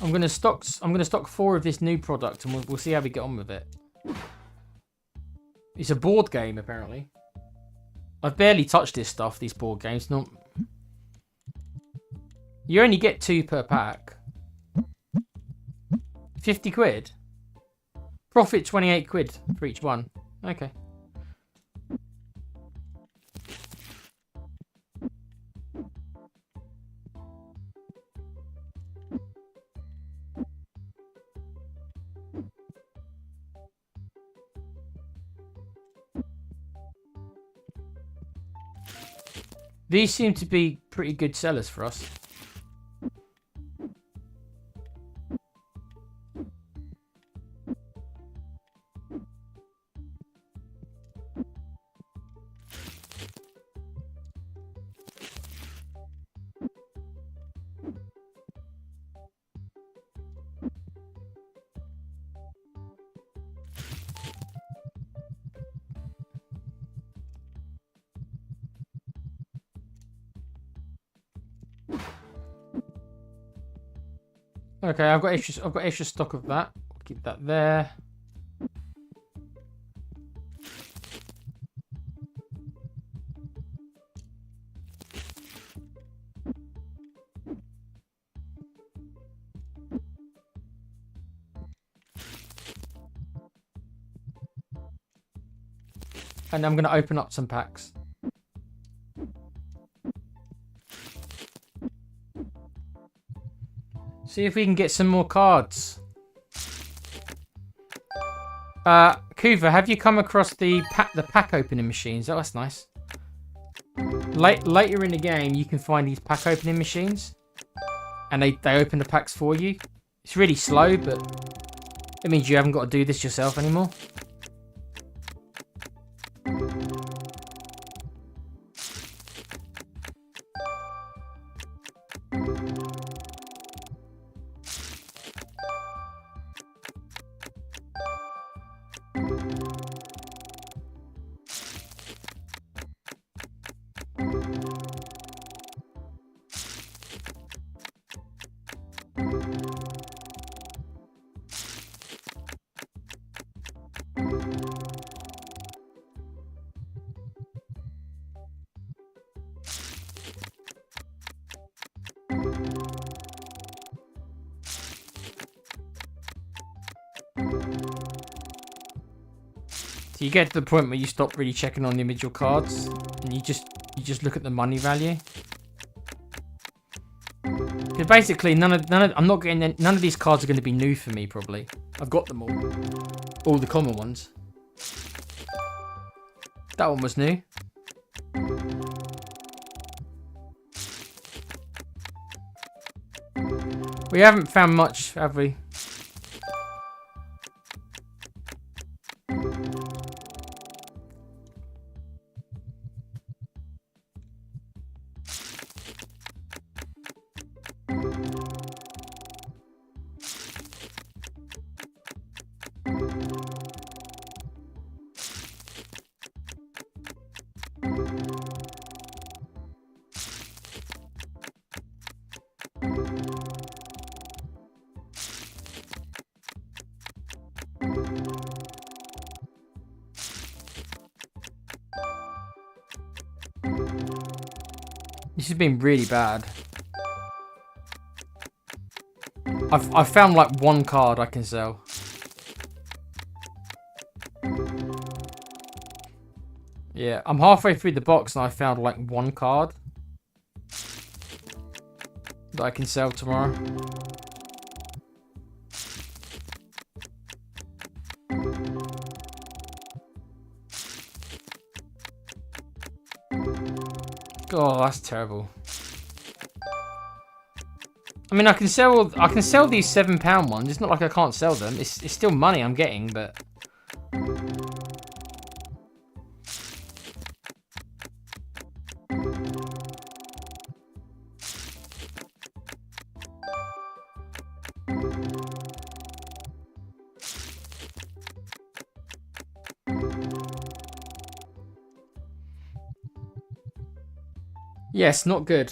gonna stock 4 of this new product, and we'll see how we get on with it. It's a board game apparently. I've barely touched this stuff. These board games, not. You only get 2 per pack. 50 quid. Profit 28 quid for each one. Okay. These seem to be pretty good sellers for us. Okay, I've got extra stock of that. I'll keep that there. And I'm going to open up some packs. See if we can get some more cards. Kuva, have you come across the pack opening machines? Oh, that's nice. Later in the game, you can find these pack opening machines. And they open the packs for you. It's really slow, but it means you haven't got to do this yourself anymore. So you get to the point where you stop really checking on the individual cards, and you just look at the money value. Because basically, none of these cards are going to be new for me probably. I've got them all the common ones. That one was new. We haven't found much, have we? This has been really bad. I've found like 1 card I can sell. Yeah, I'm halfway through the box and I found like 1 card that I can sell tomorrow. Oh, that's terrible. I mean, I can sell these £7 ones. It's not like I can't sell them. It's still money I'm getting, but Yes, not good.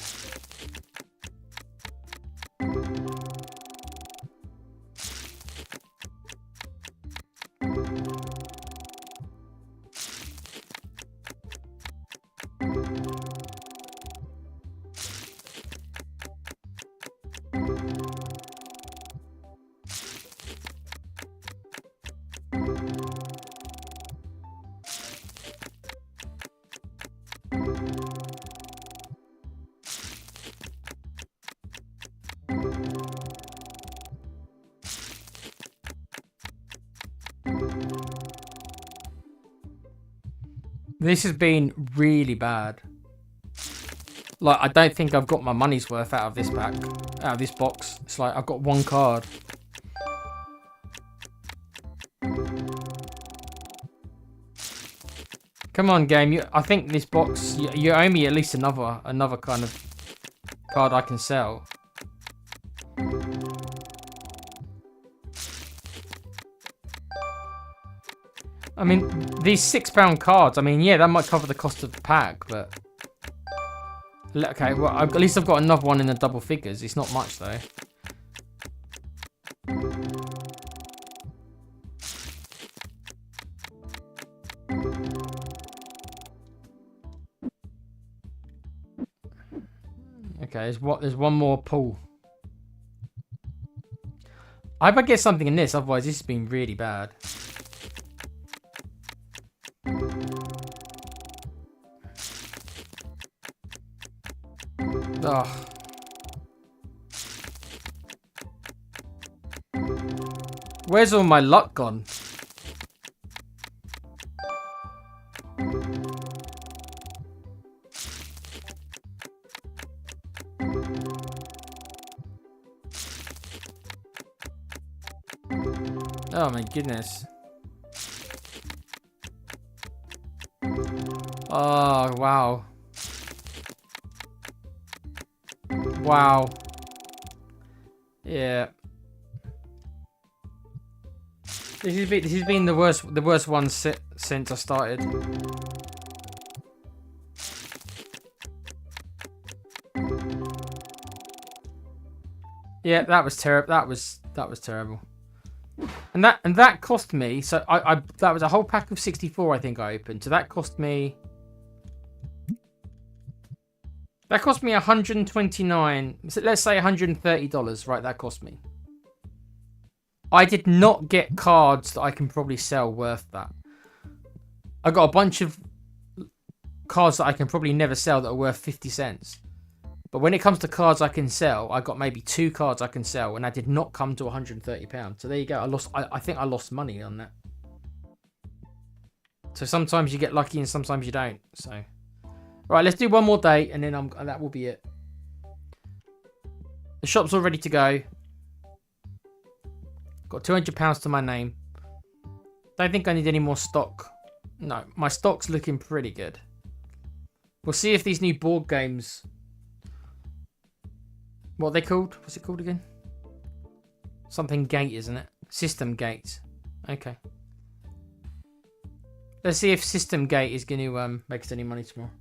This has been really bad. Like, I don't think I've got my money's worth out of this pack. Out of this box. It's like, I've got one card. Come on, game. I think this box, you owe me at least another kind of card I can sell. I mean, these £6 cards, I mean, yeah, that might cover the cost of the pack, but... Okay, well, at least I've got another one in the double figures. It's not much, though. Okay, there's one more pull. I hope I get something in this, otherwise this has been really bad. Ugh. Where's all my luck gone? Oh my goodness. Oh, wow. Wow. Yeah. This has been the worst one since I started. Yeah, that was terrible. That was terrible. And that cost me, so I that was a whole pack of 64 I think I opened. So that cost me 129, so let's say $130, right? That cost me. I did not get cards that I can probably sell worth that. I got a bunch of cards that I can probably never sell that are worth 50 cents. But when it comes to cards I can sell, I got maybe 2 cards I can sell, and I did not come to £130. So there you go. I think I lost money on that. So sometimes you get lucky and sometimes you don't. So, right, let's do one more day, and then that will be it. The shop's all ready to go. Got £200 to my name. Don't think I need any more stock. No, my stock's looking pretty good. We'll see if these new board games... What are they called? What's it called again? Something Gate, isn't it? System Gate. Okay. Let's see if System Gate is going to make us any money tomorrow.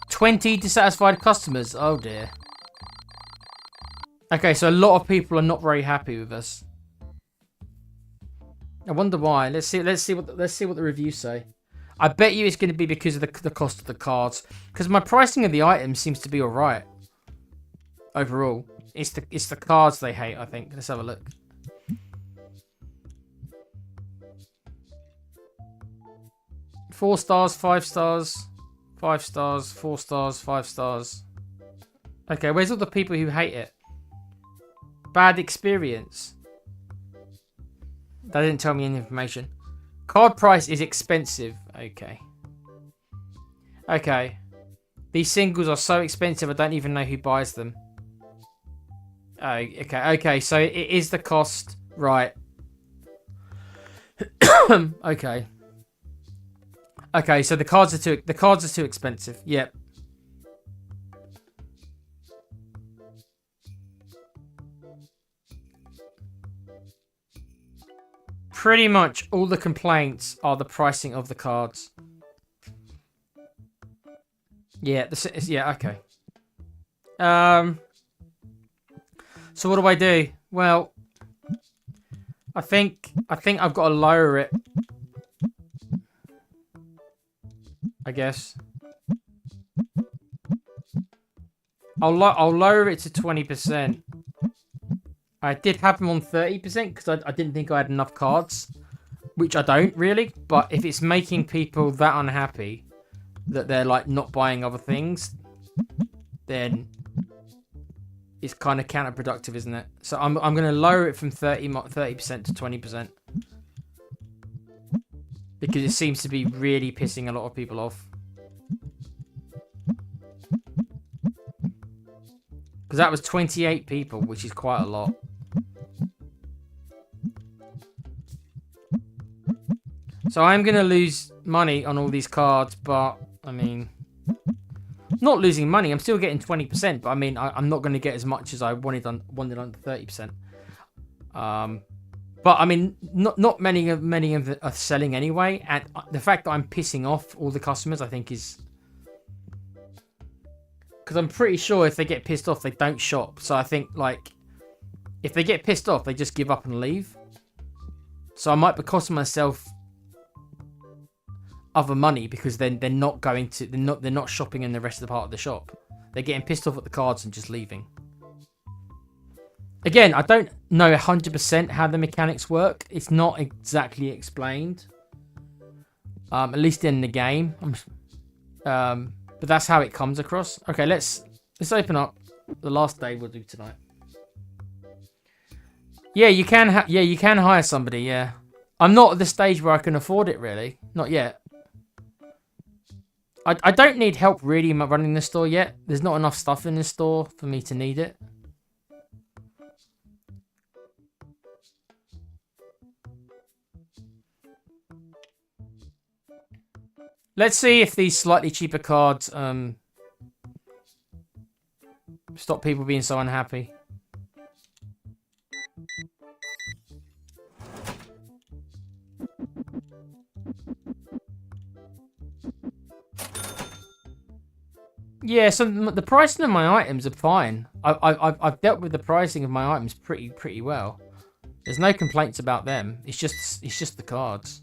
20 dissatisfied customers. Oh dear. Okay, so a lot of people are not very happy with us. I wonder why. Let's see what the reviews say. I bet you it's going to be because of the cost of the cards. Because my pricing of the items seems to be all right. Overall, it's the cards they hate, I think. Let's have a look. Four stars, 5 stars, 5 stars, 4 stars, 5 stars. Okay, where's all the people who hate it? Bad experience. That didn't tell me any information. Card price is expensive. Okay. Okay. These singles are so expensive, I don't even know who buys them. Oh, okay, so it is the cost, right? Okay. Okay, so the cards are too expensive. Yep. Pretty much all the complaints are the pricing of the cards. Yeah, yeah, okay. So what do I do? Well, I think I've got to lower it. I guess I'll lower it to 20%. I did have them on 30% because I didn't think I had enough cards, which I don't really. But if it's making people that unhappy that they're like not buying other things, then it's kind of counterproductive, isn't it? So I'm going to lower it from 30% to 20% because it seems to be really pissing a lot of people off. Because that was 28 people, which is quite a lot. So I'm going to lose money on all these cards, but I mean, not losing money. I'm still getting 20%, but I mean, I'm not going to get as much as I wanted on 30%. But I mean, not many of them are selling anyway, and the fact that I'm pissing off all the customers, I think, is because I'm pretty sure if they get pissed off, they don't shop. So I think like if they get pissed off, they just give up and leave. So I might be costing myself other money because then they're not going to they're not shopping in the rest of the part of the shop. They're getting pissed off at the cards and just leaving. Again, I don't know 100% how the mechanics work. It's not exactly explained, at least in the game. But that's how it comes across. Okay, let's open up the last day we'll do tonight. Yeah, you can hire somebody. Yeah, I'm not at the stage where I can afford it really. Not yet. I don't need help really running the store yet. There's not enough stuff in the store for me to need it. Let's see if these slightly cheaper cards stop people being so unhappy. Yeah, so the pricing of my items are fine. I've dealt with the pricing of my items pretty well. There's no complaints about them. It's just the cards.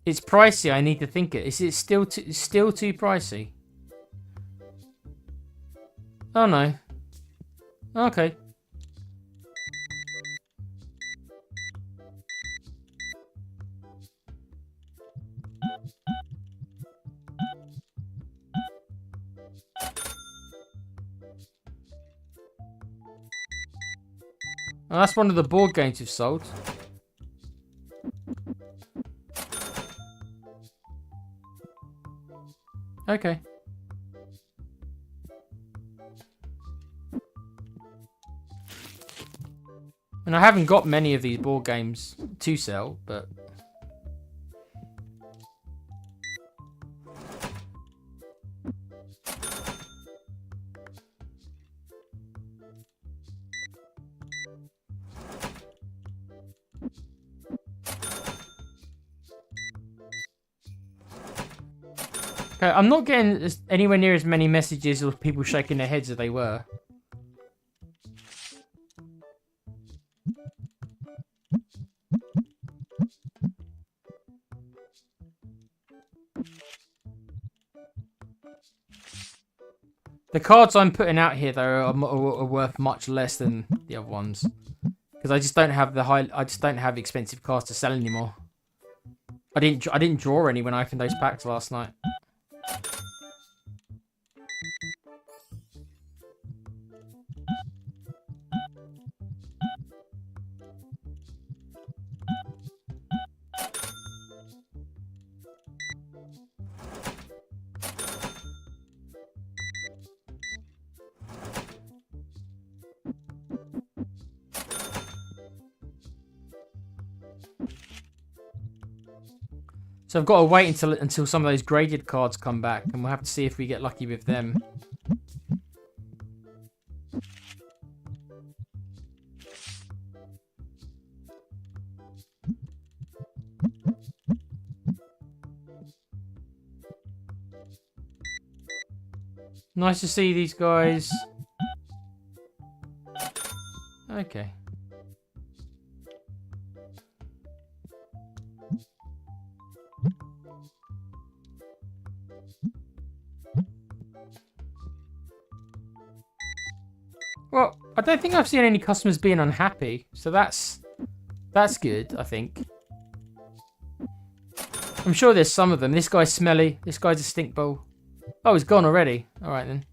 It's pricey. I need to think it. Is it still too pricey? Oh no. Okay. Oh, that's one of the board games you've sold. Okay. And I haven't got many of these board games to sell, but... Okay, I'm not getting anywhere near as many messages of people shaking their heads as they were. The cards I'm putting out here, though, are worth much less than the other ones because I just don't have expensive cards to sell anymore. I didn't draw any when I opened those packs last night. So I've got to wait until some of those graded cards come back, and we'll have to see if we get lucky with them. Nice to see these guys. Okay. Well, I don't think I've seen any customers being unhappy, so that's good, I think. I'm sure there's some of them. This guy's smelly. This guy's a stink ball. Oh, he's gone already. All right, then.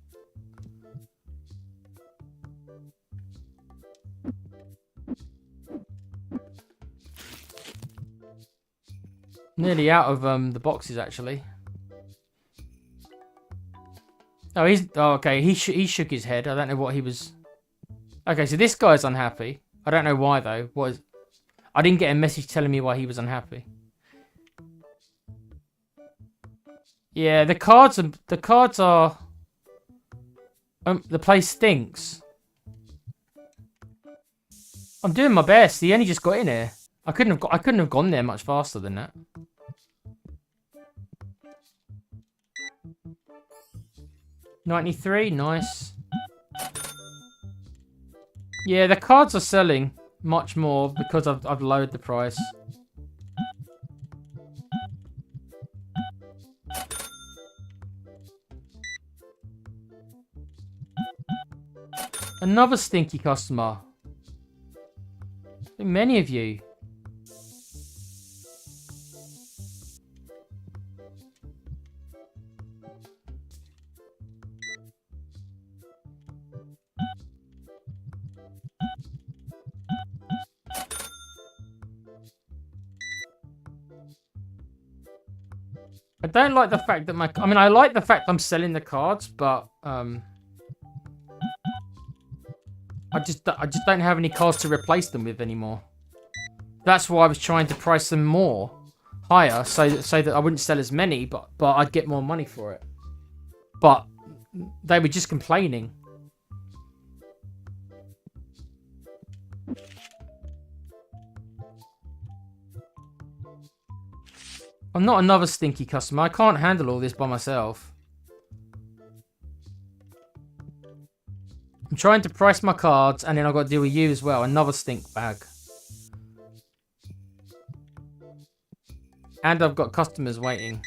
Nearly out of the boxes, actually. Oh, okay. He shook his head. I don't know what he was... Okay, so this guy's unhappy. I don't know why, though. I didn't get a message telling me why he was unhappy. Yeah, the cards are... the place stinks. I'm doing my best. He only just got in here. I couldn't have gone there much faster than that. $93, nice. Yeah, the cards are selling much more because I've lowered the price. Another stinky customer. Many of you. I don't like the fact that I like the fact I'm selling the cards, but I just don't have any cards to replace them with anymore. That's why I was trying to price them more higher, so that I wouldn't sell as many, but I'd get more money for it. But they were just complaining. I'm not another stinky customer. I can't handle all this by myself. I'm trying to price my cards, and then I've got to deal with you as well. Another stink bag. And I've got customers waiting.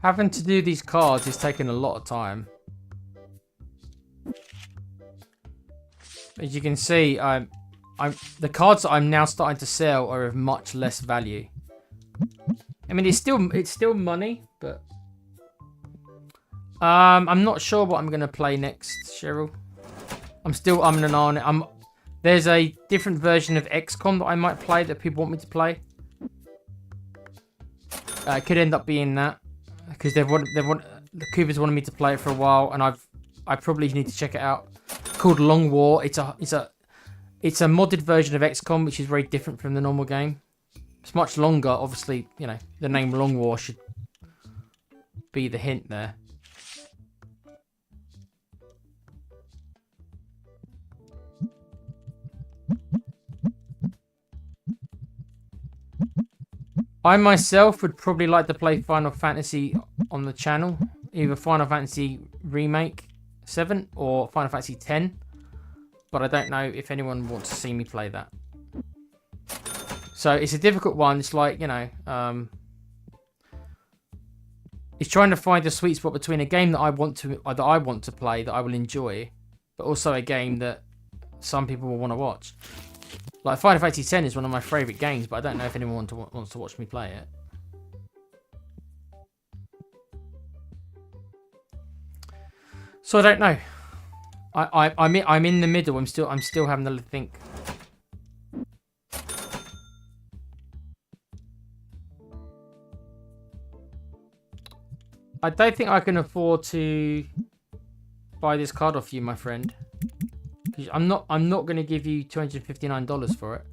Having to do these cards is taking a lot of time. As you can see, the cards that I'm now starting to sell are of much less value. I mean, it's still money, but I'm not sure what I'm gonna play next, Cheryl. I'm still umming and ahhing it. There's a different version of XCOM that I might play that people want me to play. It could end up being that. Because the Coopers wanted me to play it for a while, and I probably need to check it out. It's called Long War. It's a modded version of XCOM, which is very different from the normal game. It's much longer, obviously. You know, the name Long War should be the hint there. I myself would probably like to play Final Fantasy on the channel either Final Fantasy Remake 7 or Final Fantasy 10. But I don't know if anyone wants to see me play that. So it's a difficult one. It's like, you know, it's trying to find the sweet spot between a game that I want to play, that I will enjoy, but also a game that some people will want to watch. Like Final Fantasy X is one of my favourite games, but I don't know if anyone wants to watch me play it. So I don't know. I'm in the middle. I'm still having to think. I don't think I can afford to buy this card off you, my friend. I'm not going to give you $259 for it.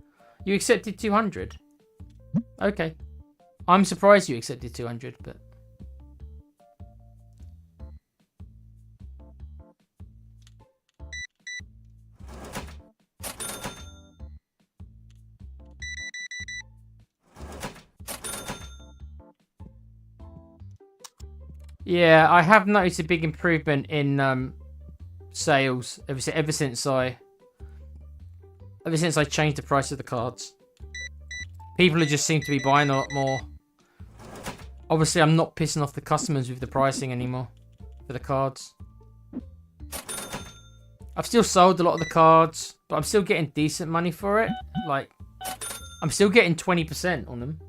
You accepted 200. Okay. I'm surprised you accepted 200, but yeah, I have noticed a big improvement in sales ever since I changed the price of the cards. People just seem to be buying a lot more. Obviously, I'm not pissing off the customers with the pricing anymore for the cards. I've still sold a lot of the cards, but I'm still getting decent money for it. Like, I'm still getting 20% on them.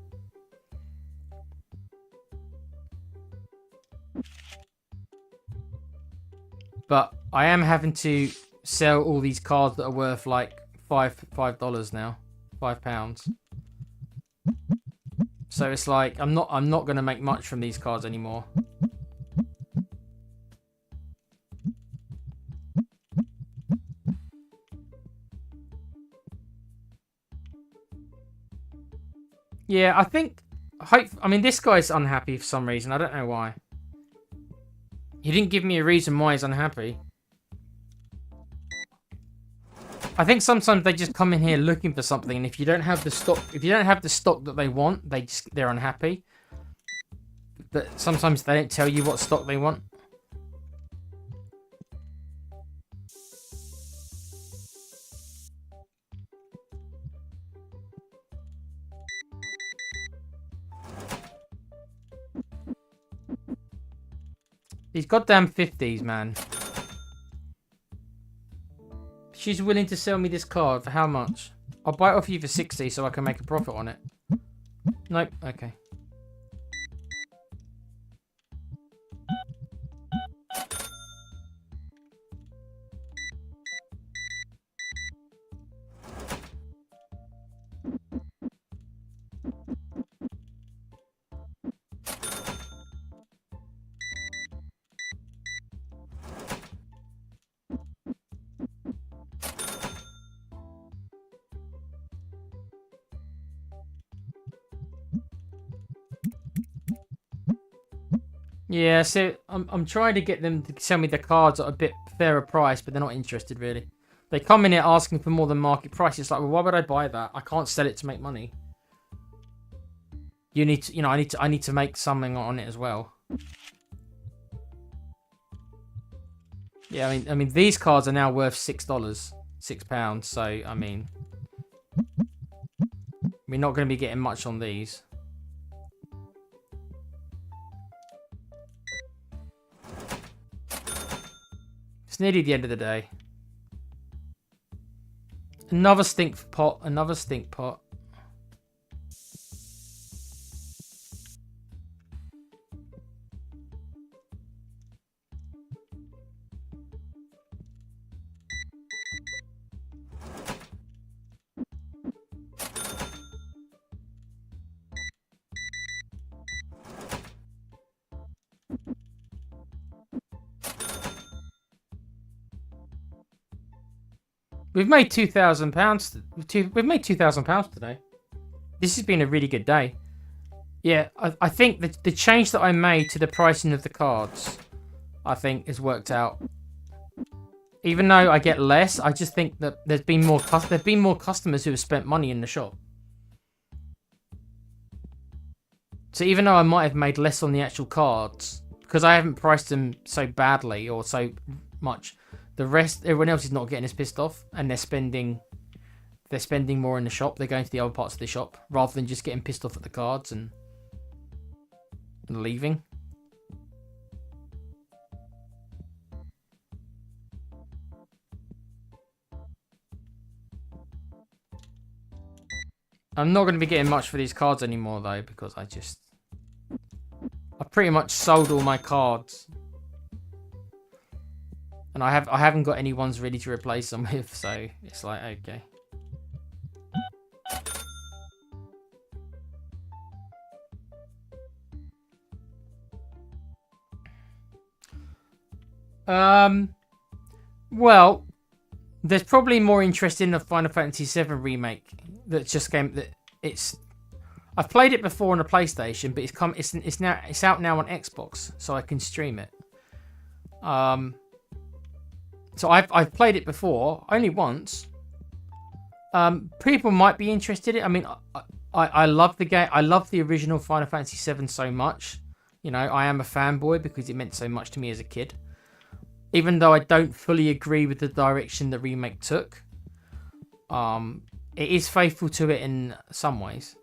But I am having to sell all these cards that are worth like $5 now, £5. So it's like I'm not going to make much from these cards anymore. Yeah, I mean, this guy's unhappy for some reason. I don't know why. He didn't give me a reason why he's unhappy. I think sometimes they just come in here looking for something, and if you don't have the stock, that they want, they're unhappy. But sometimes they don't tell you what stock they want. These goddamn 50s, man. She's willing to sell me this card for how much? I'll buy it off you for 60 so I can make a profit on it. Nope, okay. Yeah, so I'm trying to get them to sell me the cards at a bit fairer price, but they're not interested really. They come in here asking for more than market price. It's like, well, why would I buy that? I can't sell it to make money. You need to, you know, I need to make something on it as well. Yeah, I mean these cards are now worth £6. So I mean, we're not going to be getting much on these. It's nearly the end of the day. Another stink pot. Another stink pot. We've made £2,000. We've made £2,000 today. This has been a really good day. Yeah, I think the change that I made to the pricing of the cards, I think, has worked out. Even though I get less, I just think that there's been more customers who have spent money in the shop. So even though I might have made less on the actual cards, because I haven't priced them so badly or so much, everyone else is not getting as pissed off, and they're spending more in the shop. They're going to the other parts of the shop rather than just getting pissed off at the cards and leaving. I'm not going to be getting much for these cards anymore though, because I pretty much sold all my cards, and I haven't got any ones ready to replace them with. So it's like, okay. Well, there's probably more interest in the Final Fantasy VII remake that's just came. I've played it before on the PlayStation, but it's out now on Xbox, so I can stream it. So I've played it before, only once. People might be interested in it. I mean, I love the game. I love the original Final Fantasy VII so much. You know, I am a fanboy because it meant so much to me as a kid. Even though I don't fully agree with the direction the remake took, it is faithful to it in some ways.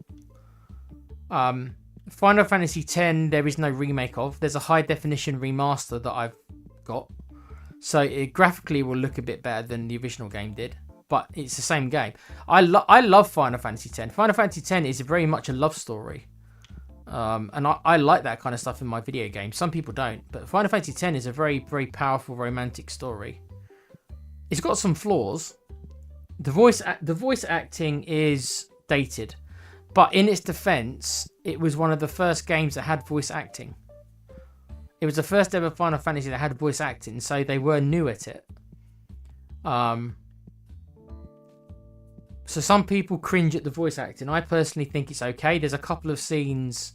Final Fantasy X, there is no remake of. There's a high definition remaster that I've got. So it graphically will look a bit better than the original game did. But it's the same game. I love Final Fantasy X. Final Fantasy X is very much a love story. And I like that kind of stuff in my video games. Some people don't. But Final Fantasy X is a very, very powerful romantic story. It's got some flaws. The voice acting is dated. But in its defense, it was one of the first games that had voice acting. It was the first ever Final Fantasy that had voice acting, so they were new at it. So some people cringe at the voice acting. I personally think it's okay. There's a couple of scenes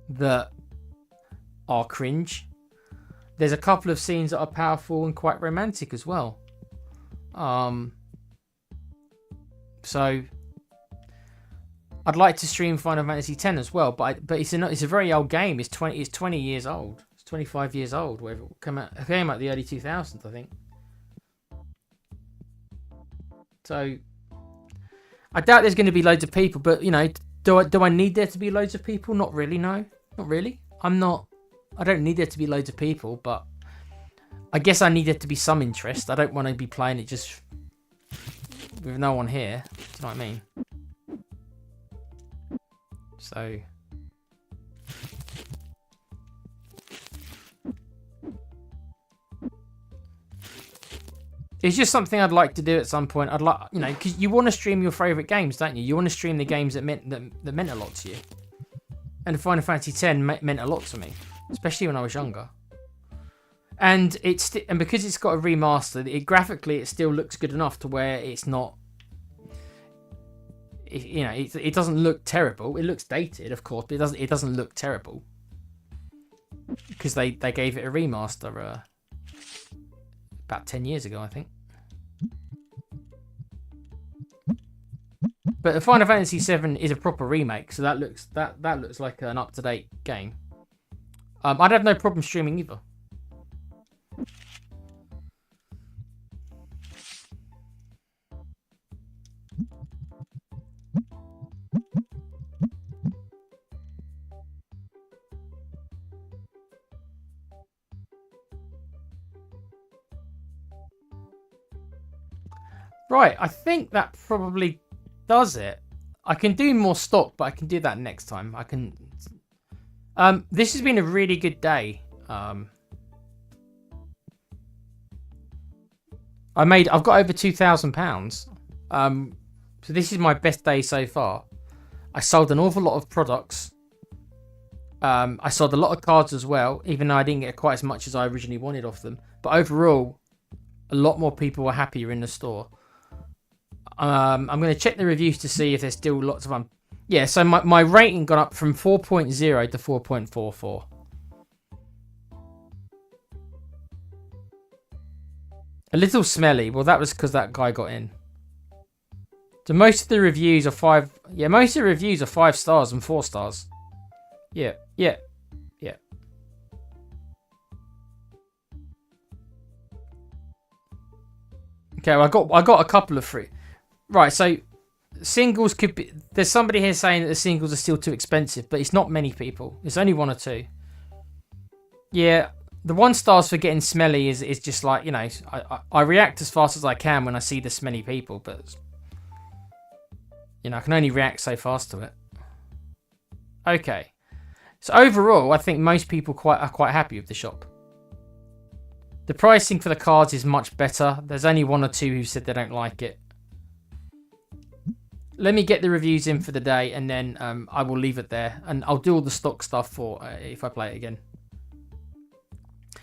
that are cringe. There's a couple of scenes that are powerful and quite romantic as well. So I'd like to stream Final Fantasy X as well, but it's a very old game. It's 20 years old. It's 25 years old. Whatever it came out the early 2000s, I think. So I doubt there's going to be loads of people, but you know, do I need there to be loads of people? Not really. No, not really. I don't need there to be loads of people, but I guess I need there to be some interest. I don't want to be playing it just with no one here. Do you know what I mean? So it's just something I'd like to do at some point. I'd like, you know, because you want to stream your favorite games, don't you? You want to stream the games that meant a lot to you. And Final Fantasy X meant a lot to me, especially when I was younger. And because it's got a remaster, graphically it still looks good enough to where it's not. It doesn't look terrible. It looks dated, of course, but it doesn't look terrible because they gave it a remaster about 10 years ago, I think. But the Final Fantasy VII is a proper remake, so that looks like an up-to-date game. I'd have no problem streaming either. Right, I think that probably does it. I can do more stock, but I can do that next time. I can. This has been a really good day. I've got over £2,000. So this is my best day so far. I sold an awful lot of products. I sold a lot of cards as well, even though I didn't get quite as much as I originally wanted off them. But overall, a lot more people were happier in the store. I'm going to check the reviews to see if there's still lots of them. Yeah, so my rating got up from 4.0 to 4.44. A little smelly. Well, that was because that guy got in. So most of the reviews are 5. Yeah, most of the reviews are 5 stars and 4 stars. Yeah. Okay, well, I got a couple of free. Right, so singles could be. There's somebody here saying that the singles are still too expensive, but it's not many people. It's only 1 or 2. Yeah, the 1 stars for getting smelly is just like, you know, I react as fast as I can when I see the smelly people, but you know, I can only react so fast to it. Okay, so overall, I think most people are quite happy with the shop. The pricing for the cards is much better. There's only 1 or 2 who said they don't like it. Let me get the reviews in for the day, and then I will leave it there, and I'll do all the stock stuff for if I play it again.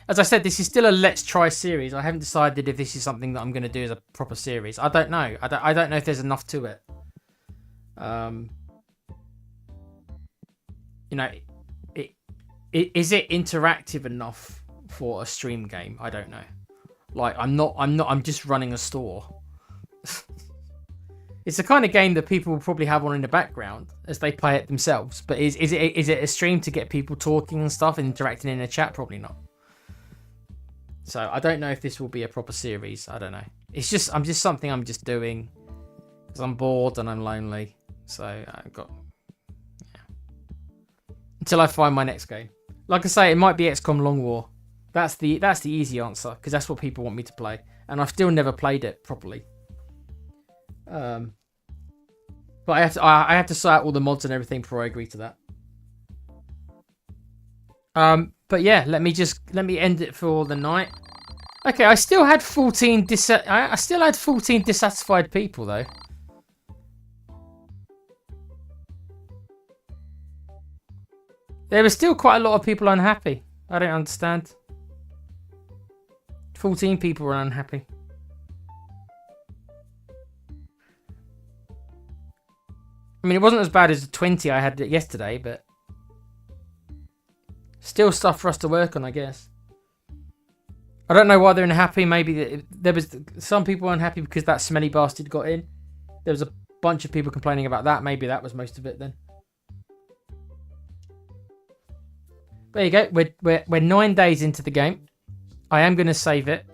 As I said, this is still a let's try series. I haven't decided if this is something that I'm going to do as a proper series. I don't know. I don't know if there's enough to it. You know, is it interactive enough for a stream game? I don't know. Like, I'm just running a store. It's the kind of game that people will probably have on in the background as they play it themselves. But is it a stream to get people talking and stuff and interacting in a chat? Probably not. So I don't know if this will be a proper series. I don't know. It's just something I'm just doing because I'm bored and I'm lonely. So I've got until I find my next game. Like I say, it might be XCOM Long War. That's the easy answer because that's what people want me to play, and I've still never played it properly. But I have to sort out all the mods and everything before I agree to that. But yeah, let me end it for the night. Okay, I still had 14 dissatisfied people though. There were still quite a lot of people unhappy. I don't understand. 14 people were unhappy. I mean, it wasn't as bad as the 20 I had yesterday, but still stuff for us to work on, I guess. I don't know why they're unhappy. Maybe there was some people unhappy because that smelly bastard got in. There was a bunch of people complaining about that. Maybe that was most of it then. There you go. We're 9 days into the game. I am going to save it.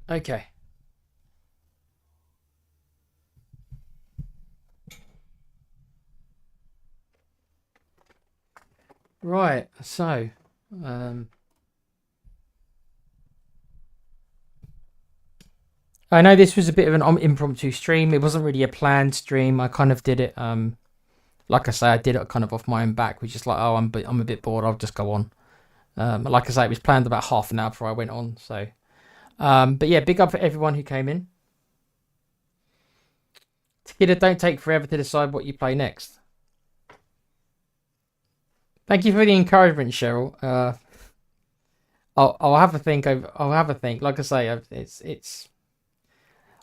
Okay. Right, so I know this was a bit of an impromptu stream. It wasn't really a planned stream. I kind of did it like I say, I did it kind of off my own back, which is like, oh, I'm a bit bored, I'll just go on. Like I say, it was planned about half an hour before I went on, so but yeah, big up for everyone who came in. Tequila, don't take forever to decide what you play next. Thank you for the encouragement, Cheryl. I'll have a think. I'll have a think. Like I say, it's.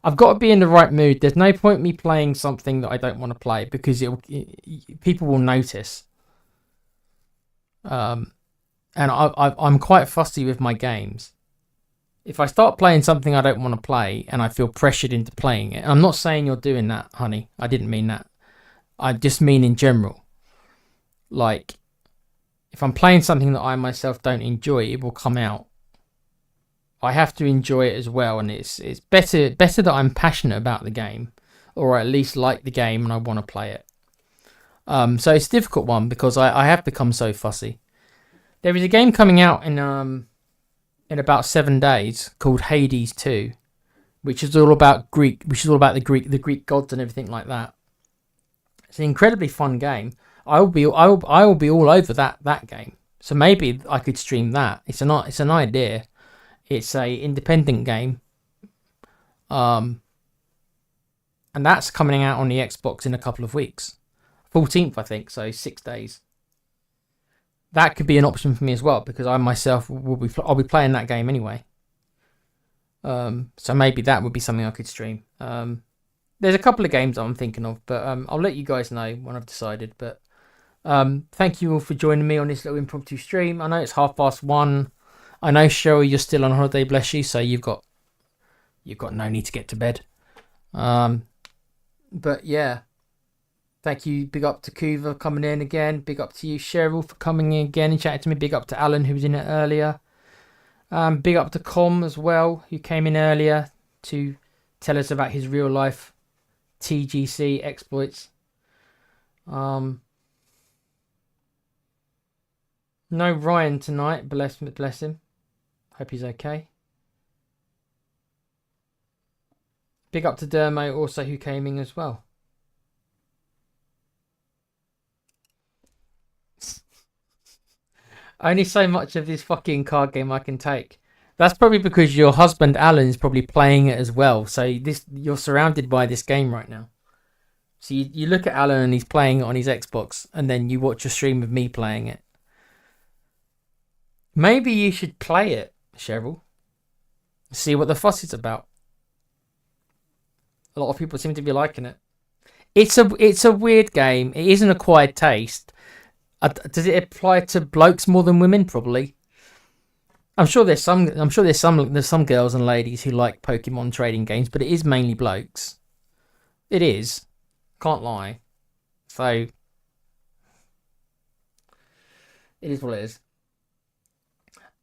I've got to be in the right mood. There's no point me playing something that I don't want to play because people will notice. And I'm quite fussy with my games. If I start playing something I don't want to play and I feel pressured into playing it, and I'm not saying you're doing that, honey. I didn't mean that. I just mean in general. Like, if I'm playing something that I myself don't enjoy, it will come out. I have to enjoy it as well, and it's better that I'm passionate about the game, or at least like the game and I want to play it. So it's a difficult one because I have become so fussy. There is a game coming out in about 7 days called Hades 2, which is all about the Greek gods and everything like that. It's an incredibly fun game. I will be all over that game. So maybe I could stream that. It's an idea. It's a independent game. And that's coming out on the Xbox in a couple of weeks. 14th, I think, so 6 days. That could be an option for me as well because I myself I'll be playing that game anyway. So maybe that would be something I could stream. There's a couple of games I'm thinking of, but I'll let you guys know when I've decided. But Thank you all for joining me on this little impromptu stream. I know it's 1:30. I know, Cheryl, you're still on holiday, bless you, so you've got no need to get to bed. But yeah, thank you. Big up to Kuva coming in again. Big up to you, Cheryl, for coming in again and chatting to me. Big up to Alan, who was in it earlier. Big up to Com as well, who came in earlier to tell us about his real life TGC exploits. No Ryan tonight, bless him. Hope he's okay. Big up to Dermo also, who came in as well. Only so much of this fucking card game I can take. That's probably because your husband Alan is probably playing it as well. So you're surrounded by this game right now. So you look at Alan and he's playing it on his Xbox, and then you watch a stream of me playing it. Maybe you should play it, Cheryl. See what the fuss is about. A lot of people seem to be liking it. It's a weird game. It is an acquired taste. Does it apply to blokes more than women? Probably. I'm sure there's some girls and ladies who like Pokemon trading games, but it is mainly blokes. It is. Can't lie. So it is what it is.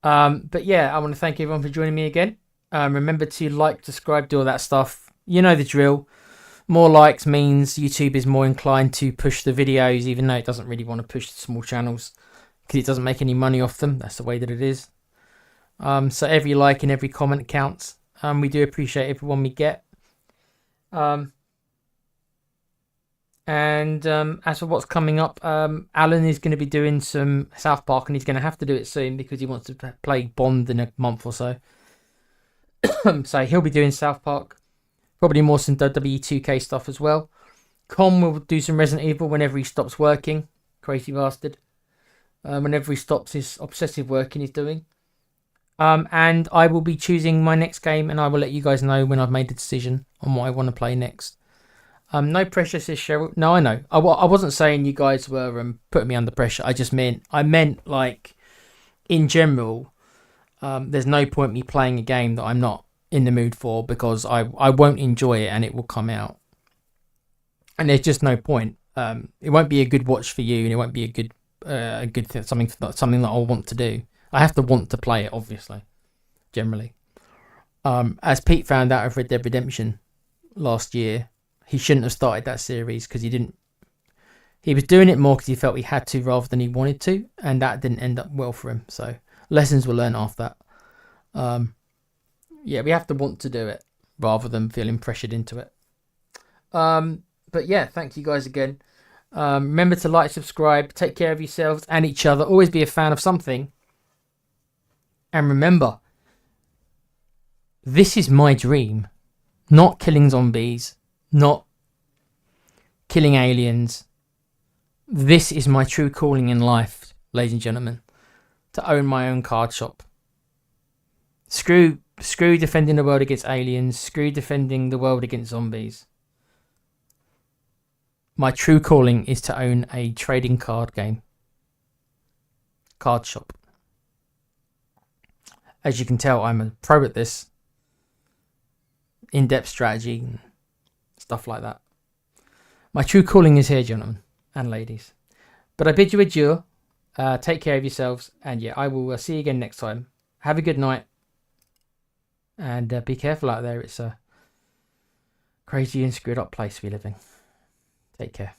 But yeah, I want to thank everyone for joining me again. Remember to like, subscribe, do all that stuff. You know the drill. More likes means YouTube is more inclined to push the videos, even though it doesn't really want to push the small channels because it doesn't make any money off them. That's the way that it is. So every like and every comment counts. We do appreciate everyone we get. And as for what's coming up, Alan is going to be doing some South Park, and he's going to have to do it soon because he wants to play Bond in a month or so. So he'll be doing South Park. Probably more some WWE 2K stuff as well. Com will do some Resident Evil whenever he stops working. Crazy bastard. Whenever he stops his obsessive working he's doing. And I will be choosing my next game, and I will let you guys know when I've made a decision on what I want to play next. No pressure, says Cheryl. No, I know. I wasn't saying you guys were putting me under pressure. I meant like, in general, there's no point me playing a game that I'm not in the mood for, because I won't enjoy it and it will come out. And there's just no point. It won't be a good watch for you, and it won't be a good thing, something that I'll want to do. I have to want to play it, obviously, generally. As Pete found out of Red Dead Redemption last year, he shouldn't have started that series because he was doing it more because he felt he had to rather than he wanted to, and that didn't end up well for him. So lessons were learned after that. Yeah, we have to want to do it rather than feeling pressured into it. But yeah, thank you guys again. Remember to like, subscribe, take care of yourselves and each other. Always be a fan of something. And remember, this is my dream. Not killing zombies, not killing aliens. This is my true calling in life, ladies and gentlemen. To own my own card shop. Screw defending the world against aliens. Screw defending the world against zombies. My true calling is to own a trading card game. Card shop. As you can tell, I'm a pro at this. In-depth strategy and stuff like that. My true calling is here, gentlemen and ladies. But I bid you adieu. Take care of yourselves. And yeah, I will see you again next time. Have a good night. And be careful out there. It's a crazy and screwed up place we live in. Take care.